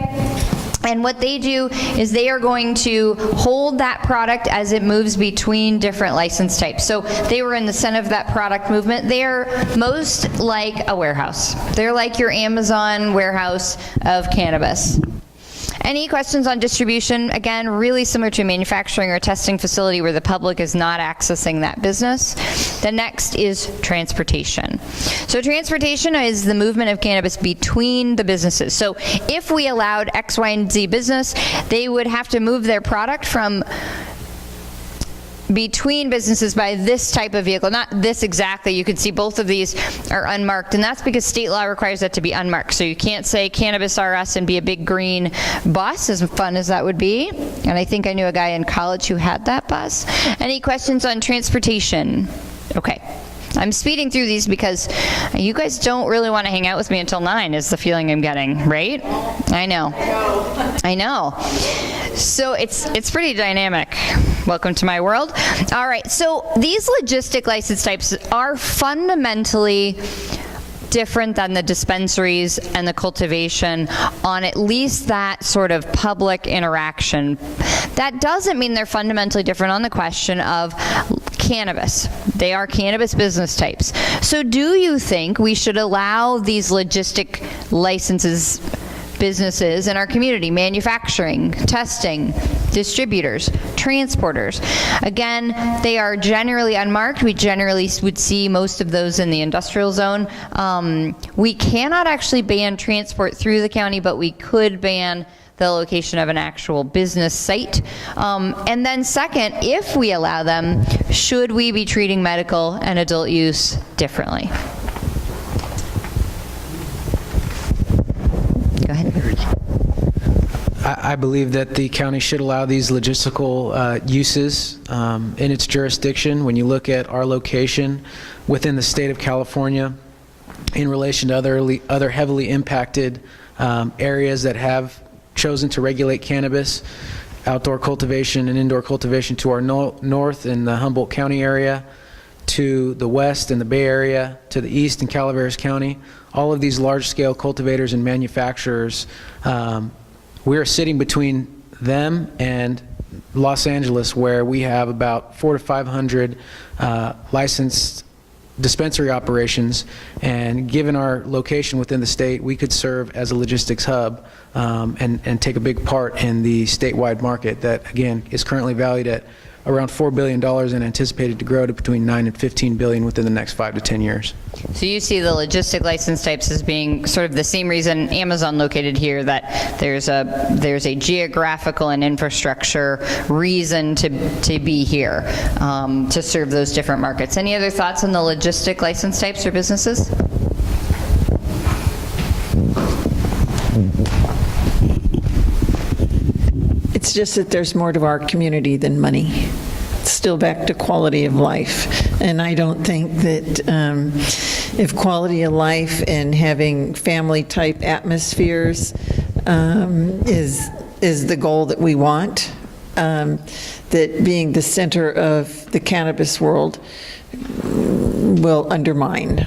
And what they do is they are going to hold that product as it moves between different license types. So they were in the center of that product movement. They are most like a warehouse. They're like your Amazon warehouse of cannabis. Any questions on distribution? Again, really similar to a manufacturing or testing facility where the public is not accessing that business. The next is transportation. So transportation is the movement of cannabis between the businesses. So if we allowed X, Y, and Z business, they would have to move their product from between businesses by this type of vehicle, not this exactly. You can see both of these are unmarked, and that's because state law requires that to be unmarked. So you can't say Cannabis R Us and be a big green bus, as fun as that would be. And I think I knew a guy in college who had that bus. Any questions on transportation? Okay. I'm speeding through these because you guys don't really want to hang out with me until 9 is the feeling I'm getting, right? I know. So it's pretty dynamic. Welcome to my world. All right, so these logistic license types are fundamentally different than the dispensaries and the cultivation on at least that sort of public interaction. That doesn't mean they're fundamentally different on the question of cannabis. They are cannabis business types. So do you think we should allow these logistic licenses businesses in our community, manufacturing, testing, distributors, transporters? Again, they are generally unmarked. We generally would see most of those in the industrial zone. We cannot actually ban transport through the county, but we could ban the location of an actual business site. And then second, if we allow them, should we be treating medical and adult use differently? Go ahead. I believe that the county should allow these logistical uses in its jurisdiction. When you look at our location within the state of California in relation to other heavily impacted areas that have chosen to regulate cannabis, outdoor cultivation and indoor cultivation to our north in the Humboldt County area, to the west in the Bay Area, to the east in Calaveras County, all of these large-scale cultivators and manufacturers, we're sitting between them and Los Angeles, where we have about 400 to 500 licensed dispensary operations, and given our location within the state, we could serve as a logistics hub and take a big part in the statewide market that, again, is currently valued at around $4 billion and anticipated to grow to between 9 and 15 billion within the next 5 to 10 years. So you see the logistic license types as being sort of the same reason Amazon located here, that there's a geographical and infrastructure reason to be here to serve those different markets. Any other thoughts on the logistic license types or businesses? It's just that there's more to our community than money. It's still back to quality of life. And I don't think that if quality of life and having family-type atmospheres is the goal that we want. That being the center of the cannabis world will undermine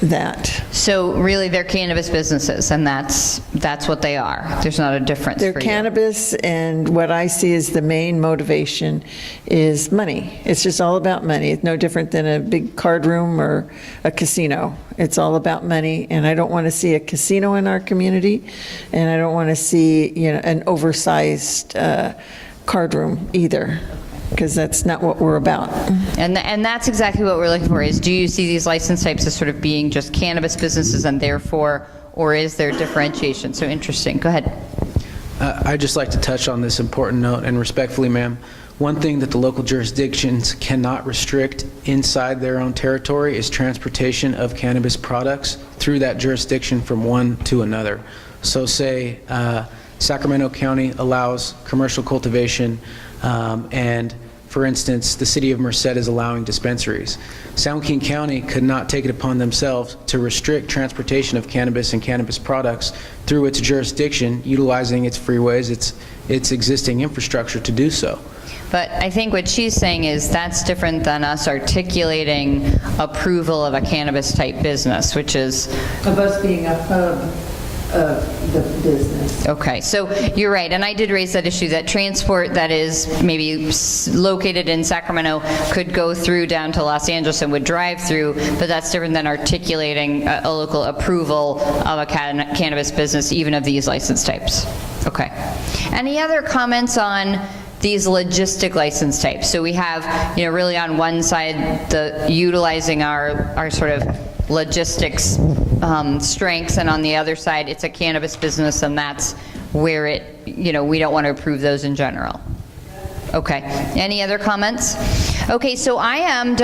that. So really, they're cannabis businesses, and that's what they are. There's not a difference They're for you. cannabis, and what I see as the main motivation is money. It's just all about money. It's no different than a big card room or a casino. It's all about money, and I don't want to see a casino in our community, and I don't want to see, an oversized card room either, because that's not what we're about. And that's exactly what we're looking for, is do you see these license types as sort of being just cannabis businesses and therefore, or is there differentiation? So interesting. Go ahead. I'd just like to touch on this important note, and respectfully, ma'am, one thing that the local jurisdictions cannot restrict inside their own territory is transportation of cannabis products through that jurisdiction from one to another. So say Sacramento County allows commercial cultivation, and for instance, the city of Merced is allowing dispensaries. San Joaquin County could not take it upon themselves to restrict transportation of cannabis and cannabis products through its jurisdiction, utilizing its freeways, its existing infrastructure to do so. But I think what she's saying is that's different than us articulating approval of a cannabis type business, which is Of us being a hub of the business. okay. So you're right, and I did raise that issue that transport that is maybe located in Sacramento could go through down to Los Angeles and would drive through, but that's different than articulating a local approval of a cannabis business, even of these license types. Okay. Any other comments on these logistic license types? So we have, really on one side, the utilizing our sort of logistics strengths, and on the other side, it's a cannabis business, and that's where it, we don't want to approve those in general. Okay. Any other comments? Okay, so I am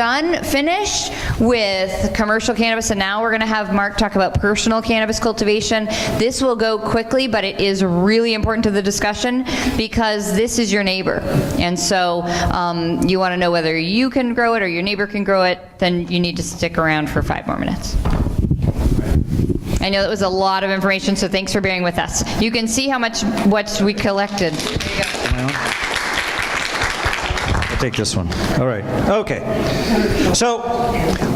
finished with commercial cannabis, and now we're going to have Mark talk about personal cannabis cultivation. This will go quickly, but it is really important to the discussion because this is your neighbor. And so you want to know whether you can grow it or your neighbor can grow it, then you need to stick around for 5 more minutes. I know that was a lot of information, so thanks for bearing with us. You can see what we collected. There you go. I'll take this one. All right. Okay. So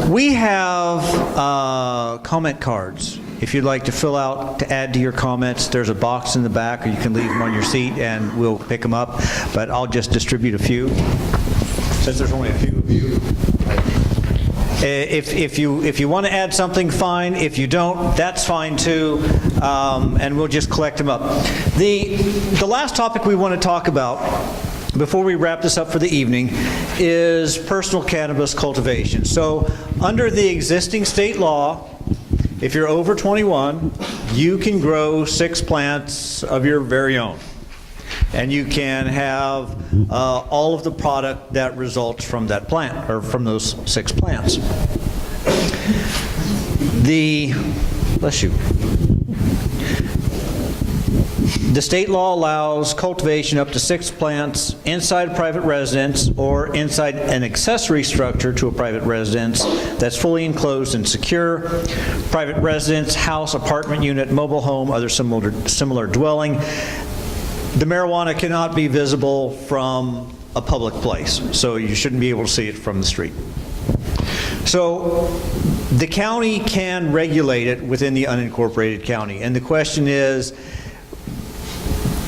we have comment cards. If you'd like to fill out to add to your comments, there's a box in the back, or you can leave them on your seat and we'll pick them up. But I'll just distribute a few, since there's only a few of you. If you want to add something, fine. If you don't, that's fine too, and we'll just collect them up. The last topic we want to talk about before we wrap this up for the evening is personal cannabis cultivation. So under the existing state law, if you're over 21, you can grow 6 plants of your very own. And you can have all of the product that results from that plant, or from those 6 plants. Bless you. The state law allows cultivation up to 6 plants inside a private residence or inside an accessory structure to a private residence that's fully enclosed and secure. Private residence, house, apartment unit, mobile home, other similar dwelling. The marijuana cannot be visible from a public place, so you shouldn't be able to see it from the street. So the county can regulate it within the unincorporated county, and the question is,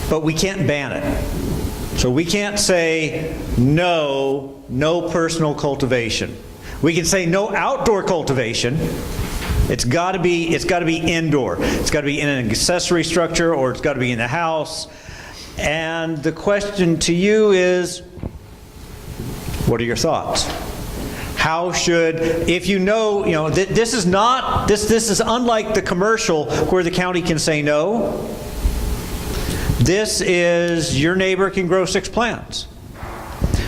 but we can't ban it. So we can't say no personal cultivation. We can say no outdoor cultivation. It's got to be indoor. It's got to be in an accessory structure, or it's got to be in the house. And the question to you is, what are your thoughts? How should, if this is not, this is unlike the commercial where the county can say no. This is, your neighbor can grow 6 plants.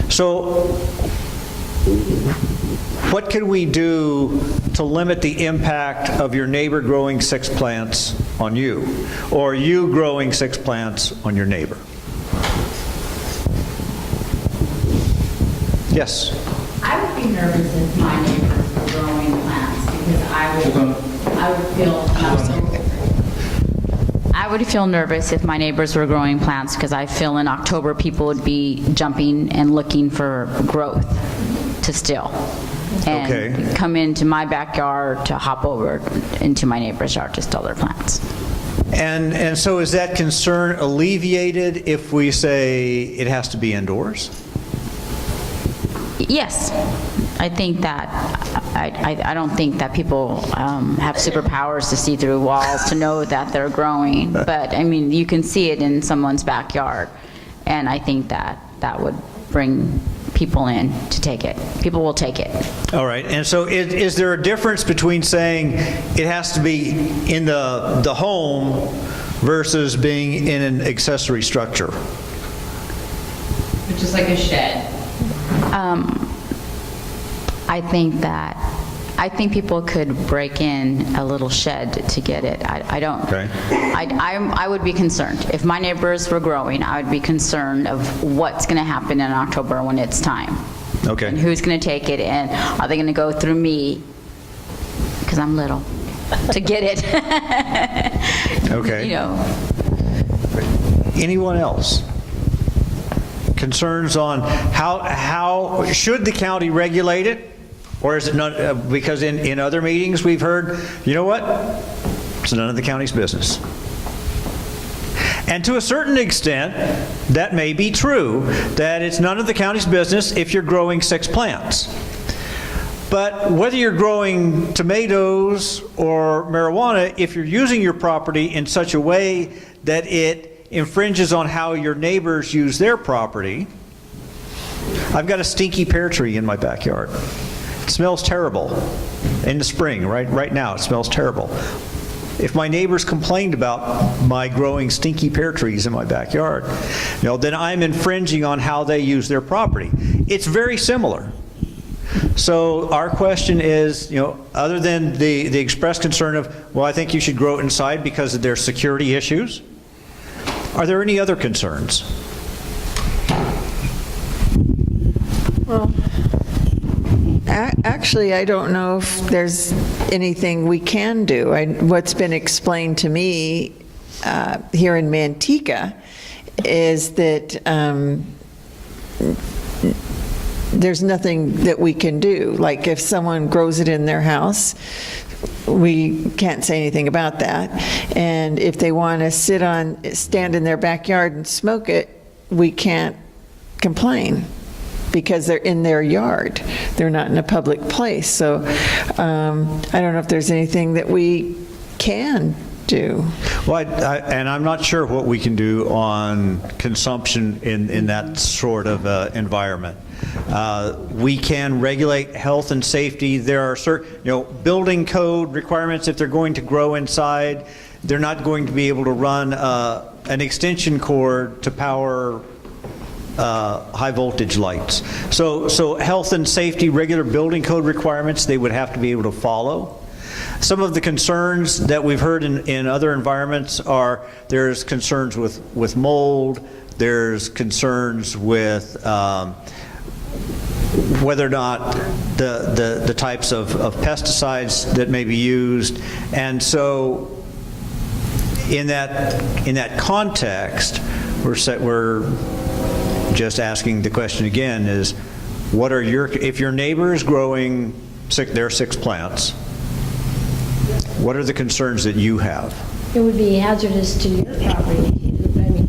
So what can we do to limit the impact of your neighbor growing 6 plants on you, or you growing 6 plants on your neighbor? Yes? I would be nervous if my neighbors were growing plants because I would feel I would feel nervous if my neighbors were growing plants because I feel in October people would be jumping and looking for growth to steal. And Okay. come into my backyard to hop over into my neighbor's yard to steal their plants. And so is that concern alleviated if we say it has to be indoors? Yes, I think that, I don't think that people have superpowers to see through walls to know that they're growing, but I mean, you can see it in someone's backyard, and I think that that would bring people in to take it. People will take it. All right, and so is there a difference between saying it has to be in the home versus being in an accessory structure? Just like a shed. I think people could break in a little shed to get it. I don't. Okay. I would be concerned. If my neighbors were growing, I would be concerned of what's going to happen in October when it's time. Okay. And who's going to take it, and are they going to go through me, because I'm little, to get it? Okay. You know. Anyone else? Concerns on how should the county regulate it? Or is it not, because in other meetings we've heard, you know what? It's none of the county's business. And to a certain extent, that may be true, that it's none of the county's business if you're growing 6 plants. But whether you're growing tomatoes or marijuana, if you're using your property in such a way that it infringes on how your neighbors use their property. I've got a stinky pear tree in my backyard. It smells terrible in the spring, right now it smells terrible. If my neighbors complained about my growing stinky pear trees in my backyard, then I'm infringing on how they use their property. It's very similar. So our question is, other than the expressed concern of, well, I think you should grow it inside because of their security issues, are there any other concerns? Well, actually, I don't know if there's anything we can do. What's been explained to me here in Manteca is that there's nothing that we can do. Like if someone grows it in their house, we can't say anything about that. And if they want to stand in their backyard and smoke it, we can't complain because they're in their yard. They're not in a public place. So I don't know if there's anything that we can do. Well, and I'm not sure what we can do on consumption in that sort of environment. We can regulate health and safety. There are certain, building code requirements. If they're going to grow inside, they're not going to be able to run an extension cord to power high voltage lights. So health and safety, regular building code requirements, they would have to be able to follow. Some of the concerns that we've heard in other environments are there's concerns with mold, there's concerns with whether or not the types of pesticides that may be used. And so in that context, we're just asking the question again is, if your neighbor is growing their 6 plants, what are the concerns that you have? It would be hazardous to your property. I mean,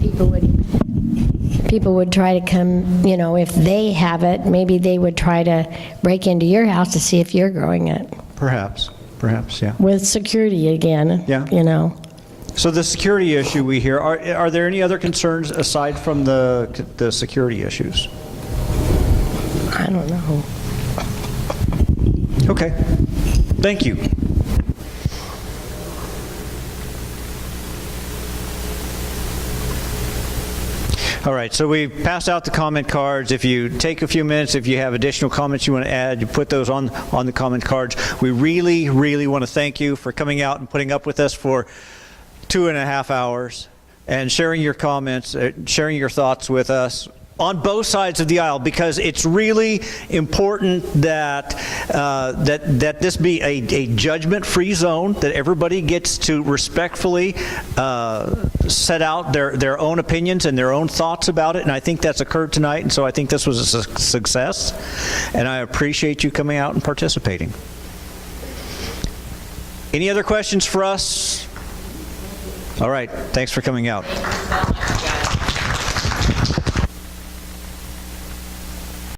people would try to come, if they have it, maybe they would try to break into your house to see if you're growing it. Perhaps, yeah. With security again, Yeah. So the security issue we hear, are there any other concerns aside from the security issues? I don't know. Okay, thank you. All right, so we've passed out the comment cards. If you take a few minutes, if you have additional comments you want to add, you put those on the comment cards. We really, really want to thank you for coming out and putting up with us for 2.5 hours and sharing your comments, sharing your thoughts with us. on both sides of the aisle, because it's really important that that this be a judgment-free zone, that everybody gets to respectfully set out their own opinions and their own thoughts about it, and I think that's occurred tonight, and so I think this was a success, and I appreciate you coming out and participating. Any other questions for us? All right, thanks for coming out.